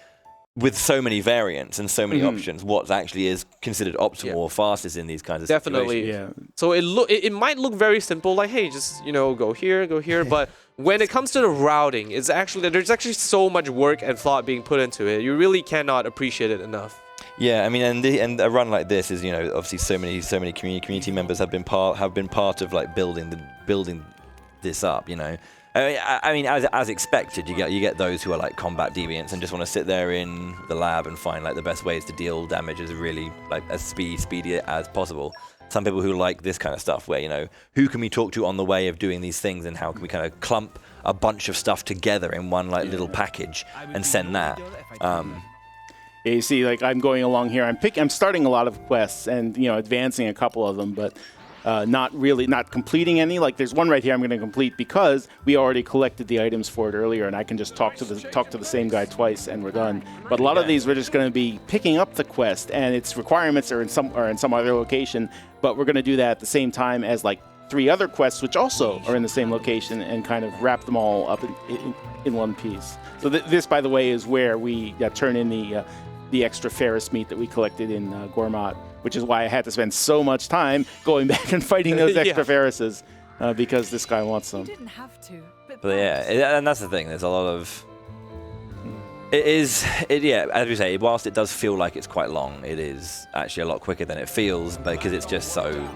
with so many variants and so many options, what actually is considered optimal or fastest in these kinds of Definitely. situations. Yeah. So it might look very simple, like, hey, just, go here, but when it comes to the routing, there's actually so much work and thought being put into it. You really cannot appreciate it enough. Yeah, I mean, and a run like this is, obviously so many community members have been part of like building this up. I mean, as expected, you get those who are like combat deviants and just want to sit there in the lab and find like the best ways to deal damage as really like as speedy as possible. Some people who like this kind of stuff, where who can we talk to on the way of doing these things, and how can we kind of clump a bunch of stuff together in one like little package and send that. Yeah, you see, like I'm going along here. I'm starting a lot of quests and advancing a couple of them, but not completing any. Like there's one right here I'm going to complete because we already collected the items for it earlier, and I can just talk to the same guy twice and we're done. But a lot of these we're just going to be picking up the quest, and its requirements are in some other location. But we're going to do that at the same time as like 3 other quests, which also are in the same location, and kind of wrap them all up in one piece. So this, by the way, is where we turn in the extra Ferris meat that we collected in Gourmet, which is why I had to spend so much time going back and fighting those extra Ferrises, because this guy wants them. You didn't have to. But yeah, and that's the thing. There's a lot of. Yeah, as we say, whilst it does feel like it's quite long, it is actually a lot quicker than it feels, because it's just so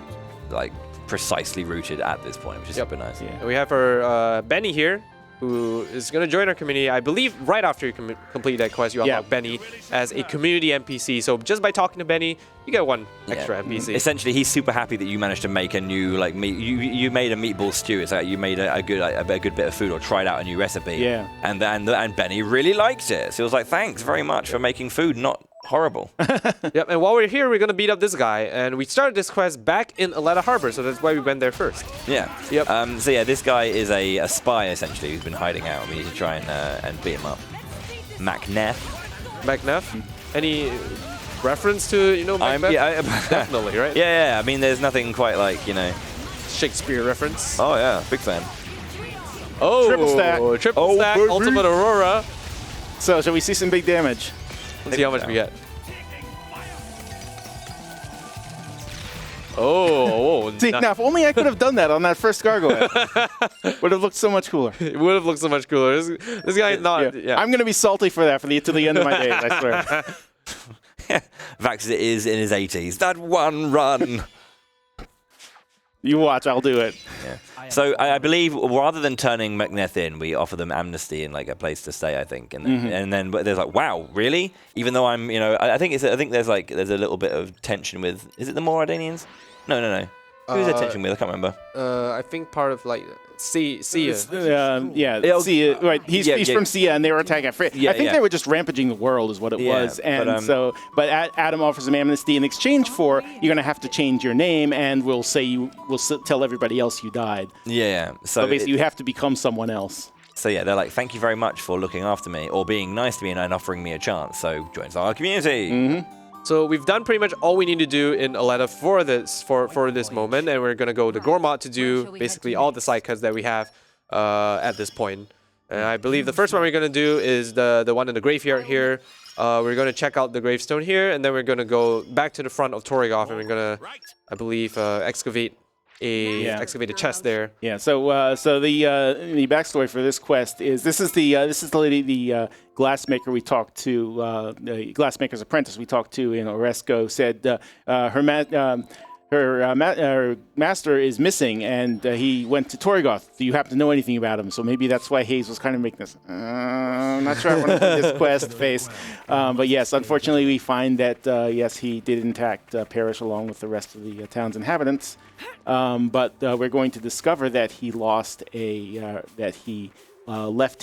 like precisely rooted at this point, which is super nice. Yeah. And we have our Benny here, who is going to join our community. I believe right after you complete that quest, you unlock Benny as a community NPC. So just by talking to Benny, you get 1 extra NPC. Essentially, he's super happy that you managed to make a new like meat. You made a meatball stew. It's like you made a good bit of food, or tried out a new recipe. Yeah. And Benny really liked it. So he was like, "Thanks very much for making food not horrible." Yep. And while we're here, we're going to beat up this guy. And we started this quest back in Aletta Harbor, so that's why we went there first. Yeah. Yep. So yeah, this guy is a spy essentially who's been hiding out. We need to try and beat him up. Macneth. Macneth? Any reference to Macbeth? Definitely, right? Yeah. I mean, there's nothing quite like Shakespeare reference. Oh yeah, big fan. Oh, Triple stack. Triple stack, baby. ultimate aurora. So shall we see some big damage? Let's see how much we get. Oh, See, now if only I could have done that on that first gargoyle, would have loothed so much cooler. It would have looked so much cooler. This guy is not. Yeah. I'm gonna be salty for that till the end of my days. I swear. Vax is in his 80s. That one run. You watch, I'll do it. Yeah. So I believe rather than turning Macneth in, we offer them amnesty and like a place to stay. I think, and then but there's like, wow, really? Even though I'm, I think there's a little bit of tension with. Is it the Moradanians? No. Who's there tension with? I can't remember. I think part of like Sia. Sia, right. He's from Sia, and they were attacking. I think they were just rampaging the world, is what it was. And but Adam offers him amnesty in exchange for you're going to have to change your name, and we'll tell everybody else you died. Yeah. So basically, you have to become someone else. So yeah, they're like, thank you very much for looking after me or being nice to me and offering me a chance. So join our community. Mm-hmm. So we've done pretty much all we need to do in Aletta for this moment, and we're gonna go to Gourmet to do basically all the side cuts that we have at this point. And I believe the first one we're gonna do is the one in the graveyard here. We're gonna check out the gravestone here, and then we're gonna go back to the front of Torrigoth, and we're gonna, I believe, excavate a chest there. Yeah. So the backstory for this quest is this is the lady, the glassmaker we talked to, the glassmaker's apprentice we talked to in Oresco said her master is missing, and he went to Torrigoth. Do you happen to know anything about him? So maybe that's why Hayes was kind of making this. I'm not sure I want to put this quest face. But yes, unfortunately, we find that yes, he did in fact perish along with the rest of the town's inhabitants. But we're going to discover that he left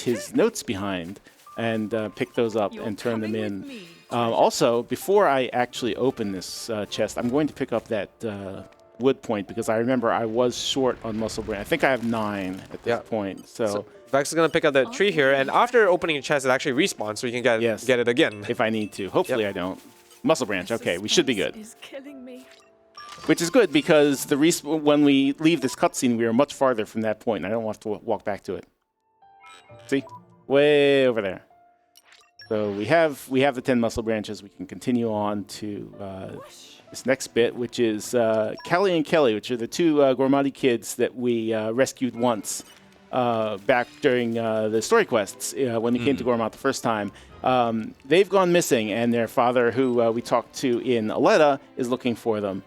his notes behind, and pick those up and turn them in. Also, before I actually open this chest, I'm going to pick up that wood point, because I remember I was short on muscle brain. I think I have 9 at this point. So Vax is going to pick up that tree here, and after opening a chest, it actually respawns, so you can get it again. If I need to. Hopefully I don't. Muscle branch. Okay, we should be good. Is killing me. Which is good, because when we leave this cutscene, we are much farther from that point, and I don't want to walk back to it. See? Way over there. So we have the 10 muscle branches. We can continue on to this next bit, which is Callie and Kelly, which are the two Gormati kids that we rescued once back during the story quests when they came to Gormat the first time. They've gone missing, and their father, who we talked to in Aletta, is looking for them.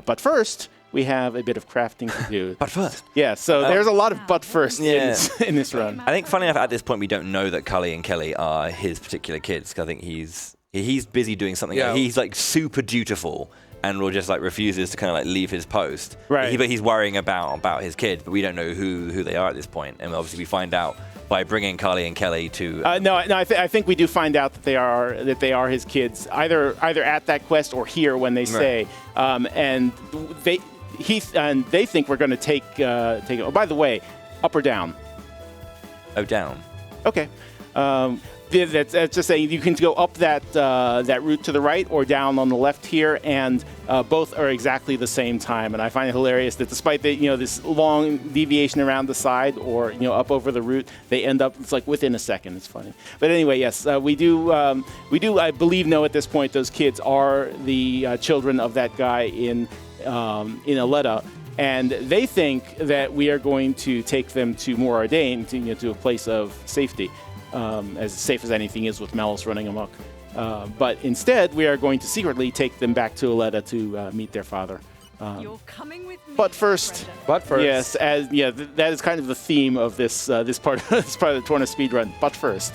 But first, we have a bit of crafting to do. But first. Yeah, so there's a lot of but first Yeah. in this run. I think, funny enough, at this point, we don't know that Cully and Kelly are his particular kids. 'Cause I think he's busy doing something. Yeah. He's like super dutiful and will just like refuses to kind of like leave his post. Right. But he's worrying about his kids, but we don't know who they are at this point. And obviously, we find out by bringing Cully and Kelly to. No, I think we do find out that they are his kids, either at that quest or here when they say, and they think we're going to take. Oh, by the way, up or down? Oh, down. Okay. That's just saying you can go up that route to the right or down on the left here, and both are exactly the same time. And I find it hilarious that despite this long deviation around the side or up over the route, they end up it's like within a second. It's funny. But anyway, yes, we do I believe know at this point those kids are the children of that guy in Aletta. And they think that we are going to take them to Morardain, to a place of safety, as safe as anything is with Malus running amok. But instead, we are going to secretly take them back to Aletta to meet their father. You're coming with me. But first, yes, that is kind of the theme of this part of the Torna speedrun. But first,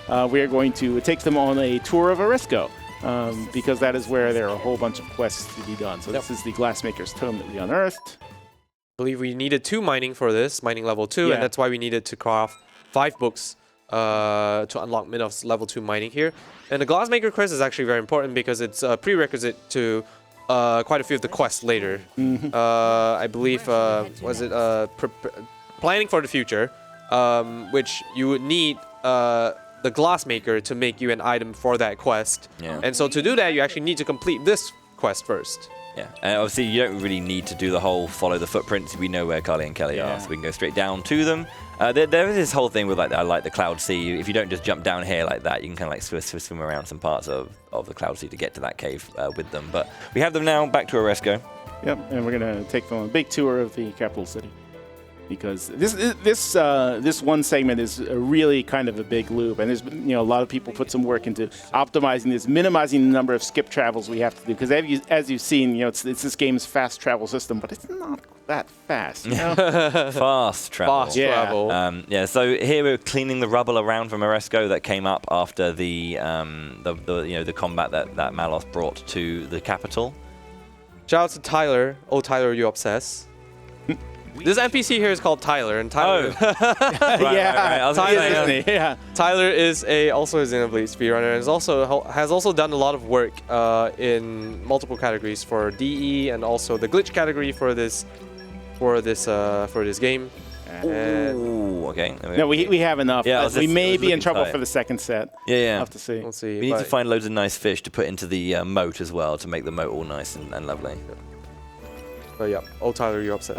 we are going to take them on a tour of Oresco. Because that is where there are a whole bunch of quests to be done. So this is the Glassmaker's Tome that we unearthed. I believe we needed 2 mining for this, mining level 2, Yeah. and that's why we needed to craft 5 books to unlock Minov's level 2 mining here. And the Glassmaker quest is actually very important because it's a prerequisite to quite a few of the quests later. I believe, planning for the future, which you would need the Glassmaker to make you an item for that quest. Yeah. And so to do that, you actually need to complete this quest first. Yeah, and obviously you don't really need to do the whole follow the footprints. We know where Carly and Kelly are, so we can go straight down to them. There is this whole thing with like the Cloud Sea. If you don't just jump down here like that, you can kind of like swim around some parts of the Cloud Sea to get to that cave with them. But we have them now back to Oresco. Yep, and we're going to take them on a big tour of the capital city. Because this one segment is really kind of a big loop, and there's a lot of people put some work into optimizing this, minimizing the number of skip travels we have to do. Because as you've seen, it's this game's fast travel system, but it's not that fast. Fast travel. Fast travel. So here we're cleaning the rubble around from Oresco that came up after the combat that Malos brought to the capital. Shout out to Tyler. Oh, Tyler, you obsess. This NPC here is called Tyler, and Tyler. Tyler is also a Xenoblade speedrunner, and has also done a lot of work in multiple categories for DE and also the glitch category for this game. Ooh, okay. No, we have enough. Yeah, we may be in looking trouble tight. for the second set. Yeah. We'll have to see. We'll see. We need to find loads of nice fish to put into the moat as well to make the moat all nice and lovely. But yeah, oh Tyler, you upset.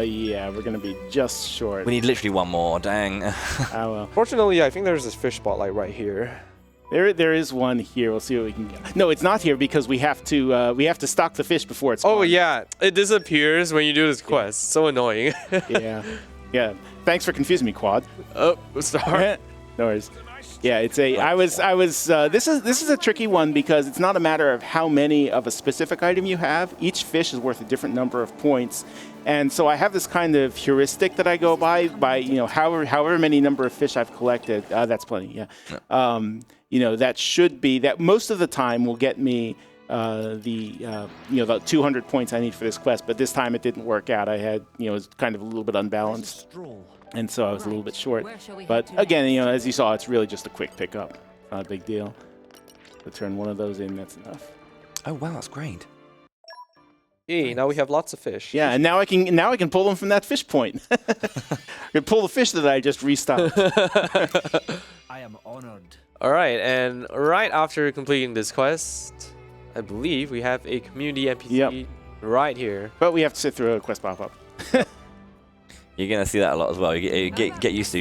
Yeah, we're gonna be just short. We need literally one more. Dang. Well. Fortunately, I think there's this fish spotlight right here. There is one here. We'll see what we can get. No, it's not here because we have to stock the fish before it's. Oh yeah, it disappears when you do this quest. So annoying. Yeah. Thanks for confusing me, Quad. Oh, sorry. No worries. Yeah, it's a. I was. This is a tricky one because it's not a matter of how many of a specific item you have. Each fish is worth a different number of points, and so I have this kind of heuristic that I go by however many number of fish I've collected. That's plenty. Yeah. That should be that most of the time will get me the 200 points I need for this quest. But this time it didn't work out. I had it was kind of a little bit unbalanced. And so I was a little bit short. But again, as you saw, it's really just a quick pickup. Not a big deal. To turn one of those in, that's enough. Oh wow, that's great. Hey, now we have lots of fish. Yeah, and now I can pull them from that fish point. I can pull the fish that I just restocked. I am honored. All right, and right after completing this quest, I believe we have a community NPC right here. But we have to sit through a quest pop-up. You're gonna see that a lot as well. You get used to.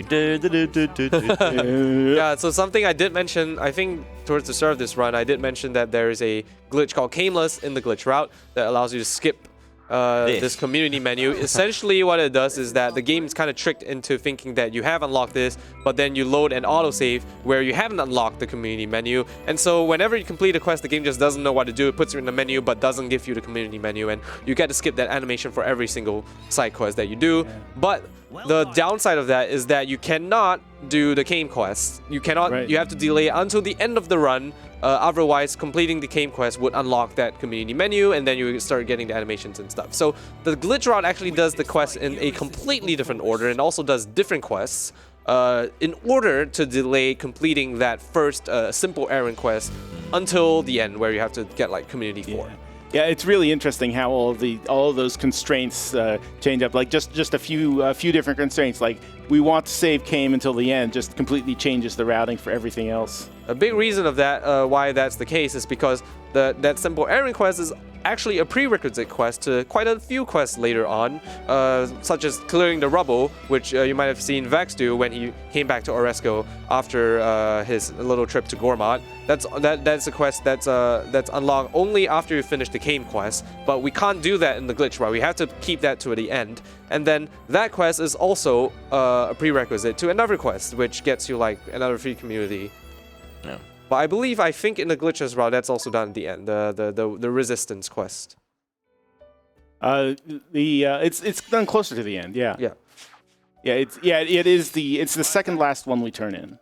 Yeah, so something I did mention, I think towards the start of this run, I did mention that there is a glitch called Cameless in the glitch route that allows you to skip this community menu. Essentially what it does is that the game is kind of tricked into thinking that you have unlocked this, but then you load an autosave where you haven't unlocked the community menu. And so whenever you complete a quest, the game just doesn't know what to do. It puts you in the menu but doesn't give you the community menu, and you get to skip that animation for every single side quest that you do. But the downside of that is that you cannot do the Game quest. You cannot. You have to delay until the end of the run. Otherwise, completing the Game quest would unlock that community menu, and then you start getting the animations and stuff. So the glitch route actually does the quest in a completely different order, and also does different quests in order to delay completing that first simple errand quest until the end, where you have to get like community 4. Yeah, it's really interesting how all of those constraints change up. Like just a few different constraints. Like we want to save Kame until the end, just completely changes the routing for everything else. A big reason of that, why that's the case, is because that simple errand quest is actually a prerequisite quest to quite a few quests later on, such as clearing the rubble, which you might have seen Vex do when he came back to Oresco after his little trip to Gormott. That's a quest that's unlocked only after you finish the Kame quest, but we can't do that in the glitch route. We have to keep that to the end. And then that quest is also a prerequisite to another quest, which gets you like another free community. Yeah. But I think in the glitches route, that's also done at the end, the resistance quest. It's done closer to the end. Yeah. Yeah. It's the second last one we turn in.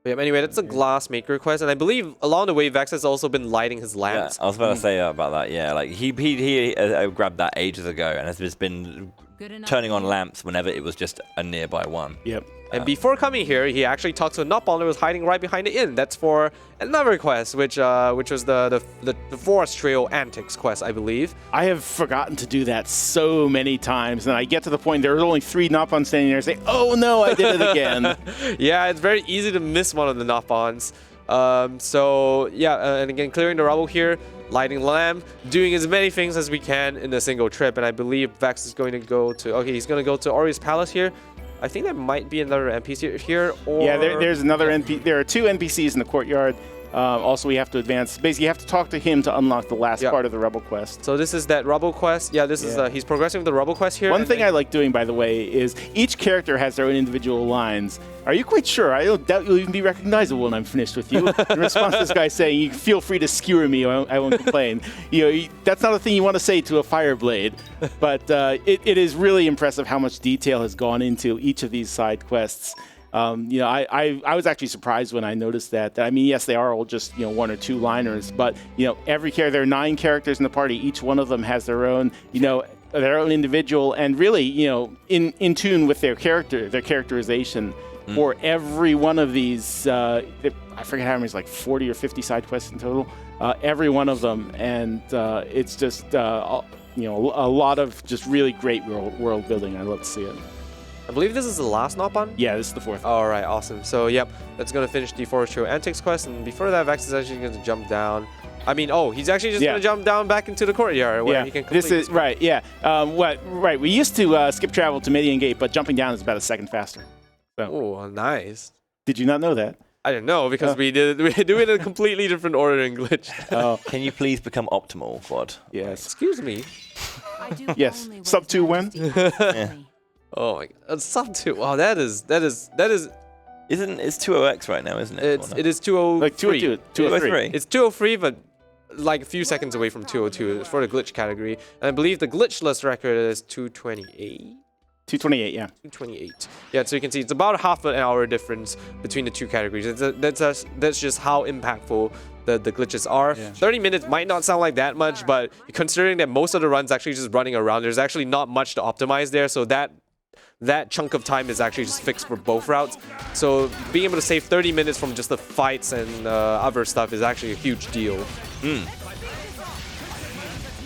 Yeah, anyway, that's a glass maker quest, and I believe along the way Vex has also been lighting his lamps. Yeah, I was about to say about that. Yeah, like he grabbed that ages ago and has just been turning on lamps whenever it was just a nearby one. Yep. And before coming here, he actually talked to a Nopal that was hiding right behind the inn. That's for another quest, which was the Forest Trail Antics quest, I believe. I have forgotten to do that so many times, and I get to the point there are only 3 Nopons standing there and say, "Oh no, I did it again." Yeah, it's very easy to miss one of the Nopons. So yeah, and again, clearing the rubble here, lighting the lamp, doing as many things as we can in a single trip. And I believe Vex is going to go to he's going to go to Ori's Palace here. I think there might be another NPC here, or... Yeah, there's another NPC. There are 2 NPCs in the courtyard. Also, we have to advance. Basically, you have to talk to him to unlock the last part of the Rebel quest. So this is that Rebel quest. Yeah, this is he's progressing with the Rebel quest here. One thing I like doing, by the way, is each character has their own individual lines. Are you quite sure? I don't doubt you'll even be recognizable when I'm finished with you. In response to this guy saying, "You feel free to skewer me, I won't complain." That's not a thing you want to say to a Fireblade. But it is really impressive how much detail has gone into each of these side quests. I was actually surprised when I noticed that. I mean, yes, they are all just 1 or 2 liners, but every character, there are 9 characters in the party. Each one of them has their own, their own individual, and really, in tune with their characterization. For every one of these, I forget how many, it's like 40 or 50 side quests in total. Every one of them, and it's just a lot of just really great world building. I love to see it. I believe this is the last Nopon? Yeah, this is the 4th. All right, awesome. So, yep, that's going to finish the Forest Trail Antics quest. And before that, Vex is actually going to jump down. I mean, he's actually just going to jump down back into the courtyard where he can complete this is right. Yeah. Right. We used to skip travel to Midian Gate, but jumping down is about a second faster. So. Oh, nice. Did you not know that? I didn't know because we do it in a completely different order in Glitch. Can you please become optimal, Quad? Yes. Excuse me. Yes. Sub 2 win. Yeah. Oh my God, sub 2. Wow, that is. It's 2OX right now, isn't it? It is 203. Like 203. It's 203, but like a few seconds away from 202 for the glitch category. And I believe the glitchless record is 228. 228, yeah. 228. Yeah, so you can see it's about half an hour difference between the 2 categories. That's just how impactful the glitches are. Yeah. 30 minutes might not sound like that much, but considering that most of the runs actually just running around, there's actually not much to optimize there. So that chunk of time is actually just fixed for both routes. So being able to save 30 minutes from just the fights and other stuff is actually a huge deal.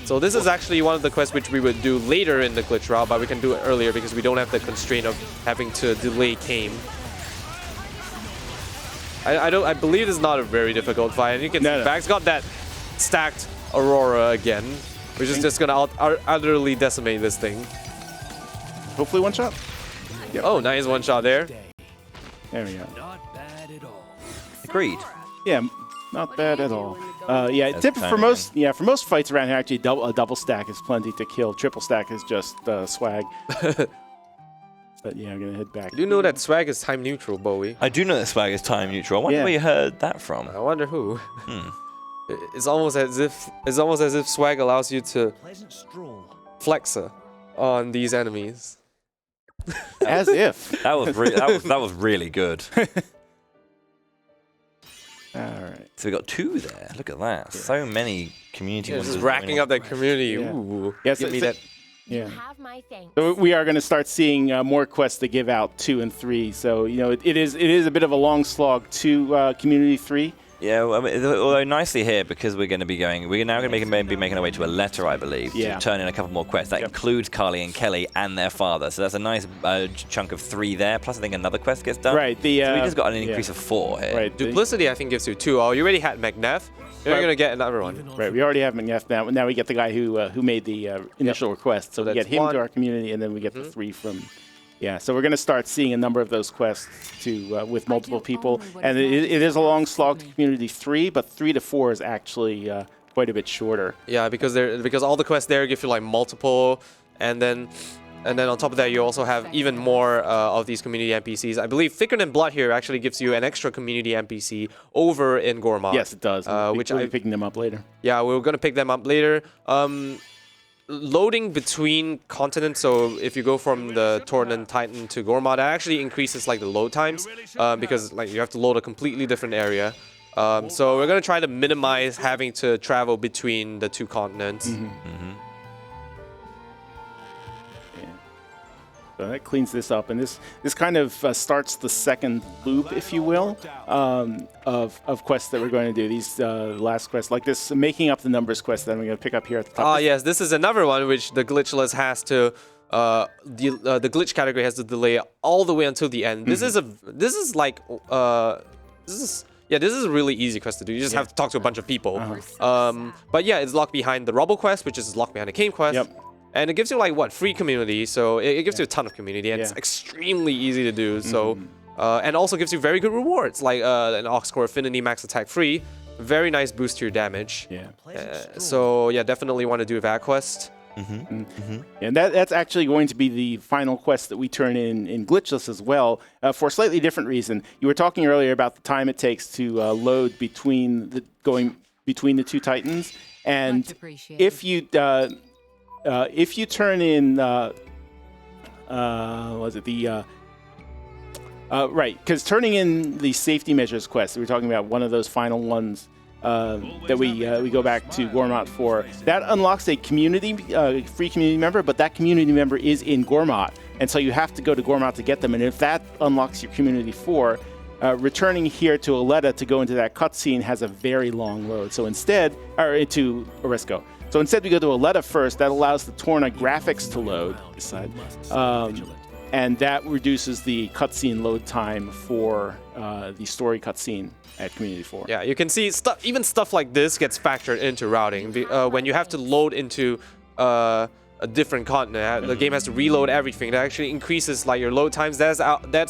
So this is actually one of the quests which we would do later in the glitch route, but we can do it earlier because we don't have the constraint of having to delay Kame. I believe it's not a very difficult fight, and you can see Vex got that stacked Aurora again, which is just gonna utterly decimate this thing. hopefully one shot. Oh, nice one shot there. There we go. Not bad at all. Agreed. Yeah, not bad at all. Yeah, That's tip timing for most fights around here, actually a double stack is plenty to kill. Triple stack is just swag. But yeah, I'm gonna head back. You know that swag is time neutral, Bowie. I do know that swag is time neutral. I wonder Yeah. where you heard that from. I wonder who. It's almost as if swag allows you to Pleasant stroll. flexa on these enemies. As if. That was that was really good. All right. So we got 2 there. Look at that. So many community ones. Just racking up that community. Yeah. Ooh. Yes, Give me it's- that. Yeah. Have my thanks. So we are going to start seeing more quests to give out 2 and 3. So it is a bit of a long slog to Community 3. Yeah, well, I mean, although nicely here, because we're going to be now going to be making our way to a letter, I believe, Yeah. to turn in a couple more quests. That includes Carly and Kelly and their father. So that's a nice chunk of 3 there. Plus, I think another quest gets done. Right. So we just got an increase of 4 here. Right. Duplicity, I think, gives you 2. Oh, you already had McNeff. You're Right. gonna get another one. Right. We already have McNeff now. Now we get the guy who made the initial request. So we that's get him 1. to our community, and then we get the 3 from. Yeah. So we're going to start seeing a number of those quests with multiple people, and it is a long slog to Community 3, but 3 to 4 is actually quite a bit shorter. Yeah, because all the quests there give you like multiple, and then on top of that you also have even more of these community NPCs. I believe Thicker Than Blood here actually gives you an extra community NPC over in Gourmand. Yes, it does. Which we'll be I picking them up later. Yeah, we're gonna pick them up later. Loading between continents, so if you go from the Torna Titan to Gourmand, that actually increases like the load times because like you have to load a completely different area. So we're gonna try to minimize having to travel between the 2 continents. So that cleans this up, and this kind of starts the second loop, if you will, of quests that we're going to do. These last quests, like this making up the numbers quest that I'm going to pick up here at the top. Ah, yes, this is another one which the Glitchless has to, the glitch category has to delay all the way until the end. This is a really easy quest to do. You just have to talk to a bunch of people. But yeah, it's locked behind the Rubble quest, which is locked behind the Cane quest. Yep. And it gives you like what, free community, so it gives you a ton of community, and it's Yeah. extremely easy to do. So, and also gives you very good rewards, like an Ox Core Affinity Max Attack free, very nice boost to your damage. Yeah. So yeah, definitely want to do that quest. And that's actually going to be the final quest that we turn in Glitchless as well, for a slightly different reason. You were talking earlier about the time it takes to load between the 2 Titans, and if you turn in right, because turning in the safety measures quest, we were talking about one of those final ones that we go back to Gourmand for. That unlocks a community free community member, but that community member is in Gourmand, and so you have to go to Gourmand to get them. And if that unlocks your community 4, returning here to Aletta to go into that cutscene has a very long load. So instead, or into Orisco. So instead, we go to Aletta first. That allows the Torna graphics to load this side, and that reduces the cutscene load time for the story cutscene at Community 4. Yeah, you can see even stuff like this gets factored into routing. When you have to load into a different continent, the game has to reload everything. That actually increases like your load times. That's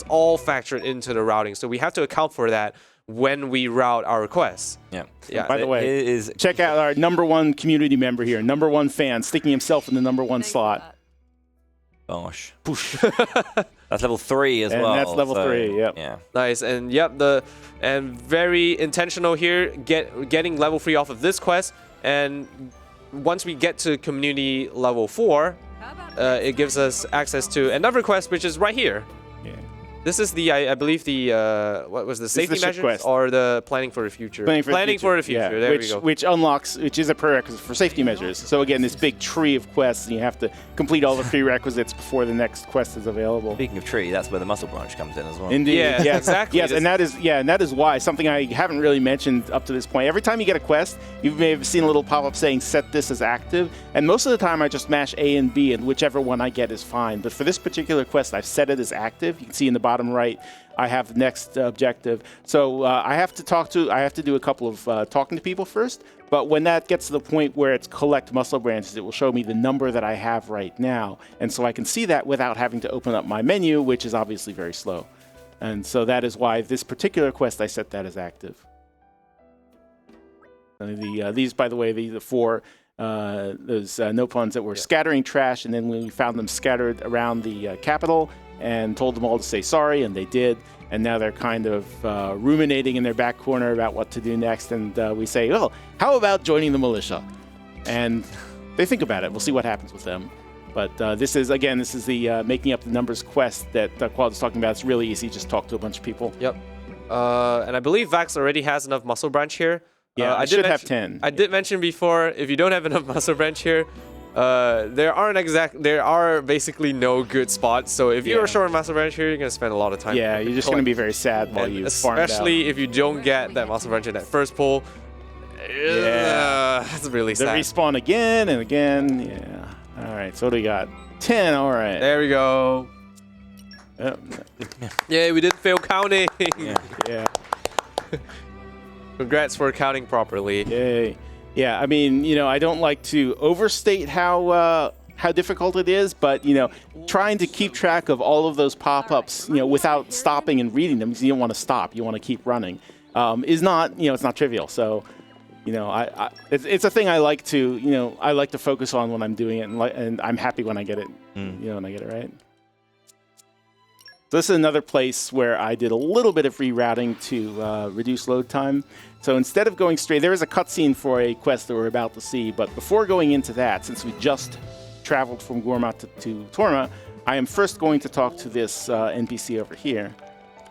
all factored into the routing. So we have to account for that when we route our requests. Yeah. Yeah. By the way, is check out our #1 community member here, #1 fan, sticking himself in the #1 slot. Bosh. That's level 3 as And well. that's level 3, yep. Yeah. Nice, and yep, and very intentional here, getting level 3 off of this quest, and once we get to community level 4, it gives us access to another quest, which is right here. Yeah. This is the, I believe the, what was the safety the ship measures quest. or the planning for the future? Planning for the future. Yeah, There we go. which is a prerequisite for safety measures. So again, this big tree of quests, and you have to complete all the prerequisites before the next quest is available. Speaking of tree, that's where the muscle branch comes in as well. Indeed. Yeah, Yes. exactly. Yes, and that is why something I haven't really mentioned up to this point. Every time you get a quest, you may have seen a little pop-up saying set this as active, and most of the time I just mash A and B, and whichever one I get is fine. But for this particular quest, I've set it as active. You can see in the bottom right I have the next objective. So I have to do a couple of talking to people first. But when that gets to the point where it's collect muscle branches, it will show me the number that I have right now. And so I can see that without having to open up my menu, which is obviously very slow. And so that is why this particular quest, I set that as active. These, by the way, the four, those Nopons that were scattering trash, and then we found them scattered around the capital and told them all to say sorry, and they did. And now they're kind of ruminating in their back corner about what to do next. And we say, well, how about joining the militia? And they think about it. We'll see what happens with them. But this is the making up the numbers quest that Quad was talking about. It's really easy. Just talk to a bunch of people. Yep. And I believe Vax already has enough muscle branch here. Yeah, I should have 10. I did mention before, if you don't have enough muscle branch here, there are basically no good spots. So if you're short on muscle branch here, you're gonna spend a lot of time. Yeah, you're just gonna be very sad while you farm it out. Especially if you don't get that muscle branch in that first pull. Yeah, that's really sad. They respawn again and again. Yeah. All right. So what do we got? 10. All right. There we go. Oh. Yeah, we didn't fail counting. Yeah. Congrats for counting properly. Yay. Yeah, I mean, I don't like to overstate how difficult it is, but, trying to keep track of all of those pop-ups, without stopping and reading them, because you don't want to stop, you want to keep running, is not, it's not trivial. So, it's a thing I like to focus on when I'm doing it, and I'm happy when I get it, when I get it right. So this is another place where I did a little bit of rerouting to reduce load time. So instead of going straight, there is a cutscene for a quest that we're about to see, but before going into that, since we just traveled from Gorma to Torna, I am first going to talk to this NPC over here.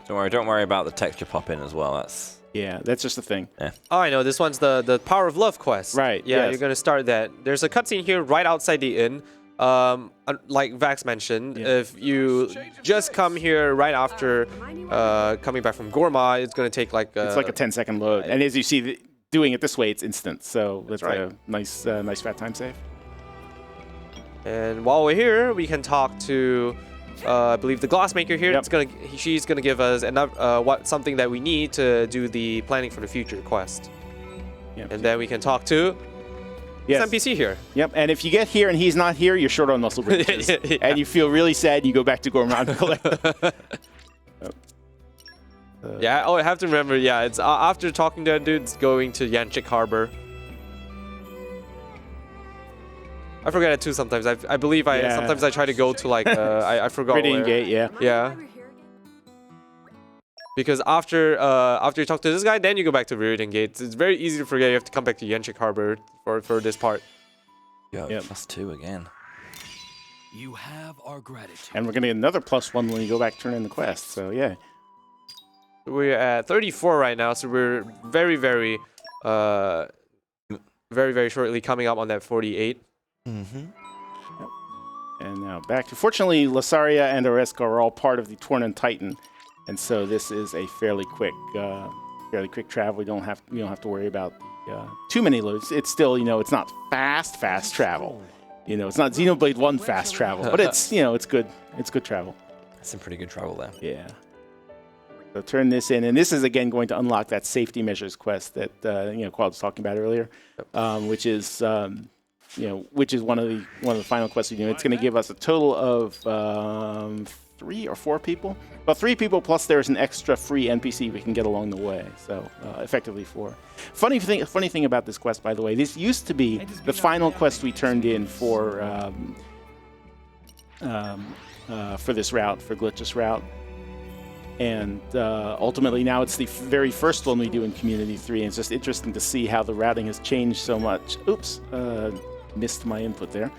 Don't worry about the texture pop-in as well. That's just a thing. Yeah. Oh, I know. This one's the Power of Love quest. Right. Yeah, yes. You're going to start that. There's a cutscene here right outside the inn. Like Vax mentioned, if you just come here right after coming back from Gorma, it's going to take like it's like a 10-second load, and as you see, doing it this way, it's instant. So that's right. A nice fat time save. And while we're here, we can talk to, I believe, the glassmaker here. Yep. She's gonna give us something that we need to do the planning for the future quest. Yep. And then we can talk to. Yes. NPC here. Yep, and if you get here and he's not here, you're short on muscle branches. And you feel really sad, you go back to Gorma and collect them. Yeah, I have to remember, it's after talking to that dude, it's going to Yanchik Harbor. I forget it too sometimes. I believe sometimes I try to go to like, I forgot Radiant where. Gate, yeah. Yeah. Because after you talk to this guy, then you go back to Viridian Gate. It's very easy to forget. You have to come back to Yanchik Harbor for this part. Yep. +2 again. You have our gratitude. And we're going to get another +1 when you go back turn in the quest. So, yeah. We're at 34 right now, so we're very, very, very shortly coming up on that 48. Mm-hmm. And now back to... Fortunately, Lasaria and Oreska are all part of the Torna Titan. And so this is a fairly quick travel. We don't have to worry about too many loads. It's still, it's not fast travel. It's not Xenoblade 1 fast travel, but it's, it's good. It's good travel. That's some pretty good travel there. Yeah. So turn this in, and this is again going to unlock that safety measures quest that Quad was talking about earlier, which is one of the final quests we do. It's going to give us a total of 3 or 4 people. Well, 3 people plus there's an extra free NPC we can get along the way. So effectively 4. Funny thing about this quest, by the way, this used to be the final quest we turned in for this route, for Glitchless route. And ultimately now it's the very first one we do in Community 3. And it's just interesting to see how the routing has changed so much. Oops, missed my input there.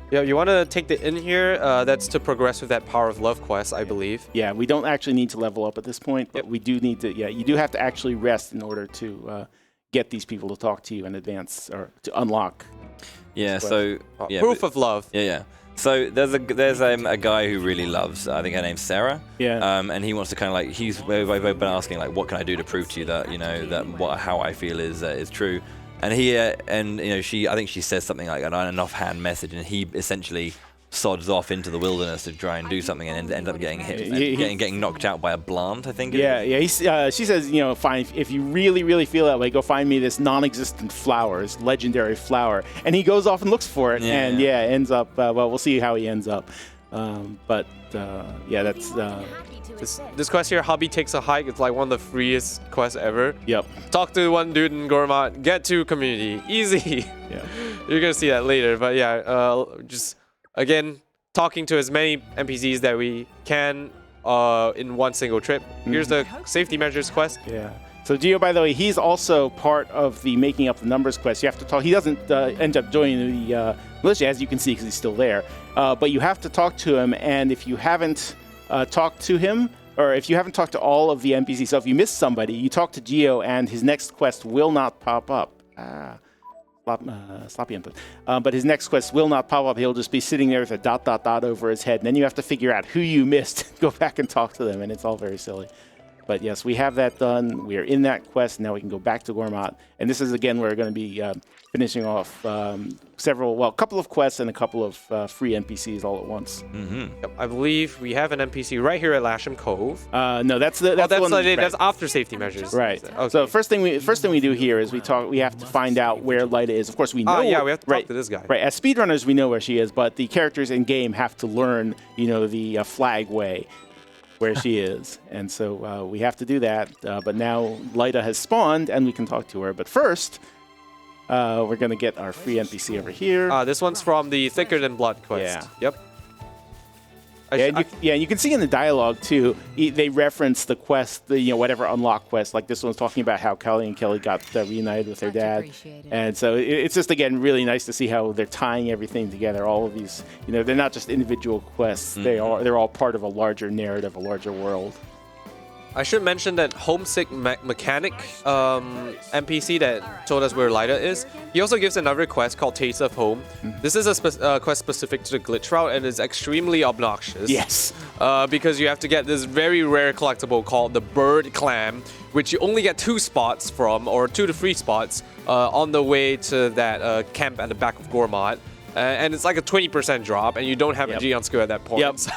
Yeah, you want to take the in here. That's to progress with that Power of Love quest, I believe. Yeah, we don't actually need to level up at this point, but we do need to. Yeah, you do have to actually rest in order to get these people to talk to you in advance or to unlock. Yeah. So proof of love. Yeah. So there's a guy who really loves. I think her name's Sarah. Yeah. And he wants to kind of like we've been asking like, what can I do to prove to you that how I feel is true. And I think she says something like an offhand message, and he essentially sods off into the wilderness to try and do something and end up getting hit, getting knocked out by a Blant, I think. Yeah. She says, you know, fine, if you really, really feel that way, go find me this non-existent flower, this legendary flower. And he goes off and looks for it, and ends up. Well, we'll see how he ends up. That's. This quest here, Hobby Takes a Hike, it's like one of the freest quests ever. Yep. Talk to one dude in Gourmet, get to community. Easy. Yeah. You're going to see that later. But yeah, just, again, talking to as many NPCs that we can in one single trip. Here's the safety measures quest. Yeah. So Gio, by the way, he's also part of the making up the numbers quest. You have to talk. He doesn't end up joining the militia, as you can see, because he's still there. But you have to talk to him, and if you haven't talked to him, or if you haven't talked to all of the NPCs, so if you miss somebody, you talk to Gio, and his next quest will not pop up. Sloppy input. But his next quest will not pop up. He'll just be sitting there with a ... over his head, and then you have to figure out who you missed, go back and talk to them, and it's all very silly. But yes, we have that done. We are in that quest. Now we can go back to Gourmet. And this is, again, we're going to be finishing off a couple of quests and a couple of free NPCs all at once. Yep, I believe we have an NPC right here at Lasham Cove. No, that's the one. That's after safety measures. Right. Okay. So first thing we do here is we have to find out where Lyta is. Of course, we know. We have to talk to this guy. Right. As speedrunners, we know where she is, but the characters in game have to learn, the flag way, where she is. And so we have to do that. But now Lyta has spawned, and we can talk to her. But first, we're going to get our free NPC over here. This one's from the Thicker Than Blood quest. Yeah. Yep. And you can see in the dialogue, too, they reference the quest, whatever unlock quest. Like this one's talking about how Kelly and Kelly got reunited with their dad. And so it's just, again, really nice to see how they're tying everything together. All of these, they're not just individual quests. They're all part of a larger narrative, a larger world. I should mention that Homesick Mechanic NPC that told us where Lyta is. He also gives another quest called Taste of Home. This is a quest specific to the glitch route and is extremely obnoxious. Yes. Because you have to get this very rare collectible called the Bird Clam, which you only get 2 spots from, or 2 to 3 spots, on the way to that camp at the back of Gourmet. And it's like a 20% drop, and you don't have a G on skill at that point. Yep. So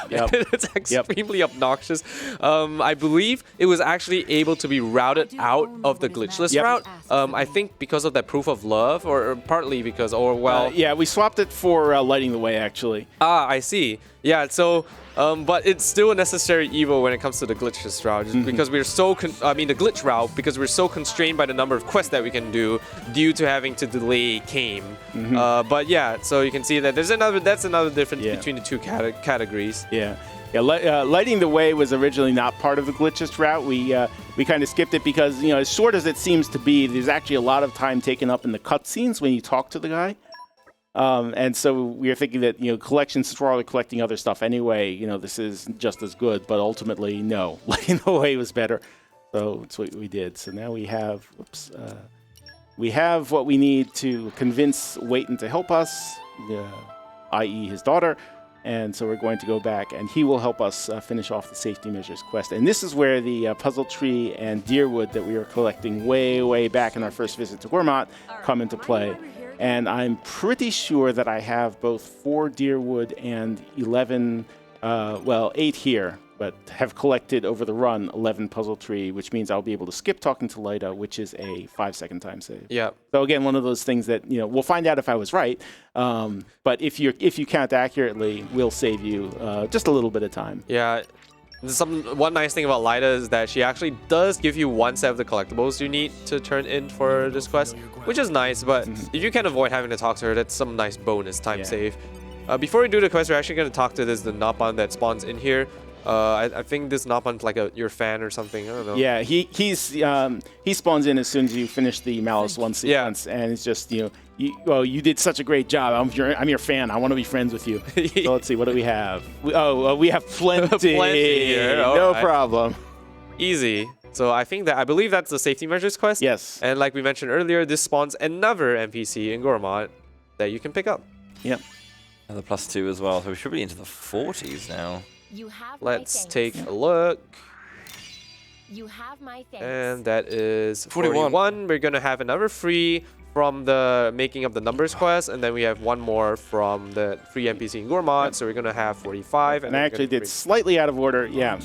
it's extremely obnoxious. I believe it was actually able to be routed out of the glitchless route. I think because of that proof of love, or partly because, we swapped it for lighting the way, actually. I see. Yeah, so, but it's still a necessary evil when it comes to the glitchless route, just because we're so, the glitch route, because we're so constrained by the number of quests that we can do due to having to delay Came. But yeah, so you can see that that's another difference between the two categories. Yeah. Lighting the way was originally not part of the glitchless route. We kind of skipped it because, as short as it seems to be, there's actually a lot of time taken up in the cutscenes when you talk to the guy. And so we were thinking that, collections, since we're already collecting other stuff anyway, this is just as good. But ultimately, no. Lighting the way was better. So that's what we did. So now we have, we have what we need to convince Waiton to help us, i.e. his daughter. And so we're going to go back, and he will help us finish off the safety measures quest. And this is where the puzzle tree and deerwood that we were collecting way, way back in our first visit to Gourmet come into play. And I'm pretty sure that I have both 4 deerwood and 8 here, but have collected over the run 11 puzzle tree, which means I'll be able to skip talking to Lyta, which is a 5-second time save. Yeah. So again, one of those things that we'll find out if I was right. But if you count accurately, we'll save you just a little bit of time. Yeah. One nice thing about Lyta is that she actually does give you 1 set of the collectibles you need to turn in for this quest, which is nice. But if you can avoid having to talk to her, that's some nice bonus time save. Before we do the quest, we're actually going to talk to the Napan that spawns in here. I think this Napan's like your fan or something. I don't know. Yeah, he spawns in as soon as you finish the Malice 1 sequence, and it's just you did such a great job. I'm your fan. I want to be friends with you. So let's see, what do we have? We have plenty. Here. No problem. Easy. So I believe that's the safety measures quest. Yes. And like we mentioned earlier, this spawns another NPC in Gourmet that you can pick up. Yep. Another +2 as well. So we should be into the 40s now. Let's take a look. You have my thanks. And that is 41. We're going to have another free from the making of the numbers quest, and then we have one more from the free NPC in Gourmod, so we're gonna have 45. And I actually did slightly out of order, yeah.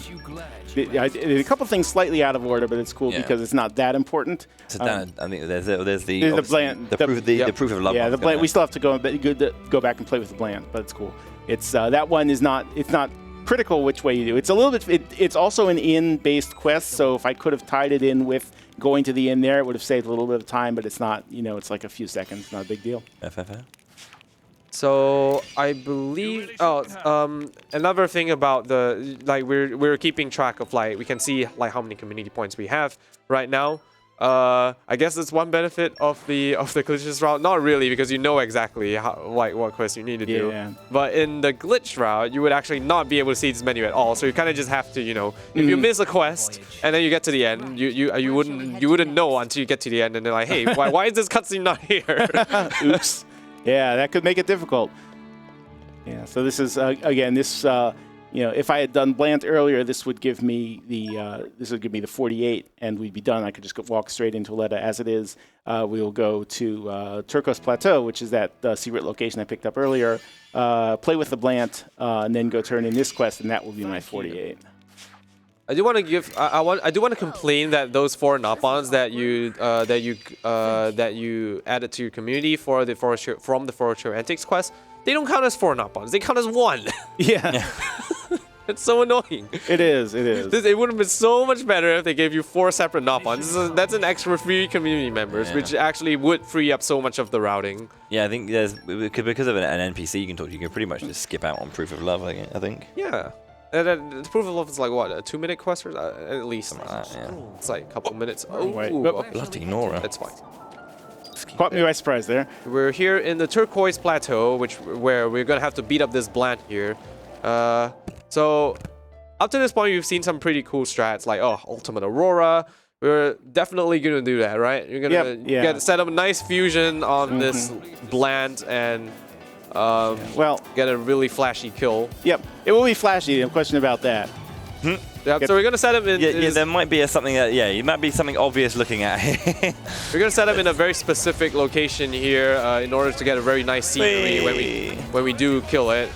I did a couple things slightly out of order, but it's cool because it's not that important. So Dan, I think there's the bland, the proof of love. Yeah, the bland. We still have to go back and play with the bland, but it's cool. It's that one is not. It's not critical which way you do. It's a little bit. It's also an inn-based quest, so if I could have tied it in with going to the inn there, it would have saved a little bit of time, but it's not, you know, it's like a few seconds, not a big deal. So I believe, another thing about the, like we're keeping track of, like, we can see like how many community points we have right now. I guess that's one benefit of the glitchless route. Not really, because you know exactly how, like, what quest you need to do. But in the glitch route, you would actually not be able to see this menu at all. So you kind of just have to, you know, if you miss a quest and then you get to the end, you wouldn't know until you get to the end, and they're like, hey, why is this cutscene not here? Oops. Yeah, that could make it difficult. Yeah. So this is again this. You know, if I had done Blant earlier, this would give me the 48, and we'd be done. I could just walk straight into Letta as it is. We'll go to Turcos Plateau, which is that secret location I picked up earlier. Play with the Blant, and then go turn in this quest, and that will be my 48. I do want to give. I do want to complain that those 4 Nopons that you added to your community for the from the Forestry Antics quest, they don't count as 4 Nopons. They count as 1. Yeah. It's so annoying. It is. It is. It would have been so much better if they gave you 4 separate Nopons. That's an extra 3 community members, which actually would free up so much of the routing. Yeah, I think because of an NPC you can talk to, you can pretty much just skip out on Proof of Love, I think. Yeah. And Proof of Love is like, what, a 2-minute quest? Or, at least. It's like a couple minutes. Oh, bloody Nora. That's fine. Caught me by surprise there. We're here in the Turquoise Plateau, where we're going to have to beat up this Blant here. So up to this point, you've seen some pretty cool strats like, Ultimate Aurora. We're definitely going to do that, right? You're going to set up a nice fusion on this Blant and get a really flashy kill. Yep, it will be flashy, no question about that. Yep, so we're going to set him in... Yeah, there might be it might be something obvious looking at. We're going to set him in a very specific location here in order to get a very nice scenery when we do kill it.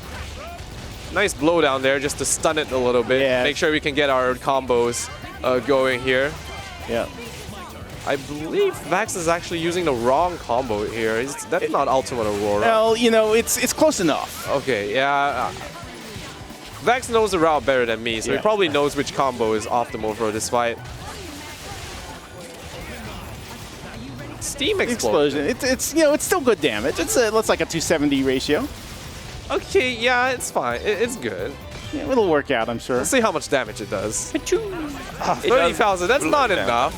Nice blow down there just to stun it a little bit. Yeah. Make sure we can get our combos going here. Yeah. I believe Vax is actually using the wrong combo here. That's not Ultimate Aurora. Well, you know, it's close enough. Okay, yeah. Vax knows the route better than me, so he probably knows which combo is optimal for this fight. Steam Explosion. It's you know, it's still good damage. It's like a 270 ratio. Okay, yeah, it's fine. It's good. Yeah, it'll work out, I'm sure. Let's see how much damage it does. 30,000. That's not enough.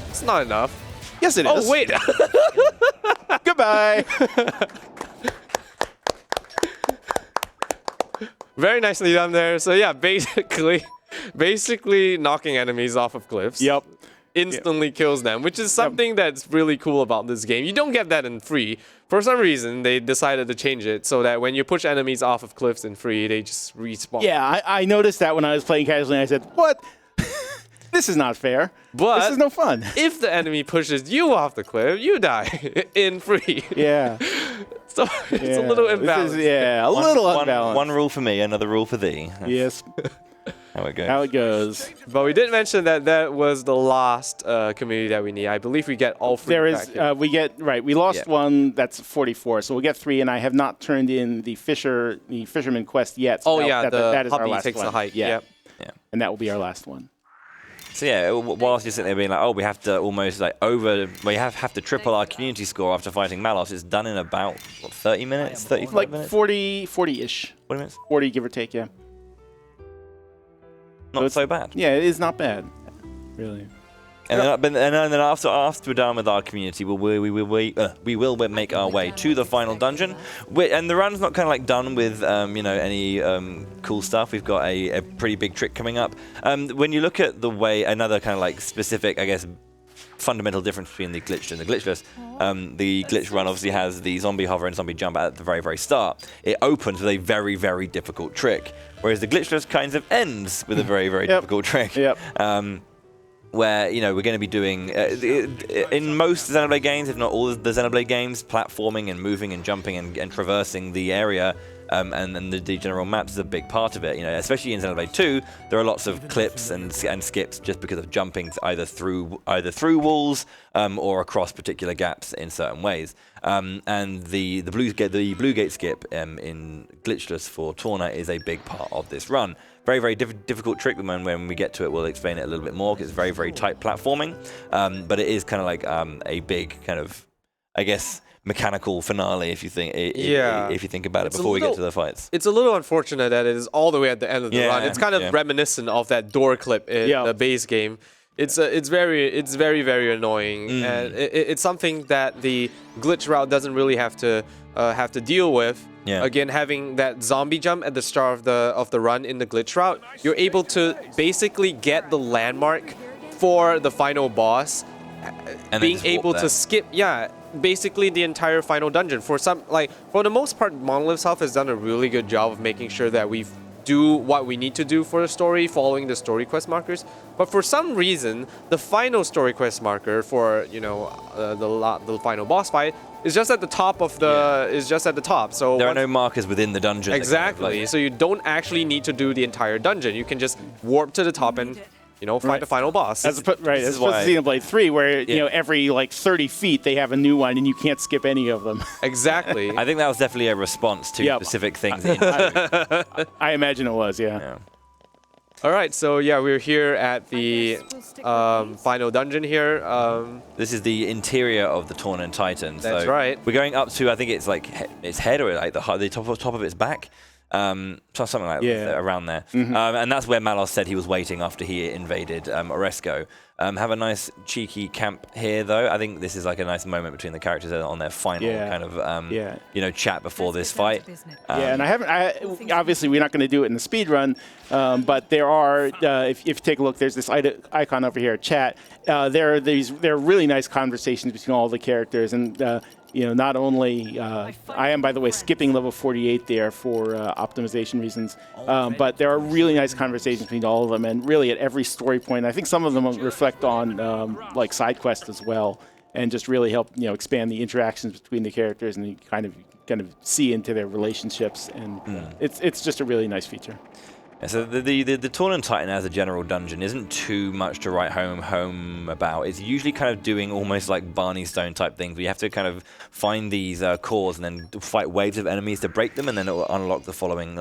It's not enough. Yes, it is. Oh, wait. Goodbye. Very nicely done there. So yeah, basically knocking enemies off of cliffs. Yep. Instantly kills them, which is something that's really cool about this game. You don't get that in free. For some reason, they decided to change it so that when you push enemies off of cliffs in free, they just respawn. Yeah, I noticed that when I was playing casually, and I said, what? This is not fair. But this is no fun. If the enemy pushes you off the cliff, you die in free. Yeah. So it's a little imbalanced. A little unbalanced. One rule for me, another rule for thee. Yes. How it goes. How it goes. But we did mention that was the last community that we need. I believe we get all 3. There is, we lost one, that's 44, so we'll get 3, and I have not turned in the fisherman quest yet. So that is our last takes one. the hike. Yeah. And that will be our last one. So yeah, whilst you're sitting there being like, we have to almost we have to triple our community score after fighting Malos, it's done in about, 30 minutes, 35 minutes? 40-ish. 40 minutes? 40, give or take, yeah. Not so bad. Yeah, it is not bad, really. And then after we're done with our community, we will make our way to the final dungeon. And the run's not kind of like done with any cool stuff. We've got a pretty big trick coming up. When you look at the way, another kind of like specific, I guess, fundamental difference between the glitched and the glitchless. The glitch run obviously has the zombie hover and zombie jump at the very, very start. It opens with a very, very difficult trick, whereas the glitchless kind of ends with a very, very difficult trick. Yep. where we're going to be doing in most Xenoblade games, if not all of the Xenoblade games, platforming and moving and jumping and traversing the area. And the general maps is a big part of it. Especially in Xenoblade 2, there are lots of clips and skips just because of jumping either through walls or across particular gaps in certain ways. And the blue gate skip in Glitchless for Torna is a big part of this run. Very, very difficult trick. When we get to it, we'll explain it a little bit more because it's very, very tight platforming. But it is kind of like a big kind of, I guess, mechanical finale if you think if you think about it before we get to the fights. It's a little unfortunate that it is all the way at the end of the run. It's kind of reminiscent of that door clip in the base game. It's very, very annoying, and it's something that the glitch route doesn't really have to deal with. Again, having that zombie jump at the start of the run in the glitch route, you're able to basically get the landmark for the final boss, and being able to skip basically the entire final dungeon. For the most part, Monolith Self has done a really good job of making sure that we do what we need to do for the story, following the story quest markers. But for some reason, the final story quest marker for the final boss fight is just at the top of the So there are no markers within the dungeon. Exactly. So you don't actually need to do the entire dungeon. You can just warp to the top and fight the final boss. As opposed to Xenoblade 3, where every 30 feet they have a new one, and you can't skip any of them. Exactly. I think that was definitely a response to specific things. I imagine it was, yeah. All right, so we're here at the final dungeon here. This is the interior of the Torna Titan. That's right. We're going up to, I think it's like its head or like the top of its back. Something like around there. And that's where Malos said he was waiting after he invaded Oresco. Have a nice cheeky camp here, though. I think this is like a nice moment between the characters on their final kind of chat before this fight. And obviously we're not going to do it in the speedrun, but there are, if you take a look, there's this icon over here, chat. There are really nice conversations between all the characters, and not only, I am, by the way, skipping level 48 there for optimization reasons, but there are really nice conversations between all of them, and really at every story point. I think some of them reflect on like side quests as well, and just really help expand the interactions between the characters, and you kind of see into their relationships, and it's just a really nice feature. Yeah, so the Torna Titan as a general dungeon isn't too much to write home about. It's usually kind of doing almost like Barney Stone type things, where you have to kind of find these cores and then fight waves of enemies to break them, and then it will unlock the following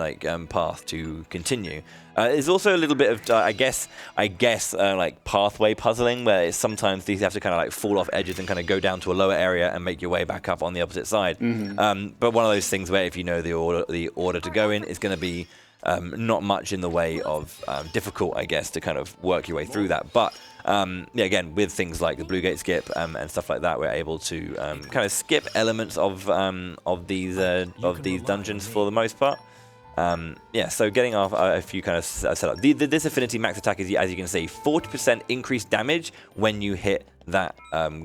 path to continue. There's also a little bit of I guess like pathway puzzling, where sometimes these have to kind of like fall off edges and kind of go down to a lower area and make your way back up on the opposite side. But one of those things where if you know the order to go in, it's going to be not much in the way of difficult, I guess, to kind of work your way through that. But again, with things like the Blue Gate skip and stuff like that, we're able to kind of skip elements of these dungeons for the most part. So getting off a few kind of set up. This affinity max attack is, as you can see, 40% increased damage when you hit that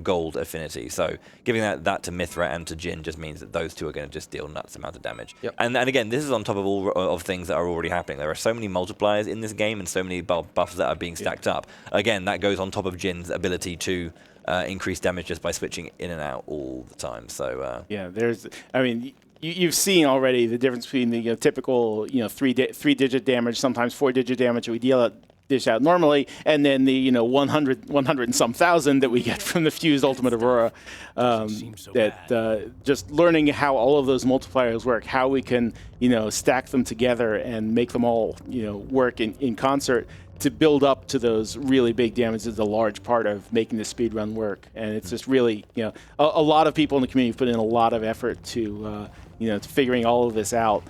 gold affinity. So giving that to Mithra and to Jin just means that those two are going to just deal nuts amount of damage. And again, this is on top of all of things that are already happening. There are so many multipliers in this game and so many buffs that are being stacked up. Again, that goes on top of Jin's ability to increase damage just by switching in and out all the time. So you've seen already the difference between the typical three-digit damage, sometimes four-digit damage that we dish out normally, and then the 100 and some thousand that we get from the fused Ultimate Aurora. Just learning how all of those multipliers work, how we can stack them together and make them all work in concert to build up to those really big damages is a large part of making the speedrun work. And it's just really a lot of people in the community put in a lot of effort to figuring all of this out.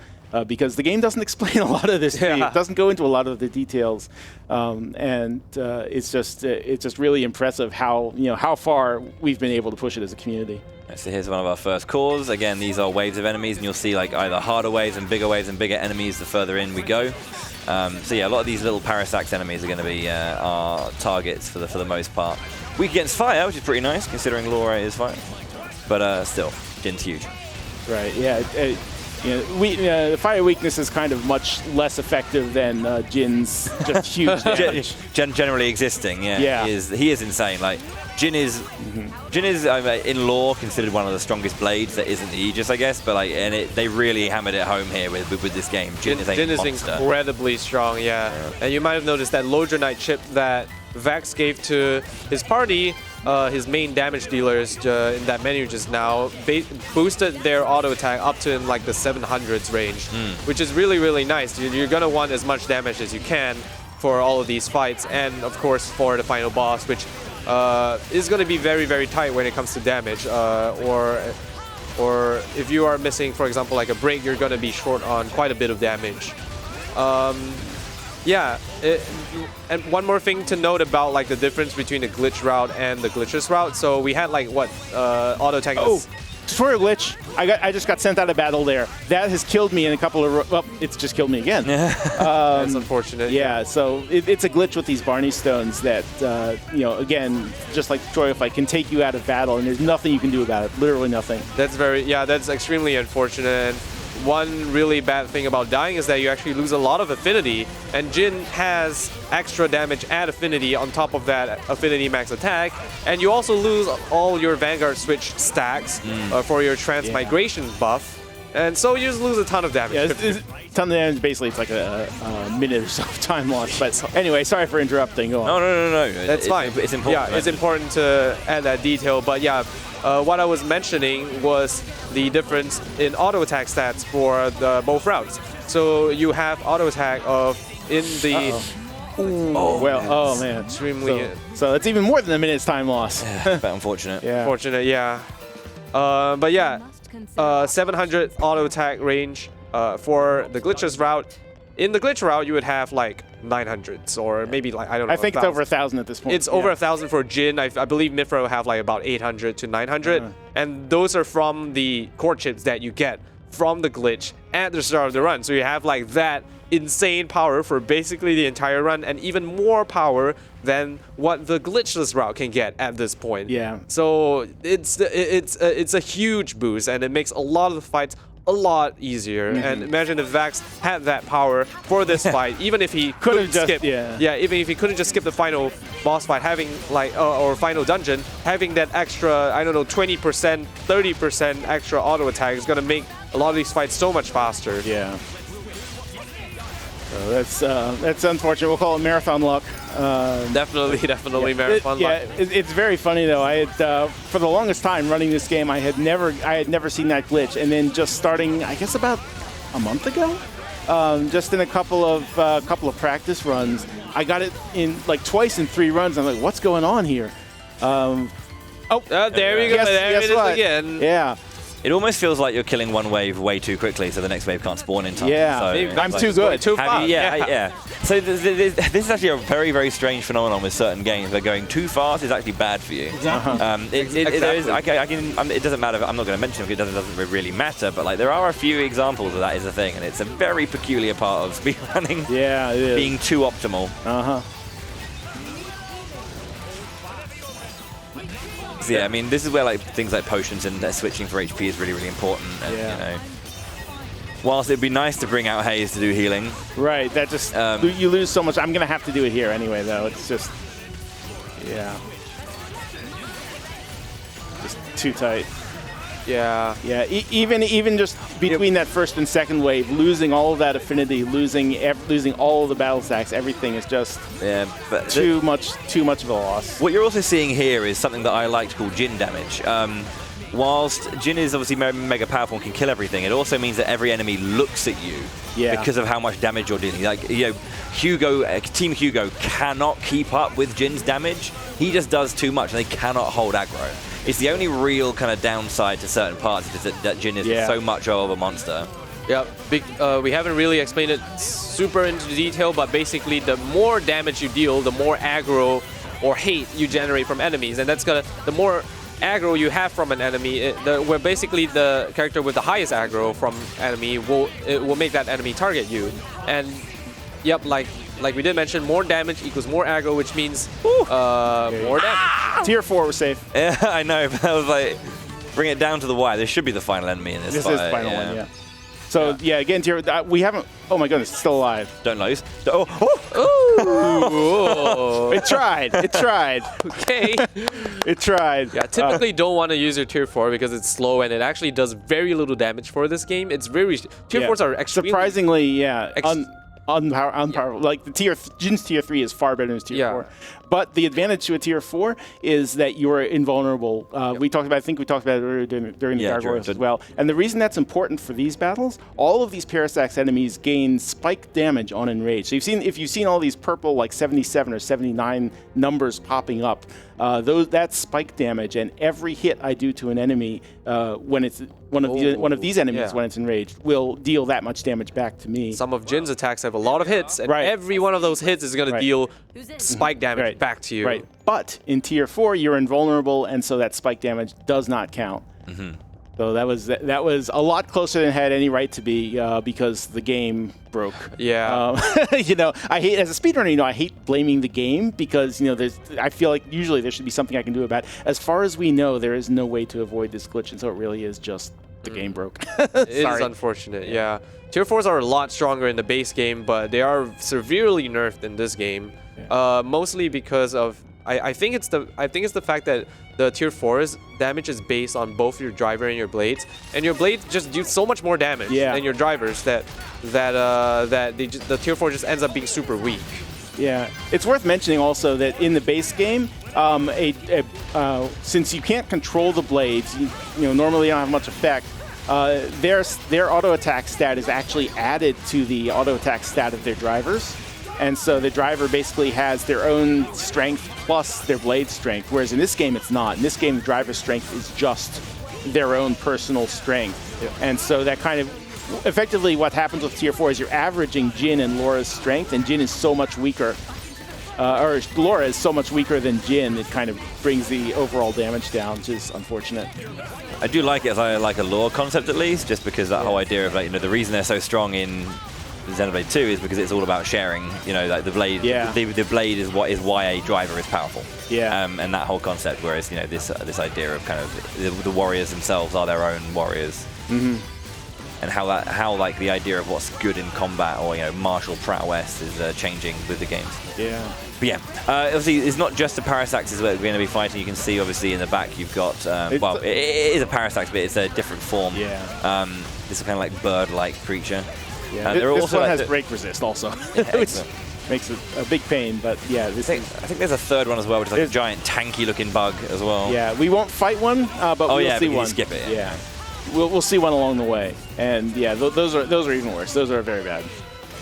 Because the game doesn't explain a lot of this. It doesn't go into a lot of the details, and it's just really impressive how far we've been able to push it as a community. So here's one of our first cores. Again, these are waves of enemies, and you'll see like either harder waves and bigger enemies the further in we go. A lot of these little Parasax enemies are going to be our targets for the most part. Weak against fire, which is pretty nice considering Laura is fire, but still, Jin's huge. Right. Yeah. the fire weakness is kind of much less effective than Jin's just huge damage. Generally existing, yeah. Yeah. He is insane. Like Jin is in lore considered one of the strongest blades that isn't the Aegis, I guess. But like, they really hammered it home here with this game. Jin is a monster. Incredibly strong, yeah. And you might have noticed that Lodronite chip that Vax gave to his party. His main damage dealers in that menu just now boosted their auto attack up to in like the 700s range, which is really, really nice. You're going to want as much damage as you can for all of these fights, and of course for the final boss, which is going to be very, very tight when it comes to damage. Or if you are missing, for example, like a break, you're going to be short on quite a bit of damage. Yeah, and one more thing to note about like the difference between the glitch route and the glitchless route. So we had like what auto attack. Oh, tutorial glitch! I just got sent out of battle there. That has killed me in a couple of. Well, it's just killed me again. That's unfortunate. Yeah, so it's a glitch with these Barney stones that again, just like tutorial fight, can take you out of battle, and there's nothing you can do about it. Literally nothing. That's extremely unfortunate. And one really bad thing about dying is that you actually lose a lot of affinity, and Jin has extra damage at affinity on top of that affinity max attack, and you also lose all your Vanguard switch stacks for your transmigration buff, and so you just lose a ton of damage. Yeah, it's a ton of damage. Basically, it's like a minute or so of time lost. But anyway, sorry for interrupting. Go on. No. That's fine. It's important. Yeah, it's important to add that detail, but yeah. What I was mentioning was the difference in auto attack stats for both routes. So you have auto attack in the. Oh man, extremely. So it's even more than a minute's time loss. But unfortunate. Yeah. Unfortunate, yeah. But yeah, 700 auto attack range for the glitchless route. In the glitch route, you would have like 900s or maybe like, I don't know. I think it's over 1,000 at this point. It's over 1,000 for Jin. I believe Mithra will have like about 800 to 900. And those are from the core chips that you get from the glitch at the start of the run. So you have like that insane power for basically the entire run, and even more power than what the glitchless route can get at this point. Yeah. So it's a huge boost, and it makes a lot of the fights a lot easier. And imagine if Vax had that power for this fight, even if he couldn't skip, even if he couldn't just skip the final boss fight, having like or final dungeon, having that extra, I don't know, 20%, 30% extra auto attack is gonna make a lot of these fights so much faster. Yeah. So that's unfortunate. We'll call it marathon luck. Definitely marathon luck. Yeah, it's very funny though. I had for the longest time running this game, I had never seen that glitch, and then just starting, I guess about a month ago, just in a couple of practice runs, I got it in like twice in 3 runs. I'm like, what's going on here? There we go. There it is again. Yeah. It almost feels like you're killing one wave way too quickly, so the next wave can't spawn in time. Yeah, so I'm too good. Too fast. Yeah. So this is actually a very, very strange phenomenon with certain games where going too fast is actually bad for you. It doesn't matter. I'm not going to mention it because it doesn't really matter, but like there are a few examples of that is a thing, and it's a very peculiar part of speedrunning. Yeah, it is. Being too optimal. So yeah, I mean, this is where like things like potions and switching for HP is really, really important. And, you know, whilst it'd be nice to bring out Haze to do healing, right? That just you lose so much. I'm gonna have to do it here anyway, though. It's just too tight. Yeah. Even just between that first and second wave, losing all of that affinity, losing all of the battle stacks, everything is just but too much of a loss. What you're also seeing here is something that I like to call Jin damage. Whilst Jin is obviously mega powerful and can kill everything, it also means that every enemy looks at you because of how much damage you're dealing. Like, you know, Team Hugo cannot keep up with Jin's damage. He just does too much, and they cannot hold aggro. It's the only real kind of downside to certain parts is that Jin is so much of a monster. Yeah, we haven't really explained it super into detail, but basically the more damage you deal, the more aggro or hate you generate from enemies, and the more aggro you have from an enemy, where basically the character with the highest aggro from enemy will make that enemy target you. And like we did mention, more damage equals more aggro, which means more damage. Tier 4 was safe. Yeah, I know, but I was like, bring it down to the wire. This should be the final enemy in this fight. This is the final one, yeah. So yeah, again, we haven't. Oh my goodness, it's still alive. Don't lose. Oh. It tried. It tried. Okay. It tried. Yeah, typically don't want to use your tier 4 because it's slow and it actually does very little damage for this game. It's very tier 4s are extremely surprisingly, yeah. Unpowerful. Like the Jin's tier 3 is far better than his tier 4. But the advantage to a tier 4 is that you're invulnerable. We talked about. I think we talked about it earlier during the gargoyles as well. And the reason that's important for these battles, all of these Parasax enemies gain spike damage on enrage. So if you've seen all these purple like 77 or 79 numbers popping up, that's spike damage. And every hit I do to an enemy when it's one of these enemies when it's enraged will deal that much damage back to me. Some of Jin's attacks have a lot of hits, and every one of those hits is going to deal spike damage back to you. Right. But in tier 4, you're invulnerable, and so that spike damage does not count. So that was a lot closer than it had any right to be because the game broke. Yeah. I hate, as a speedrunner, I hate blaming the game because I feel like usually there should be something I can do about it. As far as we know, there is no way to avoid this glitch, and so it really is just the game broke. It is unfortunate. Yeah. Tier 4s are a lot stronger in the base game, but they are severely nerfed in this game. Mostly because of I think it's the fact that the tier 4's damage is based on both your driver and your blades, and your blades just do so much more damage than your drivers that the tier 4 just ends up being super weak. Yeah, it's worth mentioning also that in the base game, since you can't control the blades, normally you don't have much effect. Their auto attack stat is actually added to the auto attack stat of their drivers. And so the driver basically has their own strength plus their blade strength, whereas in this game it's not. In this game, the driver's strength is just their own personal strength. And so that kind of, effectively what happens with tier 4 is you're averaging Jin and Laura's strength, and Jin is so much weaker, or Laura is so much weaker than Jin, it kind of brings the overall damage down, which is unfortunate. I do like it as I like a lore concept at least, just because that whole idea of the reason they're so strong in Xenoblade 2 is because it's all about sharing. Like the blade. The blade is why a driver is powerful. And that whole concept. Whereas this idea of kind of the warriors themselves are their own warriors. And how like the idea of what's good in combat or martial prowess is changing with the games. But yeah, obviously it's not just the Parasaxes that we're going to be fighting. You can see obviously in the back you've got well, it is a Parasax, but it's a different form. This is kind of like bird-like creature. This one has break resist also, which makes it a big pain. But yeah, I think there's a third one as well, which is like a giant tanky-looking bug as well. Yeah, we won't fight one, but we'll see one. Skip it. Yeah. We'll see one along the way, and yeah, those are even worse. Those are very bad.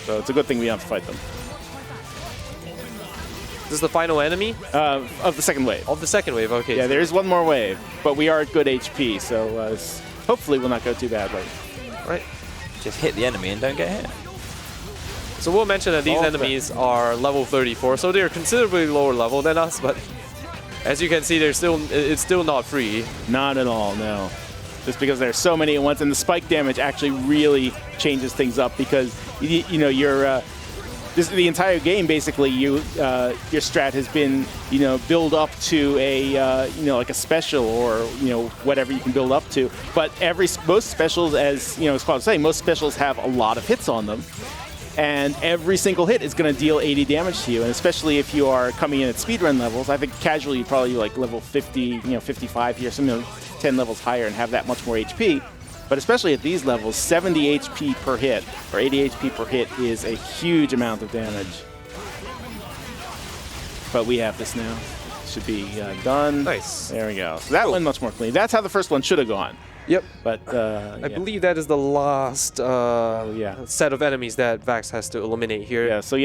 So it's a good thing we don't have to fight them. This is the final enemy? Of the second wave. Of the second wave, okay. Yeah, there is one more wave, but we are at good HP, so hopefully we'll not go too badly. Right. Just hit the enemy and don't get hit. So we'll mention that these enemies are level 34, so they're considerably lower level than us, but as you can see, it's still not free. Not at all, no. Just because there's so many at once, and the spike damage actually really changes things up because the entire game basically your strat has been build up to a like a special or whatever you can build up to. But most specials, as it's called saying, most specials have a lot of hits on them, and every single hit is going to deal 80 damage to you. And especially if you are coming in at speedrun levels, I think casually you probably like level 50, 55 here, some 10 levels higher, and have that much more HP. But especially at these levels, 70 HP per hit, or 80 HP per hit, is a huge amount of damage. But we have this now. Should be done. Nice. There we go. So that one much more clean. That's how the first one should have gone. Yep. But I believe that is the last set of enemies that Vax has to eliminate here. Yeah. So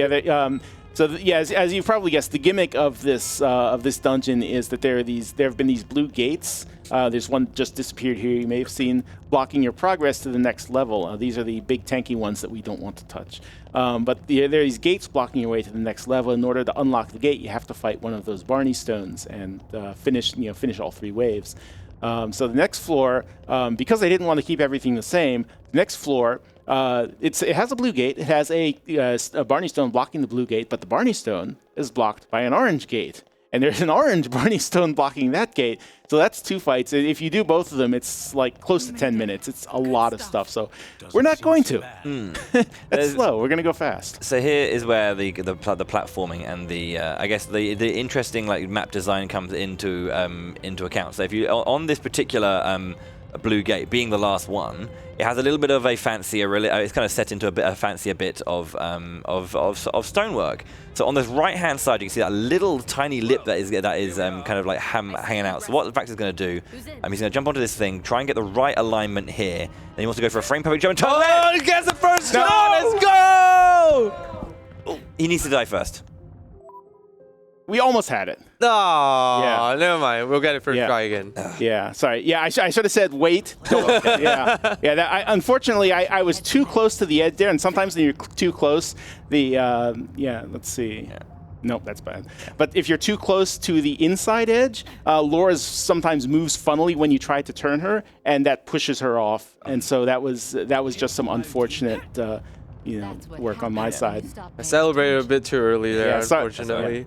yeah, as you probably guessed, the gimmick of this dungeon is that there have been these blue gates. There's one just disappeared here, you may have seen, blocking your progress to the next level. These are the big tanky ones that we don't want to touch. But there are these gates blocking your way to the next level. In order to unlock the gate, you have to fight one of those Barney stones and finish all 3 waves. So the next floor, because they didn't want to keep everything the same, the next floor, it has a blue gate. It has a Barney stone blocking the blue gate, but the Barney stone is blocked by an orange gate. and there's an orange Burning Stone blocking that gate. So that's 2 fights. If you do both of them, it's like close to 10 minutes. It's a lot of stuff. So we're not going to. That's slow. We're going to go fast. So here is where the platforming and the I guess the interesting like map design comes into account. So if you on this particular blue gate, being the last one, it has a little bit of a fancier, it's kind of set into a fancier bit of stonework. So on this right-hand side, you can see that little tiny lip that is kind of like hanging out. So what Vax is going to do, he's going to jump onto this thing, try and get the right alignment here. Then he wants to go for a frame perfect jump. Oh, he gets the first no! shot. Let's go! Oh, he needs to die first. We almost had it. Oh, never mind. We'll get it first try again. Yeah, sorry. Yeah, I should have said wait. yeah. Unfortunately, I was too close to the edge there, and sometimes when you're too close, let's see. Yeah. Nope, that's bad. But if you're too close to the inside edge, Laura's sometimes moves funnily when you try to turn her, and that pushes her off. And so that was just some unfortunate work on my side. I celebrated a bit too early there, unfortunately.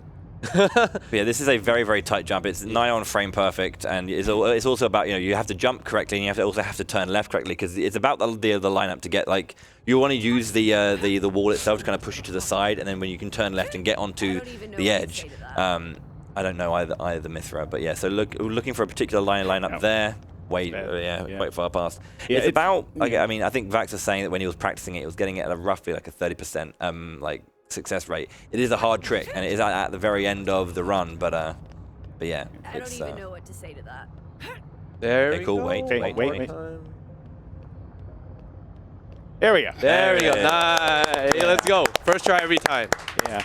Yeah, this is a very, very tight jump. It's nigh on frame perfect, and it's also about you have to jump correctly, and you have to turn left correctly, because it's about the lineup to get like you want to use the wall itself to kind of push you to the side, and then when you can turn left and get onto the edge. I don't know either Mithra, but yeah. So looking for a particular lineup there. Way far past. Yeah, it's about I think Vax was saying that when he was practicing it, he was getting it at roughly like a 30% success rate. It is a hard trick, and it is at the very end of the run, but yeah, I don't even know what to say to that. There we go. Wait. There we go. There we go. Nice. Hey, let's go. First try every time. Yeah.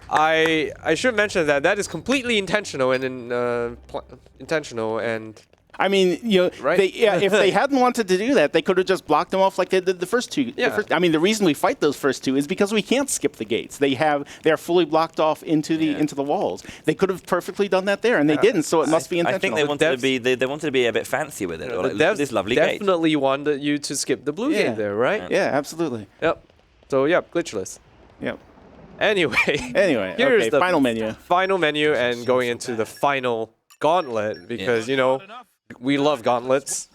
I should mention that is completely intentional and I mean, right? if they hadn't wanted to do that, they could have just blocked them off like they did the first two. Yeah. The reason we fight those first two is because we can't skip the gates. They're fully blocked off into the walls. They could have perfectly done that there, and they didn't. So it must be intentional. I think they wanted to be a bit fancy with it. Or like, this lovely gate. Definitely wanted you to skip the blue gate there, right? Yeah, absolutely. Yep. So glitchless. Yep. Anyway, here's the final menu. Final menu, and going into the final gauntlet, because we love gauntlets.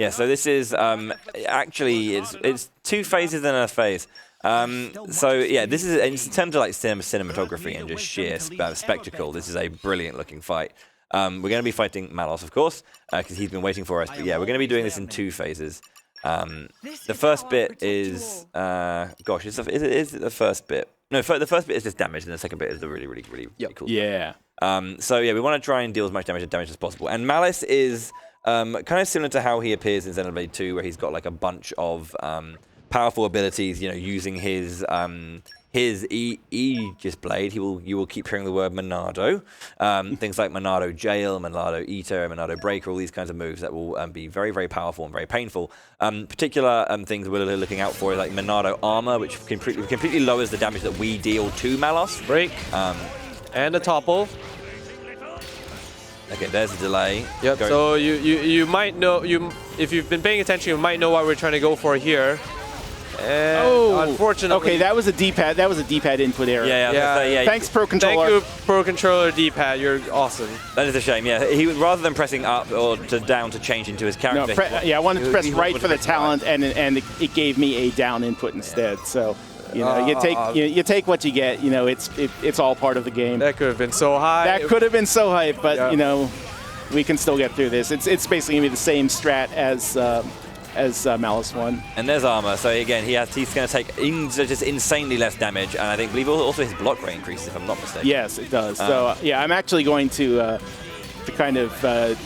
Yeah, so this is actually it's 2 phases and a phase. So yeah, this is in terms of like cinematography and just sheer spectacle. This is a brilliant looking fight. We're going to be fighting Malos, of course, because he's been waiting for us. But yeah, we're going to be doing this in 2 phases. The first bit is is it the first bit? No, the first bit is just damage, and the second bit is the really cool. Yeah. So yeah, we want to try and deal as much damage as possible. And Malice is kind of similar to how he appears in Xenoblade 2, where he's got like a bunch of powerful abilities. Using his Aegis blade, you will keep hearing the word Monado. Things like Monado Jail, Monado Eater, Monado Breaker, all these kinds of moves that will be very, very powerful and very painful. Particular things we're looking out for is like Monado Armor, which completely lowers the damage that we deal to Malos. Break. And a topple. Okay, there's a delay. Yep. So you might know if you've been paying attention, you might know what we're trying to go for here. And unfortunately, okay, that was a D-pad. That was a D-pad input error. Yeah. Thanks, Pro Controller. Thank you, Pro Controller D-pad. You're awesome. That is a shame. Yeah, he rather than pressing up or down to change into his character. No, I wanted to press right for the talent, and it gave me a down input instead. So. You take what you get. It's all part of the game. That could have been so high. That could have been so high, but we can still get through this. It's basically gonna be the same strat as Malice 1. And there's armor. So again, he's going to take just insanely less damage, and I believe also his block rate increases, if I'm not mistaken. Yes, it does. So yeah, I'm actually going to kind of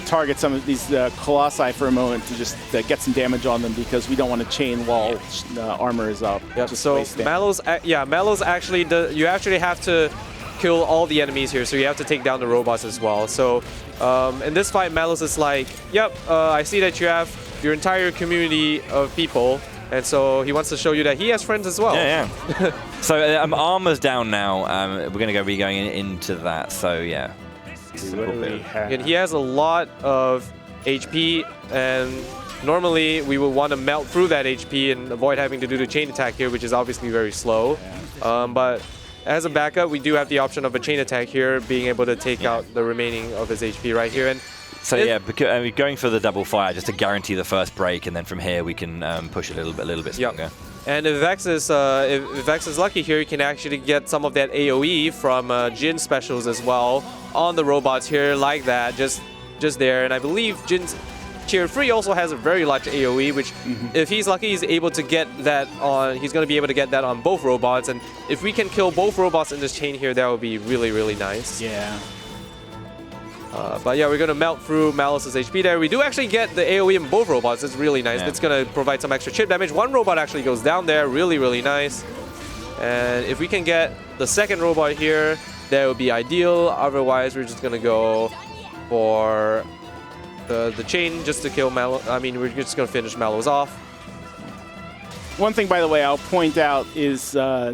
target some of these Colossi for a moment to just get some damage on them, because we don't want to chain wall armors up. Yep. So Malos actually you actually have to kill all the enemies here, so you have to take down the robots as well. So in this fight, Malos is like, I see that you have your entire community of people, and so he wants to show you that he has friends as well. Yeah. So armor's down now. We're going to be going into that. So yeah. And he has a lot of HP, and normally we would want to melt through that HP and avoid having to do the chain attack here, which is obviously very slow. But as a backup, we do have the option of a chain attack here, being able to take out the remaining of his HP right here. And so yeah, because, going for the double fire just to guarantee the first break, and then from here we can push a little bit stronger. Yep. And if Vex is lucky here, he can actually get some of that AoE from Jin specials as well on the robots here, like that, just there. And I believe Jin's Tier 3 also has a very large AoE, which if he's lucky, he's able to get that on. He's going to be able to get that on both robots. And if we can kill both robots in this chain here, that would be really, really nice. Yeah. But yeah, we're going to melt through Malice's HP there. We do actually get the AoE in both robots. It's really nice. Yeah. It's going to provide some extra chip damage. One robot actually goes down there. Really, really nice. And if we can get the second robot here, that would be ideal. Otherwise, we're just going to go for the chain just to kill Mallow. I mean, we're just going to finish Mallows off. One thing, by the way, I'll point out is, yeah,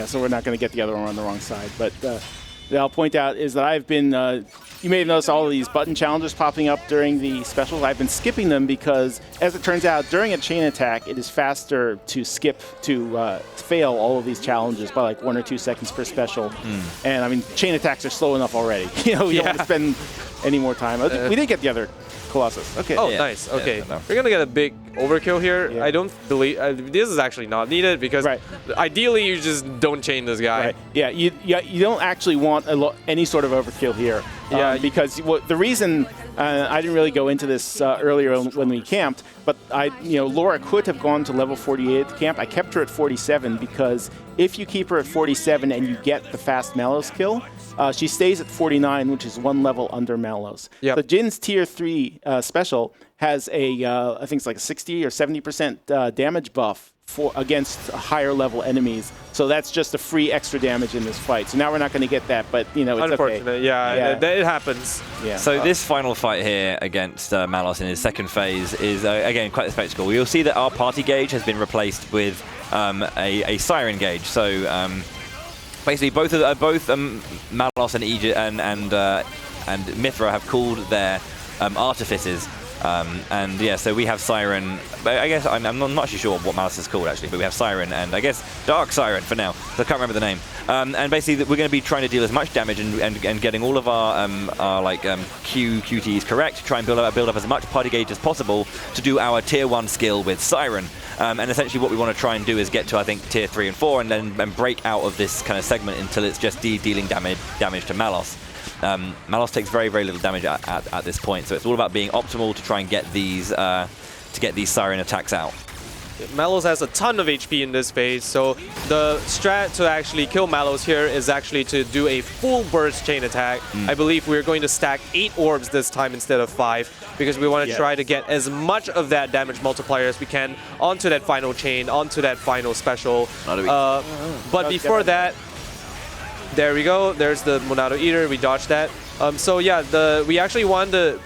so we're not going to get the other one on the wrong side, but that I'll point out is that I've been, you may have noticed all of these button challenges popping up during the specials. I've been skipping them because, as it turns out, during a chain attack, it is faster to skip, to fail all of these challenges by like 1 or 2 seconds per special. And I mean, chain attacks are slow enough already. You know, we don't want to spend any more time. We did get the other Colossus. Okay. Oh, nice. Okay. We're going to get a big overkill here. Yeah. I don't believe... this is actually not needed because ideally you just don't chain this guy. Right. Yeah, you don't actually want any sort of overkill here. Yeah. Because the reason I didn't really go into this earlier when we camped, but Laura could have gone to level 48 at the camp. I kept her at 47 because if you keep her at 47 and you get the fast Mallows kill, she stays at 49, which is 1 level under Mallows. Yep. So Jin's Tier 3 special has I think it's like a 60 or 70% damage buff against higher level enemies. So that's just a free extra damage in this fight. So now we're not going to get that, but it's Unfortunate. okay. Yeah, it happens. Yeah. So this final fight here against Malos in his second phase is, again, quite a spectacle. You'll see that our party gauge has been replaced with a siren gauge. So basically both Malos and Egypt and Mithra have called their artifices. And yeah, so we have Siren. I guess I'm not actually sure what Malice is called actually, but we have Siren and I guess Dark Siren for now. So I can't remember the name. And basically, we're going to be trying to deal as much damage and getting all of our QTs correct. Try and build up as much party gauge as possible to do our Tier 1 skill with Siren. And essentially, what we want to try and do is get to, I think, Tier 3 and 4, and then break out of this kind of segment until it's just dealing damage to Malos. Malos takes very, very little damage at this point, so it's all about being optimal to try and get these Siren attacks out. Mallows has a ton of HP in this phase, so the strat to actually kill Mallows here is actually to do a full burst chain attack. I believe we're going to stack 8 orbs this time instead of 5, because we want to try to get as much of that damage multiplier as we can onto that final chain, onto that final special. But before that, there we go. There's the Monado Eater. We dodged that. So yeah, we actually want to,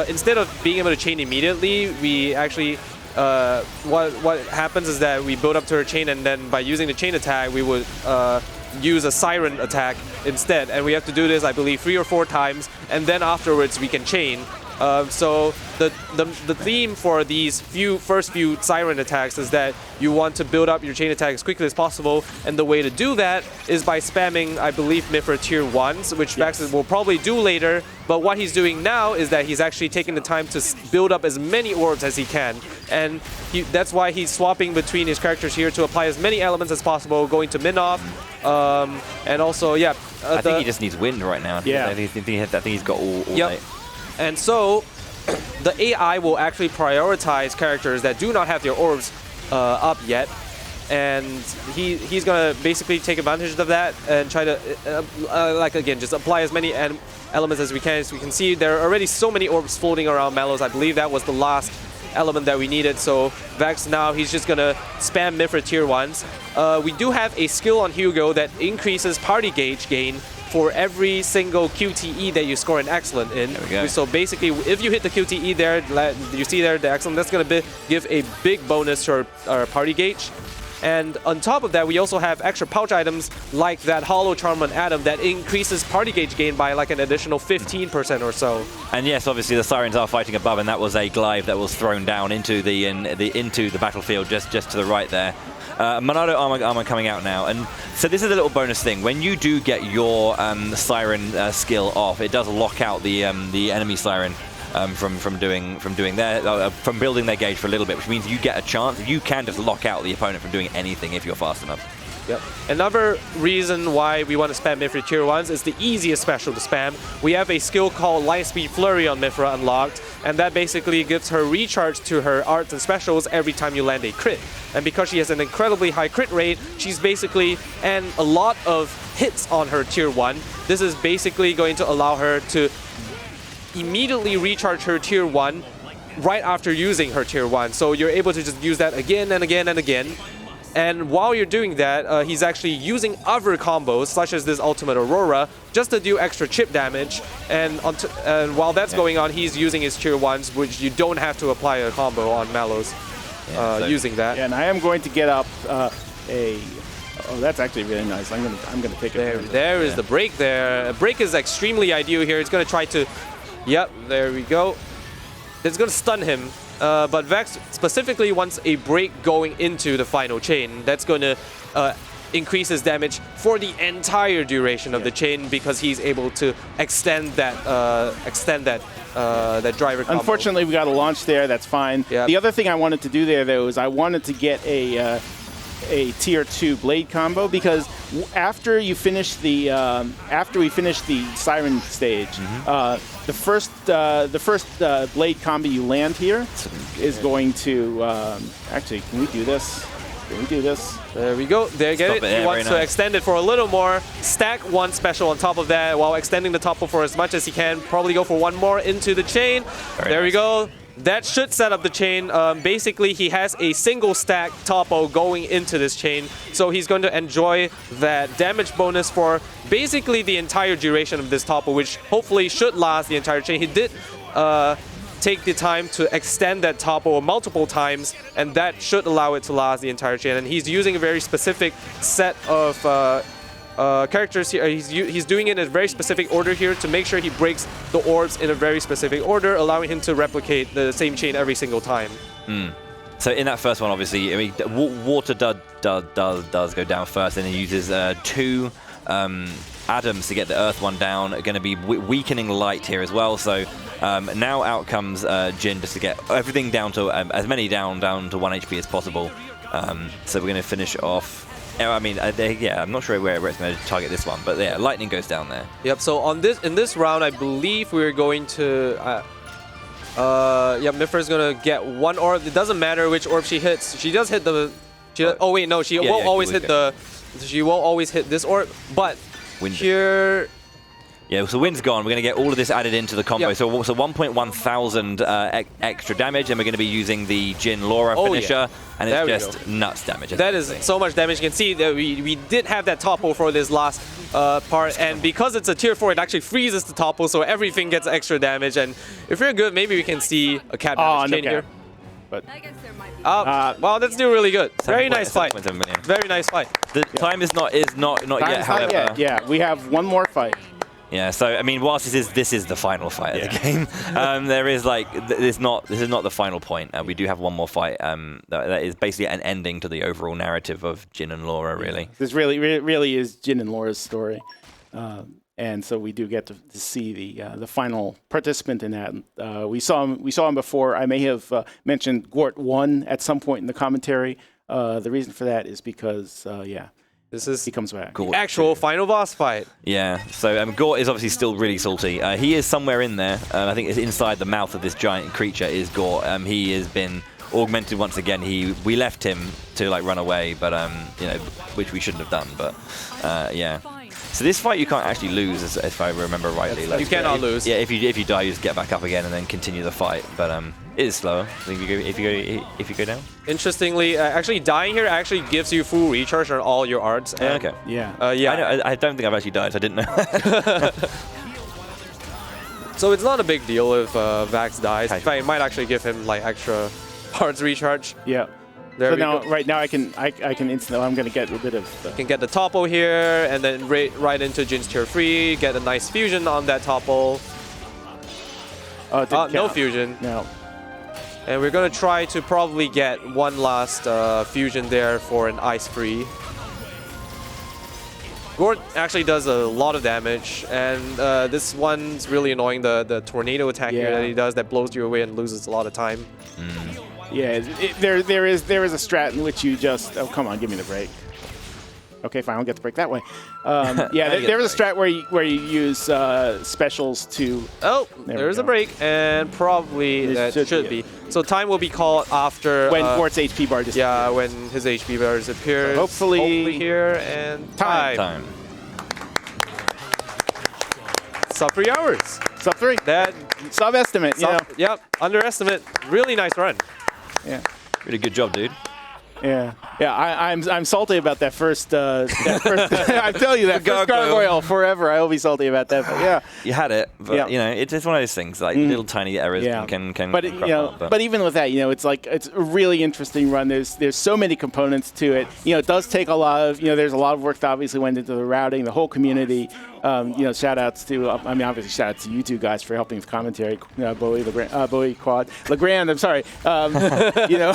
instead of being able to chain immediately, we actually, what happens is that we build up to our chain, and then by using the chain attack, we would use a Siren attack instead. And we have to do this, I believe, 3 or 4 times, and then afterwards we can chain. So the theme for these first few Siren attacks is that you want to build up your chain attack as quickly as possible, and the way to do that is by spamming, I believe, Mithra Tier 1s, which Vex will probably do later, but what he's doing now is that he's actually taking the time to build up as many orbs as he can, and that's why he's swapping between his characters here to apply as many elements as possible, going to Minoff, and also, I think he just needs wind right now. I think he's got all night. And so, the AI will actually prioritize characters that do not have their orbs up yet, and he's gonna basically take advantage of that and try to, just apply as many elements as we can. As we can see, there are already so many orbs floating around Mallows. I believe that was the last element that we needed. So Vex now, he's just gonna spam Mithra Tier 1s. We do have a skill on Hugo that increases party gauge gain for every single QTE that you score an excellent in. There we go. So basically, if you hit the QTE there, you see there the excellent, that's going to give a big bonus to our party gauge. And on top of that, we also have extra pouch items like that Hollow Charm on Adam that increases party gauge gain by like an additional 15% or so. And yes, obviously the Sirens are fighting above, and that was a glaive that was thrown down into the battlefield just to the right there. Monado armor coming out now, and so this is a little bonus thing. When you do get your Siren skill off, it does lock out the enemy Siren from building their gauge for a little bit, which means you get a chance. You can just lock out the opponent from doing anything if you're fast enough. Yep. Another reason why we want to spam Mithra tier 1s is the easiest special to spam. We have a skill called Light Speed Flurry on Mithra unlocked, and that basically gives her recharge to her arts and specials every time you land a crit. And because she has an incredibly high crit rate, she's basically, and a lot of hits on her tier 1, this is basically going to allow her to immediately recharge her tier 1 right after using her tier 1. So you're able to just use that again and again and again. And while you're doing that, he's actually using other combos, such as this Ultimate Aurora, just to do extra chip damage. And while that's going on, he's using his tier 1s, which you don't have to apply a combo on Mallows using that. Yeah, and I am going to get up Oh, that's actually really nice. I'm gonna take it. There is the break there. A break is extremely ideal here. It's going to try to... Yep, there we go. It's going to stun him. But Vex specifically wants a break going into the final chain. That's going to increase his damage for the entire duration of the chain because he's able to extend that that driver combo. Unfortunately, we got a launch there. That's fine. Yep. The other thing I wanted to do there, though, is I wanted to get a tier 2 blade combo because after we finish the Siren stage, the first blade combo you land here is going to actually. Can we do this? Can we do this? There we go. There, get it. He wants to extend it for a little more. Stack one special on top of that while extending the topo for as much as he can. Probably go for one more into the chain. There we go. That should set up the chain. Basically, he has a single stack topo going into this chain, so he's going to enjoy that damage bonus for basically the entire duration of this topo, which hopefully should last the entire chain. He did take the time to extend that topo multiple times, and that should allow it to last the entire chain. And he's using a very specific set of characters here. He's doing it in a very specific order here to make sure he breaks the orbs in a very specific order, allowing him to replicate the same chain every single time. So in that first one, obviously, I mean, water does go down first, and he uses 2 atoms to get the earth one down. Going to be weakening light here as well. So now out comes Jin just to get everything down to as many down to 1 HP as possible. So we're going to finish off. I mean, yeah, I'm not sure where it's going to target this one, but yeah, lightning goes down there. Yep. So in this round, I believe we're going to. Yeah, Mithra's gonna get 1 orb. It doesn't matter which orb she hits. She does hit the. Oh wait, no, she won't always hit the. She won't always hit this orb, but here. Yeah, so wind's gone. We're going to get all of this added into the combo. Yep. So 1.1 thousand extra damage, and we're going to be using the Jin Laura finisher, and it's just nuts damage. That is so much damage. You can see that we did have that topo for this last part, and because it's a tier 4, it actually freezes the topo, so everything gets extra damage. And if you're good, maybe we can see a cap damage chain here. But I guess there might be. Wow, that's still really good. Very nice fight. Very nice fight. The time is not yet. However, yeah, we have one more fight. Yeah, so I mean, whilst this is the final fight of the game, there is this is not the final point. We do have one more fight that is basically an ending to the overall narrative of Jin and Laura. Really, this really is Jin and Laura's story, and so we do get to see the final participant in that. We saw him before. I may have mentioned Gort 1 at some point in the commentary. The reason for that is because he comes back. The actual final boss fight. Yeah, so Gort is obviously still really salty. He is somewhere in there. I think it's inside the mouth of this giant creature is Gort. He has been augmented once again. We left him to run away, but which we shouldn't have done. But yeah. So this fight you can't actually lose, if I remember rightly. You cannot lose. Yeah, if you die, you just get back up again and then continue the fight. But it is slower. I think if you go down. Interestingly, actually dying here actually gives you full recharge on all your arts. Okay. Yeah. I don't think I've actually died. So I didn't know. So it's not a big deal if Vax dies. In fact, it might actually give him extra arts recharge. Yeah. There So we now, go. right now, I can instantly. I'm going to get a bit of. Can get the topple here, and then right into Jin's tier 3, get a nice fusion on that topple. It didn't No count. fusion. No. And we're gonna try to probably get one last fusion there for an ice free. Gord actually does a lot of damage, and this one's really annoying, the tornado attack here Yeah. that he does that blows you away and loses a lot of time. Yeah, there is a strat in which you just. Oh, come on, give me the break. Okay, fine, I'll get the break that way. Yeah, there is a strat where you use specials to. Oh, There we there's a go. break, and probably This that should should be be. So time will be called after. When Gort's HP bar disappears. Yeah, when his HP bar disappears. So hopefully here and Time. Sub 3 hours. Sub 3. That. Sub estimate. You know. Yep. Underestimate. Really nice run. Yeah. Really good job, dude. Yeah, yeah. I'm salty about that first. I tell you that first gargoyle forever. I will be salty about that. But yeah. You had it, but Yeah. you know, it's one of those things like little tiny errors Yeah. can But crop you know, up, but even with that, you know, it's a really interesting run. There's so many components to it. You know, it does take a lot of. You know, there's a lot of work that obviously went into the routing, the whole community. You know, shout outs to. I mean, obviously, shout outs to you two guys for helping with commentary. Bowie Quad, Legrand. I'm sorry. You know,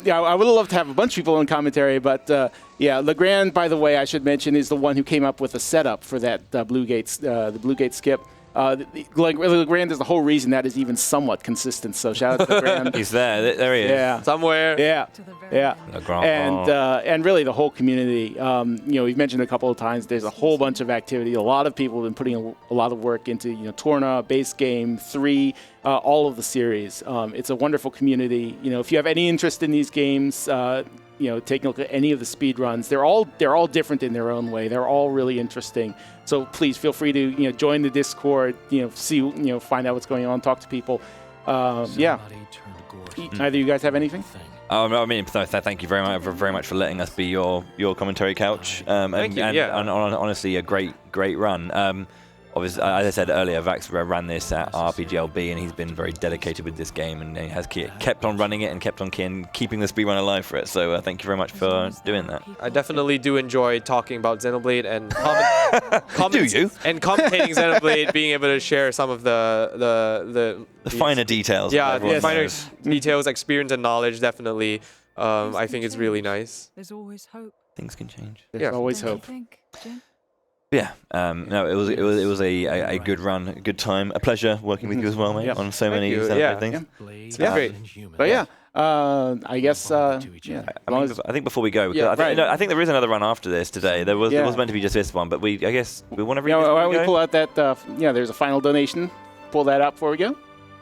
yeah, I would have loved to have a bunch of people in commentary, but yeah, Legrand, by the way, I should mention, is the one who came up with the setup for that Blue Gate skip. Legrand is the whole reason that is even somewhat consistent. So shout out to Legrand. He's there. There he is. Yeah. Somewhere. Yeah, yeah, Legrand. and really the whole community. You know, we've mentioned a couple of times. There's a whole bunch of activity. A lot of people have been putting a lot of work into Torna, base game 3, all of the series. It's a wonderful community. You know, if you have any interest in these games. Taking a look at any of the speed runs, they're all different in their own way. They're all really interesting. So please feel free to join the Discord. See find out what's going on, talk to people. Yeah. Either of you guys have anything? I mean, thank you very much for letting us be your commentary couch. Thank you. And honestly, a great run. Obviously, as I said earlier, Vax ran this at RPGLB, and he's been very dedicated with this game, and he has kept on running it and kept on keeping the speedrun alive for it. So thank you very much for doing that. I definitely do enjoy talking about Xenoblade and Do you? And commentating Xenoblade, being able to share some of the finer details. Yeah, everyone the finer knows. details, experience, and knowledge. Definitely, I think it's really nice. There's always hope. Things can change. There's Yeah. always Don't you hope. think, Jin? Yeah, no, it was a good run, a good time, a pleasure working with you as well, mate, Yep. on so many you. Xenoblade Yeah. things. Blades Yeah. and human. But yeah, I guess yeah. I think before we go, Yeah, I think there is another run after this today. There was meant to be just this one, but I guess we want to read. Yeah, this why before don't we go? pull out that? There's a final donation. Pull that out before we go.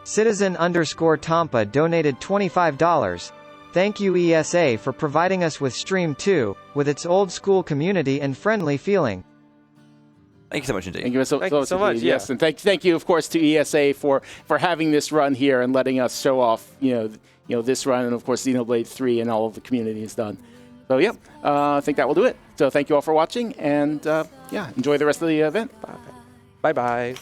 Citizen_Tampa donated $25. Thank you ESA for providing us with Stream 2, with its old school community and friendly feeling. Thank you so much indeed. Thank you so much, indeed, yeah. Yes, and thank you, of course, to ESA for having this run here and letting us show off, this run, and of course, Xenoblade 3 and all of the community has done. So yeah, I think that will do it. So thank you all for watching, and enjoy the rest of the event. Bye bye.